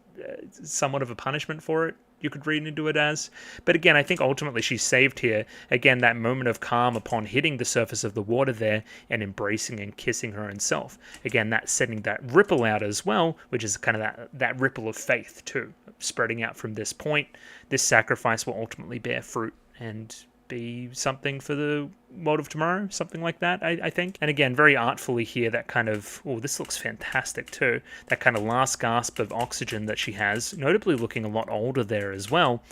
somewhat of a punishment for it, you could read into it as. But again, I think ultimately she's saved here. Again, that moment of calm upon hitting the surface of the water there and embracing and kissing her own self. Again, that's setting that ripple out as well, which is kind of that ripple of faith too, spreading out from this point. This sacrifice will ultimately bear fruit and be something for the world of tomorrow, something like that, I think. And again, very artfully here, that kind of, this looks fantastic too, that kind of last gasp of oxygen that she has, notably looking a lot older there as well,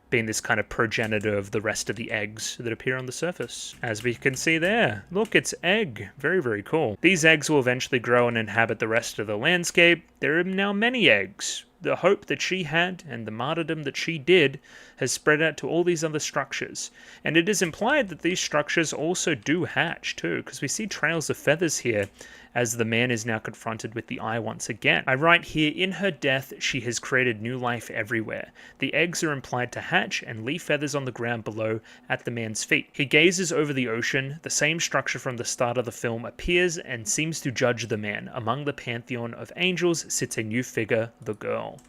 being this kind of progenitor of the rest of the eggs that appear on the surface. As we can see there, look, it's egg. Very, very cool. These eggs will eventually grow and inhabit the rest of the landscape. There are now many eggs. The hope that she had and the martyrdom that she did has spread out to all these other structures. And it is implied that these structures also do hatch too, because we see trails of feathers here as the man is now confronted with the eye once again. I write here, in her death, she has created new life everywhere. The eggs are implied to hatch and leave feathers on the ground below at the man's feet. He gazes over the ocean. The same structure from the start of the film appears and seems to judge the man. Among the pantheon of angels sits a new figure, the girl.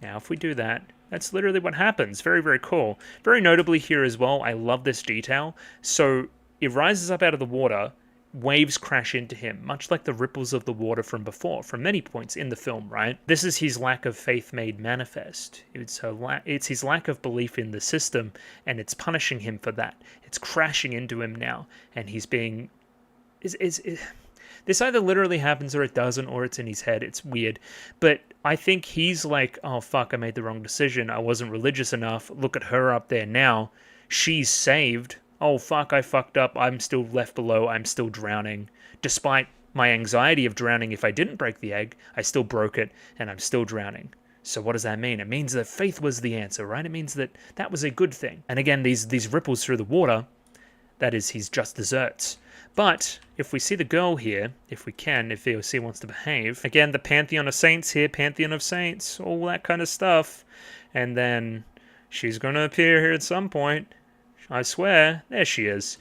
Now, if we do that, that's literally what happens. Very, very cool. Very notably here as well, I love this detail. So it rises up out of the water, waves crash into him, much like the ripples of the water from before, from many points in the film, right? This is his lack of faith made manifest. It's his lack of belief in the system, and it's punishing him for that. It's crashing into him now, and he's being... This either literally happens or it doesn't, or it's in his head. It's weird. But I think he's like, oh, fuck, I made the wrong decision. I wasn't religious enough. Look at her up there now. She's saved. Oh, fuck, I fucked up. I'm still left below. I'm still drowning. Despite my anxiety of drowning if I didn't break the egg, I still broke it, and I'm still drowning. So what does that mean? It means that faith was the answer, right? It means that that was a good thing. And again, these ripples through the water, that is his just desserts. But if we see the girl here, if we can, if VOC wants to behave, again, the Pantheon of Saints here, Pantheon of Saints, all that kind of stuff. And then she's going to appear here at some point. I swear. There she is.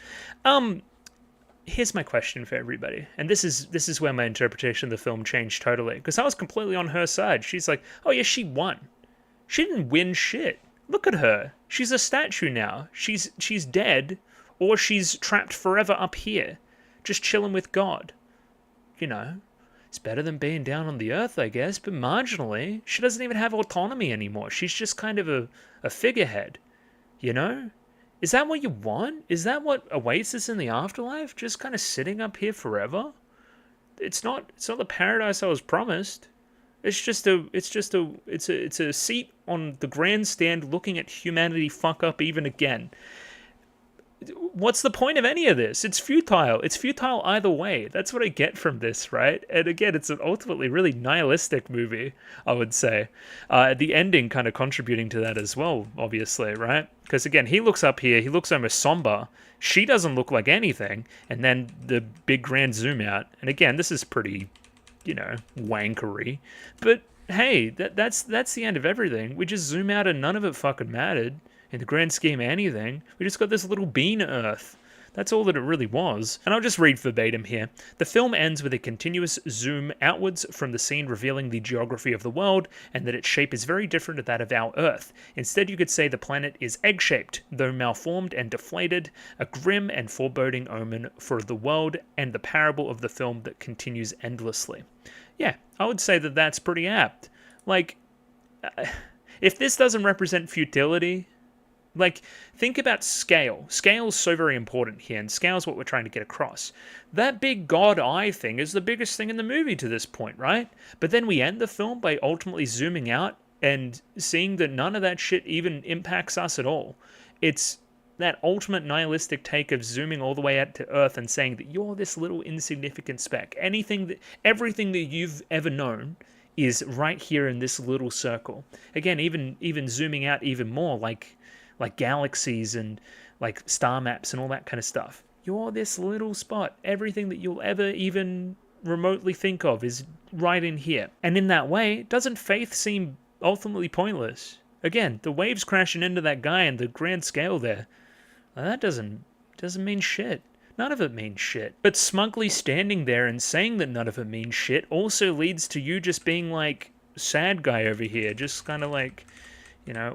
Here's my question for everybody. And this is where my interpretation of the film changed totally. Because I was completely on her side. She's like, oh yeah, she won. She didn't win shit. Look at her. She's a statue now. She's dead. Or she's trapped forever up here. Just chilling with God. You know, it's better than being down on the earth, I guess, but marginally, she doesn't even have autonomy anymore. She's just kind of a figurehead, you know? Is that what you want? Is that what awaits us in the afterlife? Just kind of sitting up here forever? It's not the paradise I was promised. It's a seat on the grandstand looking at humanity fuck up even again. what's the point of any of this? It's futile. It's futile either way. That's what I get from this, right? And again, it's an ultimately really nihilistic movie, I would say. The ending kind of contributing to that as well, obviously, right? Because again, he looks up here, he looks almost somber. She doesn't look like anything. And then the big grand zoom out. And again, this is pretty, wankery. But hey, that's the end of everything. We just zoom out and none of it fucking mattered. In the grand scheme of anything, we just got this little bean Earth. That's all that it really was. And I'll just read verbatim here. The film ends with a continuous zoom outwards from the scene revealing the geography of the world and that its shape is very different to that of our Earth. Instead, you could say the planet is egg-shaped, though malformed and deflated, a grim and foreboding omen for the world and the parable of the film that continues endlessly. Yeah, I would say that that's pretty apt. Like, if this doesn't represent futility... Like, think about scale. Scale is so very important here, and scale is what we're trying to get across. That big God eye thing is the biggest thing in the movie to this point, right? But then we end the film by ultimately zooming out and seeing that none of that shit even impacts us at all. It's that ultimate nihilistic take of zooming all the way out to Earth and saying that you're this little insignificant speck. Everything that you've ever known is right here in this little circle. Again, even zooming out even more, like galaxies and like star maps and all that kind of stuff. You're this little spot. Everything that you'll ever even remotely think of is right in here. And in that way, doesn't faith seem ultimately pointless? Again, the waves crashing into that guy and the grand scale there, that doesn't mean shit. None of it means shit. But smugly standing there and saying that none of it means shit also leads to you just being like, sad guy over here, just kind of like,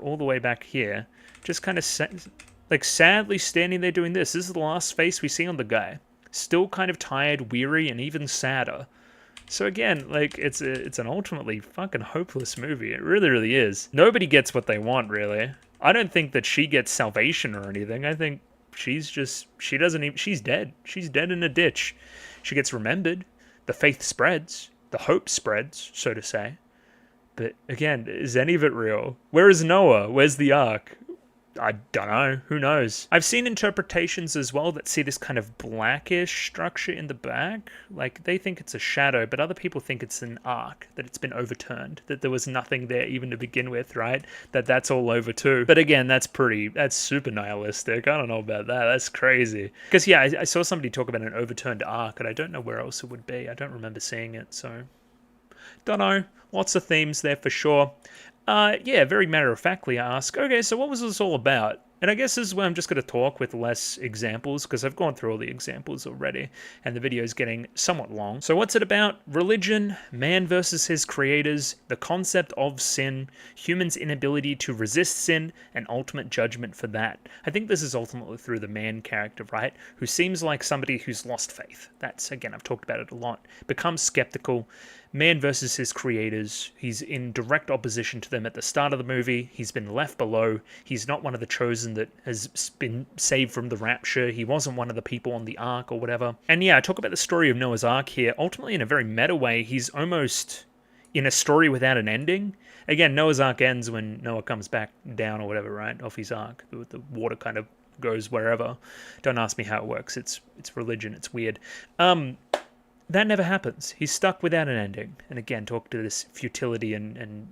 all the way back here. Just kind of sadly standing there doing this. This is the last face we see on the guy. Still kind of tired, weary, and even sadder. So again, like, it's an ultimately fucking hopeless movie. It really, really is. Nobody gets what they want, really. I don't think that she gets salvation or anything. I think she's dead. She's dead in a ditch. She gets remembered. The faith spreads. The hope spreads, so to say. But again, is any of it real? Where is Noah? Where's the ark? I don't know. Who knows? I've seen interpretations as well that see this kind of blackish structure in the back. Like, they think it's a shadow, but other people think it's an arc, that it's been overturned, that there was nothing there even to begin with, right? That's all over too. But again, that's super nihilistic. I don't know about that. That's crazy. Because, yeah, I saw somebody talk about an overturned arc, and I don't know where else it would be. I don't remember seeing it, so... Don't know. Lots of themes there for sure. Yeah, very matter-of-factly I ask, okay, so what was this all about? And I guess this is where I'm just going to talk with less examples, because I've gone through all the examples already, and the video is getting somewhat long. So what's it about? Religion, man versus his creators, the concept of sin, humans' inability to resist sin, and ultimate judgment for that. I think this is ultimately through the man character, right? Who seems like somebody who's lost faith. That's, again, I've talked about it a lot. Becomes skeptical. Man versus his creators. He's in direct opposition to them at the start of the movie. He's been left below. He's not one of the chosen that has been saved from the rapture. He wasn't one of the people on the ark or whatever. And yeah, I talk about the story of Noah's Ark here. Ultimately, in a very meta way, he's almost in a story without an ending. Again, Noah's Ark ends when Noah comes back down or whatever, right? Off his ark. The water kind of goes wherever. Don't ask me how it works. It's religion. It's weird. That never happens. He's stuck without an ending. And again, talk to this futility and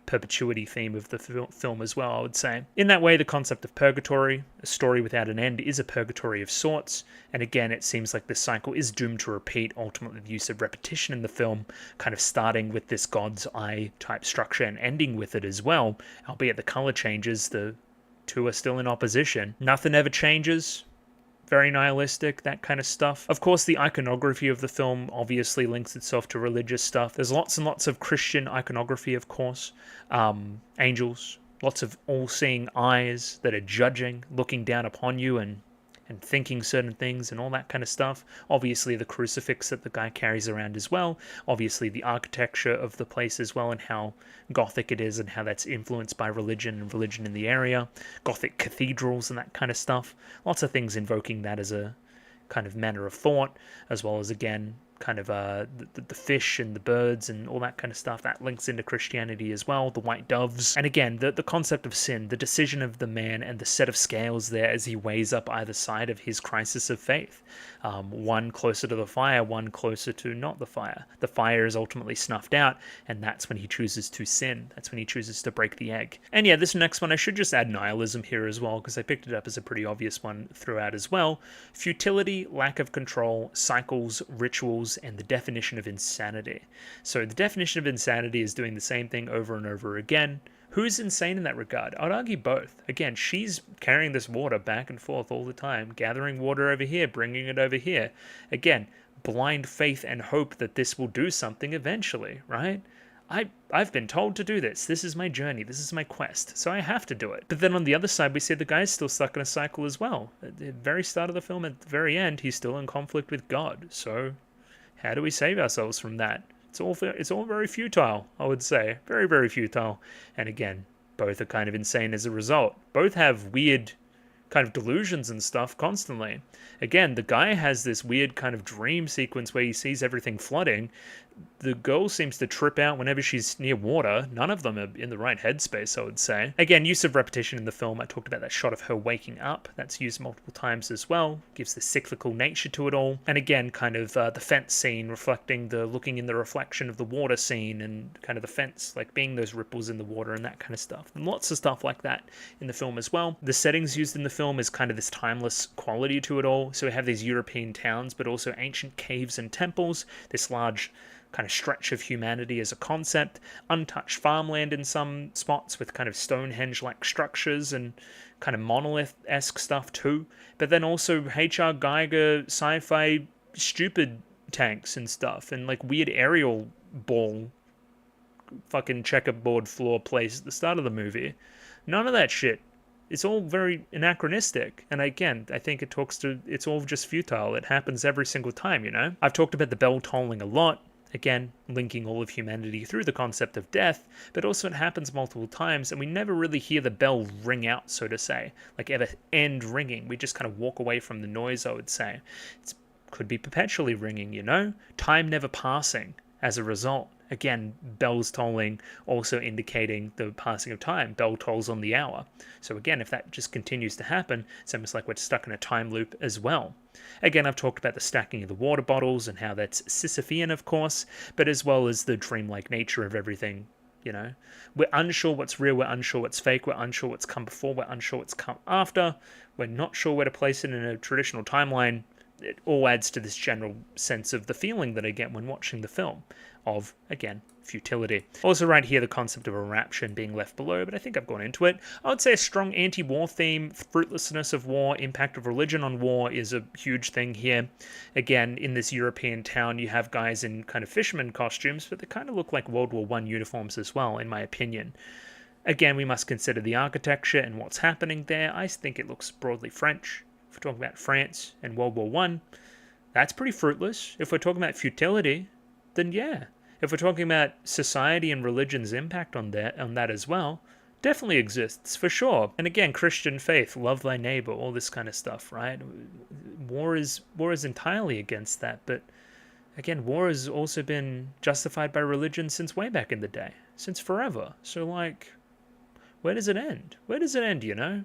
perpetuity theme of the film as well, I would say. In that way, the concept of purgatory, a story without an end, is a purgatory of sorts. And again, it seems like this cycle is doomed to repeat, ultimately the use of repetition in the film, kind of starting with this God's eye type structure and ending with it as well. Albeit the color changes, the two are still in opposition. Nothing ever changes. Very nihilistic, that kind of stuff. Of course, the iconography of the film obviously links itself to religious stuff. There's lots and lots of Christian iconography, of course. Angels, lots of all-seeing eyes that are judging, looking down upon you and thinking certain things and all that kind of stuff. Obviously, the crucifix that the guy carries around as well. Obviously, the architecture of the place as well and how Gothic it is and how that's influenced by religion and religion in the area. Gothic cathedrals and that kind of stuff. Lots of things invoking that as a kind of manner of thought, as well as, again, kind of the fish and the birds and all that kind of stuff, that links into Christianity as well, the white doves. And again, the concept of sin, the decision of the man and the set of scales there as he weighs up either side of his crisis of faith. One closer to the fire, one closer to not the fire. The fire is ultimately snuffed out, and that's when he chooses to sin. That's when he chooses to break the egg. And yeah, this next one, I should just add nihilism here as well, because I picked it up as a pretty obvious one throughout as well. Futility, lack of control, cycles, rituals, and the definition of insanity. So the definition of insanity is doing the same thing over and over again. Who's insane in that regard? I'd argue both. Again, she's carrying this water back and forth all the time, gathering water over here, bringing it over here. Again, blind faith and hope that this will do something eventually, right? I've been told to do this. This is my journey. This is my quest. So I have to do it. But then on the other side, we see the guy's still stuck in a cycle as well. At the very start of the film, at the very end, he's still in conflict with God. So how do we save ourselves from that? It's all very futile, I would say. Very, very futile. And again, both are kind of insane as a result. Both have weird kind of delusions and stuff constantly. Again, the guy has this weird kind of dream sequence where he sees everything flooding. The girl seems to trip out whenever she's near water. None of them are in the right headspace, I would say. Again, use of repetition in the film. I talked about that shot of her waking up. That's used multiple times as well. Gives the cyclical nature to it all. And again, kind of the fence scene reflecting the looking in the reflection of the water scene and kind of the fence, like being those ripples in the water and that kind of stuff. And lots of stuff like that in the film as well. The settings used in the film is kind of this timeless quality to it all. So we have these European towns, but also ancient caves and temples, this large kind of stretch of humanity as a concept, untouched farmland in some spots with kind of Stonehenge-like structures and kind of monolith-esque stuff too, but then also H.R. Geiger sci-fi stupid tanks and stuff, and like weird aerial ball fucking checkerboard floor place at the start of the movie. None of that shit. It's all very anachronistic. And again, I think it's all just futile. It happens every single time, you know? I've talked about the bell tolling a lot. Again, linking all of humanity through the concept of death, but also it happens multiple times, and we never really hear the bell ring out, so to say, like ever end ringing. We just kind of walk away from the noise, I would say. It could be perpetually ringing, you know? Time never passing as a result. Again, bells tolling also indicating the passing of time. Bell tolls on the hour. So again, if that just continues to happen, it's almost like we're stuck in a time loop as well. Again, I've talked about the stacking of the water bottles and how that's Sisyphean, of course, but as well as the dreamlike nature of everything, you know. We're unsure what's real, we're unsure what's fake, we're unsure what's come before, we're unsure what's come after, we're not sure where to place it in a traditional timeline. It all adds to this general sense of the feeling that I get when watching the film of, again, futility. Also right here, the concept of a rapture being left below, but I think I've gone into it. I would say a strong anti-war theme, fruitlessness of war, impact of religion on war is a huge thing here. Again, in this European town, you have guys in kind of fisherman costumes, but they kind of look like World War I uniforms as well, in my opinion. Again, we must consider the architecture and what's happening there. I think it looks broadly French. If we're talking about France and World War I, that's pretty fruitless. If we're talking about futility, then yeah. If we're talking about society and religion's impact on that as well, definitely exists, for sure. And again, Christian faith, love thy neighbor, all this kind of stuff, right? War is entirely against that, but again, war has also been justified by religion since way back in the day, since forever. So, like, where does it end? Where does it end, you know?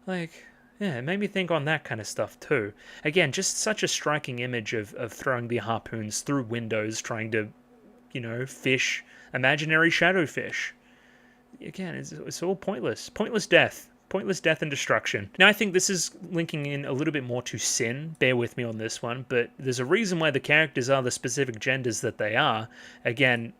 Like, yeah, it made me think on that kind of stuff too. Again, just such a striking image of throwing the harpoons through windows, trying to, you know, fish imaginary shadowfish. Again, it's all pointless. Pointless death. Pointless death and destruction. Now, I think this is linking in a little bit more to sin. Bear with me on this one, but there's a reason why the characters are the specific genders that they are. Again,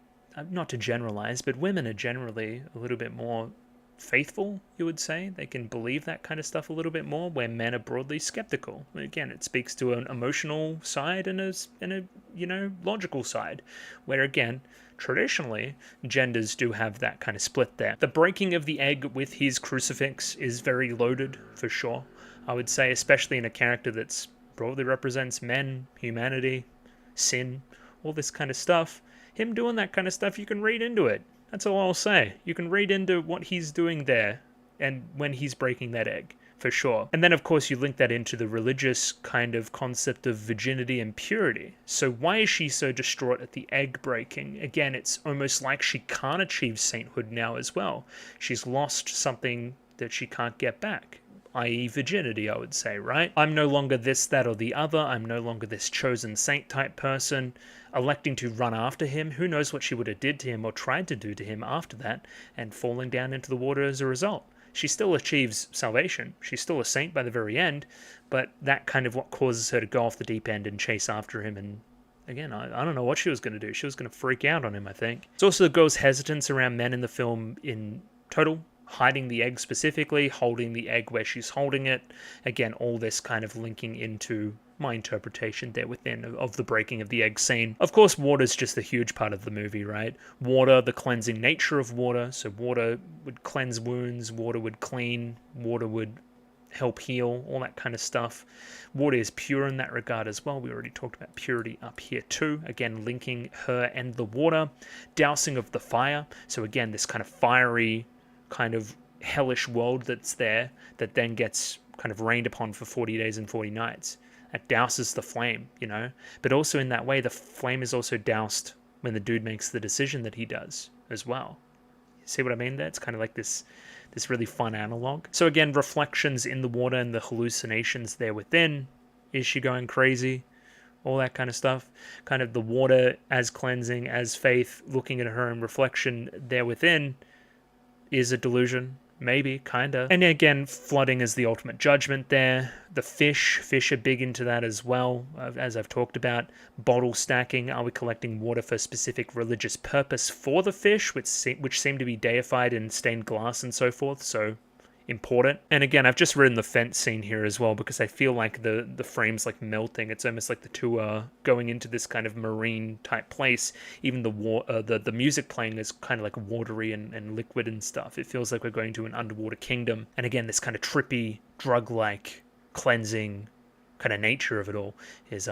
not to generalize, but women are generally a little bit more faithful, you would say. They can believe that kind of stuff a little bit more, where men are broadly skeptical. Again, it speaks to an emotional side and a you know, logical side, where again, traditionally, genders do have that kind of split there. The breaking of the egg with his crucifix is very loaded, for sure. I would say, especially in a character that's broadly represents men, humanity, sin, all this kind of stuff. Him doing that kind of stuff, you can read into it. That's all I'll say. You can read into what he's doing there and when he's breaking that egg. for sure. And then, of course, you link that into the religious kind of concept of virginity and purity. So why is she so distraught at the egg breaking? Again, it's almost like she can't achieve sainthood now as well. She's lost something that she can't get back, i.e. virginity, I would say, right? I'm no longer this, that, or the other. I'm no longer this chosen saint type person. Electing to run after him, who knows what she would have did to him or tried to do to him after that, and falling down into the water as a result. She still achieves salvation. She's still a saint by the very end, but that kind of what causes her to go off the deep end and chase after him. And again, I don't know what she was going to do. She was going to freak out on him, I think. It's also the girl's hesitance around men in the film in total, hiding the egg specifically, holding the egg where she's holding it. Again, all this kind of linking into my interpretation there within of the breaking of the egg scene. Of course, water's just a huge part of the movie, right? Water, the cleansing nature of water. So water would cleanse wounds, water would clean, water would help heal, all that kind of stuff. Water is pure in that regard as well. We already talked about purity up here too. Again, linking her and the water. Dousing of the fire. So again, this kind of fiery, kind of hellish world that's there that then gets kind of rained upon for 40 days and 40 nights. That douses the flame, you know? But also in that way, the flame is also doused when the dude makes the decision that he does as well. You see what I mean there? It's kind of like this really fun analog. So again, reflections in the water and the hallucinations there within. Is she going crazy? All that kind of stuff. Kind of the water as cleansing, as faith, looking at her own reflection there within is a delusion. Maybe, kinda. And again, flooding is the ultimate judgment there. The fish are big into that as well, as I've talked about. Bottle stacking, are we collecting water for a specific religious purpose for the fish, which seem to be deified in stained glass and so forth, so important. And again, I've just written the fence scene here as well because I feel like the frame's like melting. It's almost like the two are going into this kind of marine type place. Even the music playing is kind of like watery and liquid and stuff. It feels like we're going to an underwater kingdom. And again, this kind of trippy, drug-like, cleansing kind of nature of it all is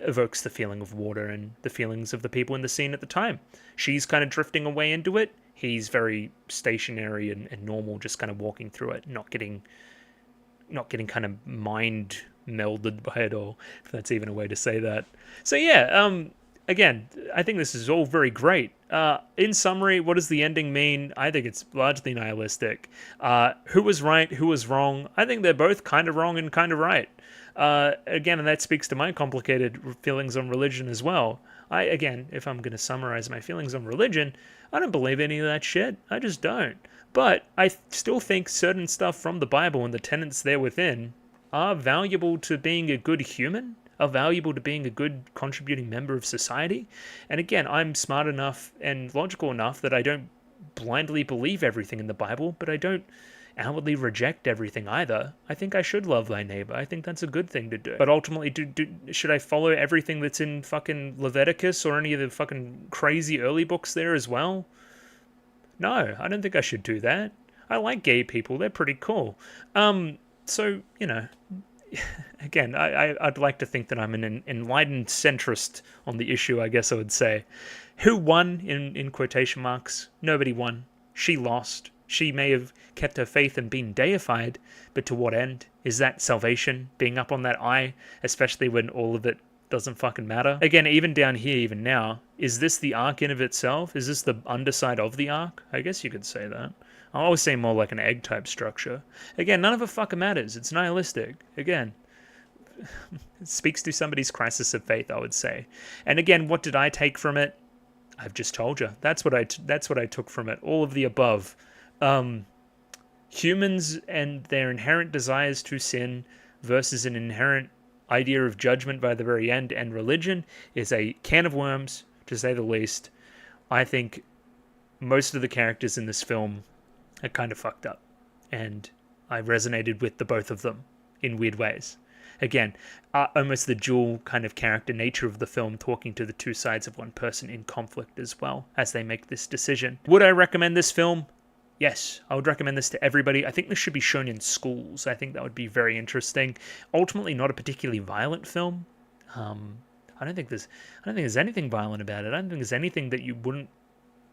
evokes the feeling of water and the feelings of the people in the scene at the time. She's kind of drifting away into it. He's very stationary and normal, just kind of walking through it, not getting kind of mind melded by it all, if that's even a way to say that. So yeah, again, I think this is all very great. In summary, what does the ending mean? I think it's largely nihilistic. Who was right? Who was wrong? I think they're both kind of wrong and kind of right. Again, and that speaks to my complicated feelings on religion as well. If I'm going to summarize my feelings on religion, I don't believe any of that shit. I just don't. But I still think certain stuff from the Bible and the tenets there within are valuable to being a good human, are valuable to being a good contributing member of society. And again, I'm smart enough and logical enough that I don't blindly believe everything in the Bible, but I don't outwardly reject everything either. I think I should love thy neighbor. I think that's a good thing to do. But ultimately, should I follow everything that's in fucking Leviticus or any of the fucking crazy early books there as well? No, I don't think I should do that. I like gay people. They're pretty cool. So, you know, again, I'd like to think that I'm an enlightened centrist on the issue, I guess I would say. Who won, in quotation marks? Nobody won. She lost. She may have kept her faith and been deified, but to what end? Is that salvation? Being up on that eye, especially when all of it doesn't fucking matter? Again, even down here, even now, is this the arc in of itself? Is this the underside of the arc? I guess you could say that. I always say more like an egg type structure. Again, none of it fucking matters. It's nihilistic. Again, it speaks to somebody's crisis of faith, I would say. And again, what did I take from it? I've just told you. That's what I took from it. All of the above. Humans and their inherent desires to sin versus an inherent idea of judgment by the very end, and religion is a can of worms, to say the least. I think most of the characters in this film are kind of fucked up, and I resonated with the both of them in weird ways. Again, almost the dual kind of character nature of the film, talking to the two sides of one person in conflict as well as they make this decision. Would I recommend this film? Yes, I would recommend this to everybody. I think this should be shown in schools. I think that would be very interesting. Ultimately, not a particularly violent film. I don't think there's anything violent about it. I don't think there's anything that you wouldn't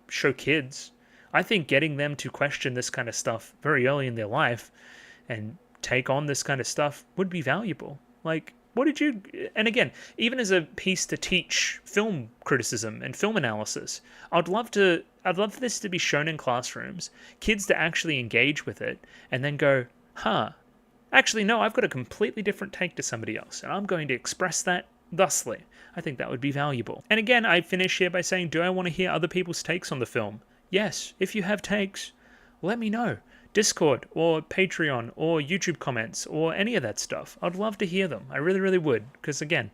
show kids. I think getting them to question this kind of stuff very early in their life and take on this kind of stuff would be valuable. Like, what did you... And again, even as a piece to teach film criticism and film analysis, I'd love for this to be shown in classrooms, kids to actually engage with it, and then go, huh, actually, no, I've got a completely different take to somebody else, and I'm going to express that thusly. I think that would be valuable. And again, I finish here by saying, do I want to hear other people's takes on the film? Yes, if you have takes, let me know. Discord or Patreon or YouTube comments or any of that stuff. I'd love to hear them. I really, really would. Because again,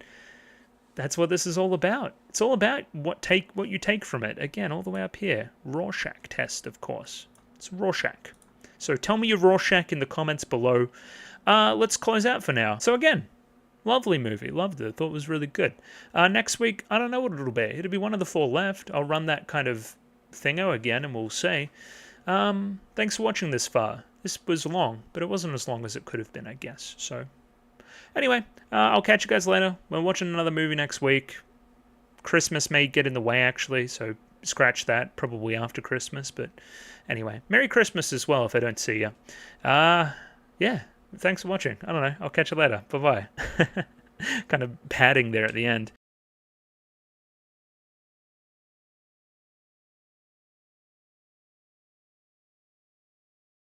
that's what this is all about. It's all about what you take from it. Again, all the way up here. Rorschach test, of course. It's Rorschach. So tell me your Rorschach in the comments below. Let's close out for now. So again, lovely movie. Loved it. Thought it was really good. Next week, I don't know what it'll be. It'll be one of the 4 left. I'll run that kind of thingo again and we'll see. Thanks for watching this far. This was long, but it wasn't as long as it could have been, I guess. So, anyway, I'll catch you guys later. We're watching another movie next week. Christmas may get in the way, actually, so scratch that. Probably after Christmas, but anyway. Merry Christmas as well if I don't see you. Yeah, thanks for watching. I don't know. I'll catch you later. Bye-bye. Kind of padding there at the end.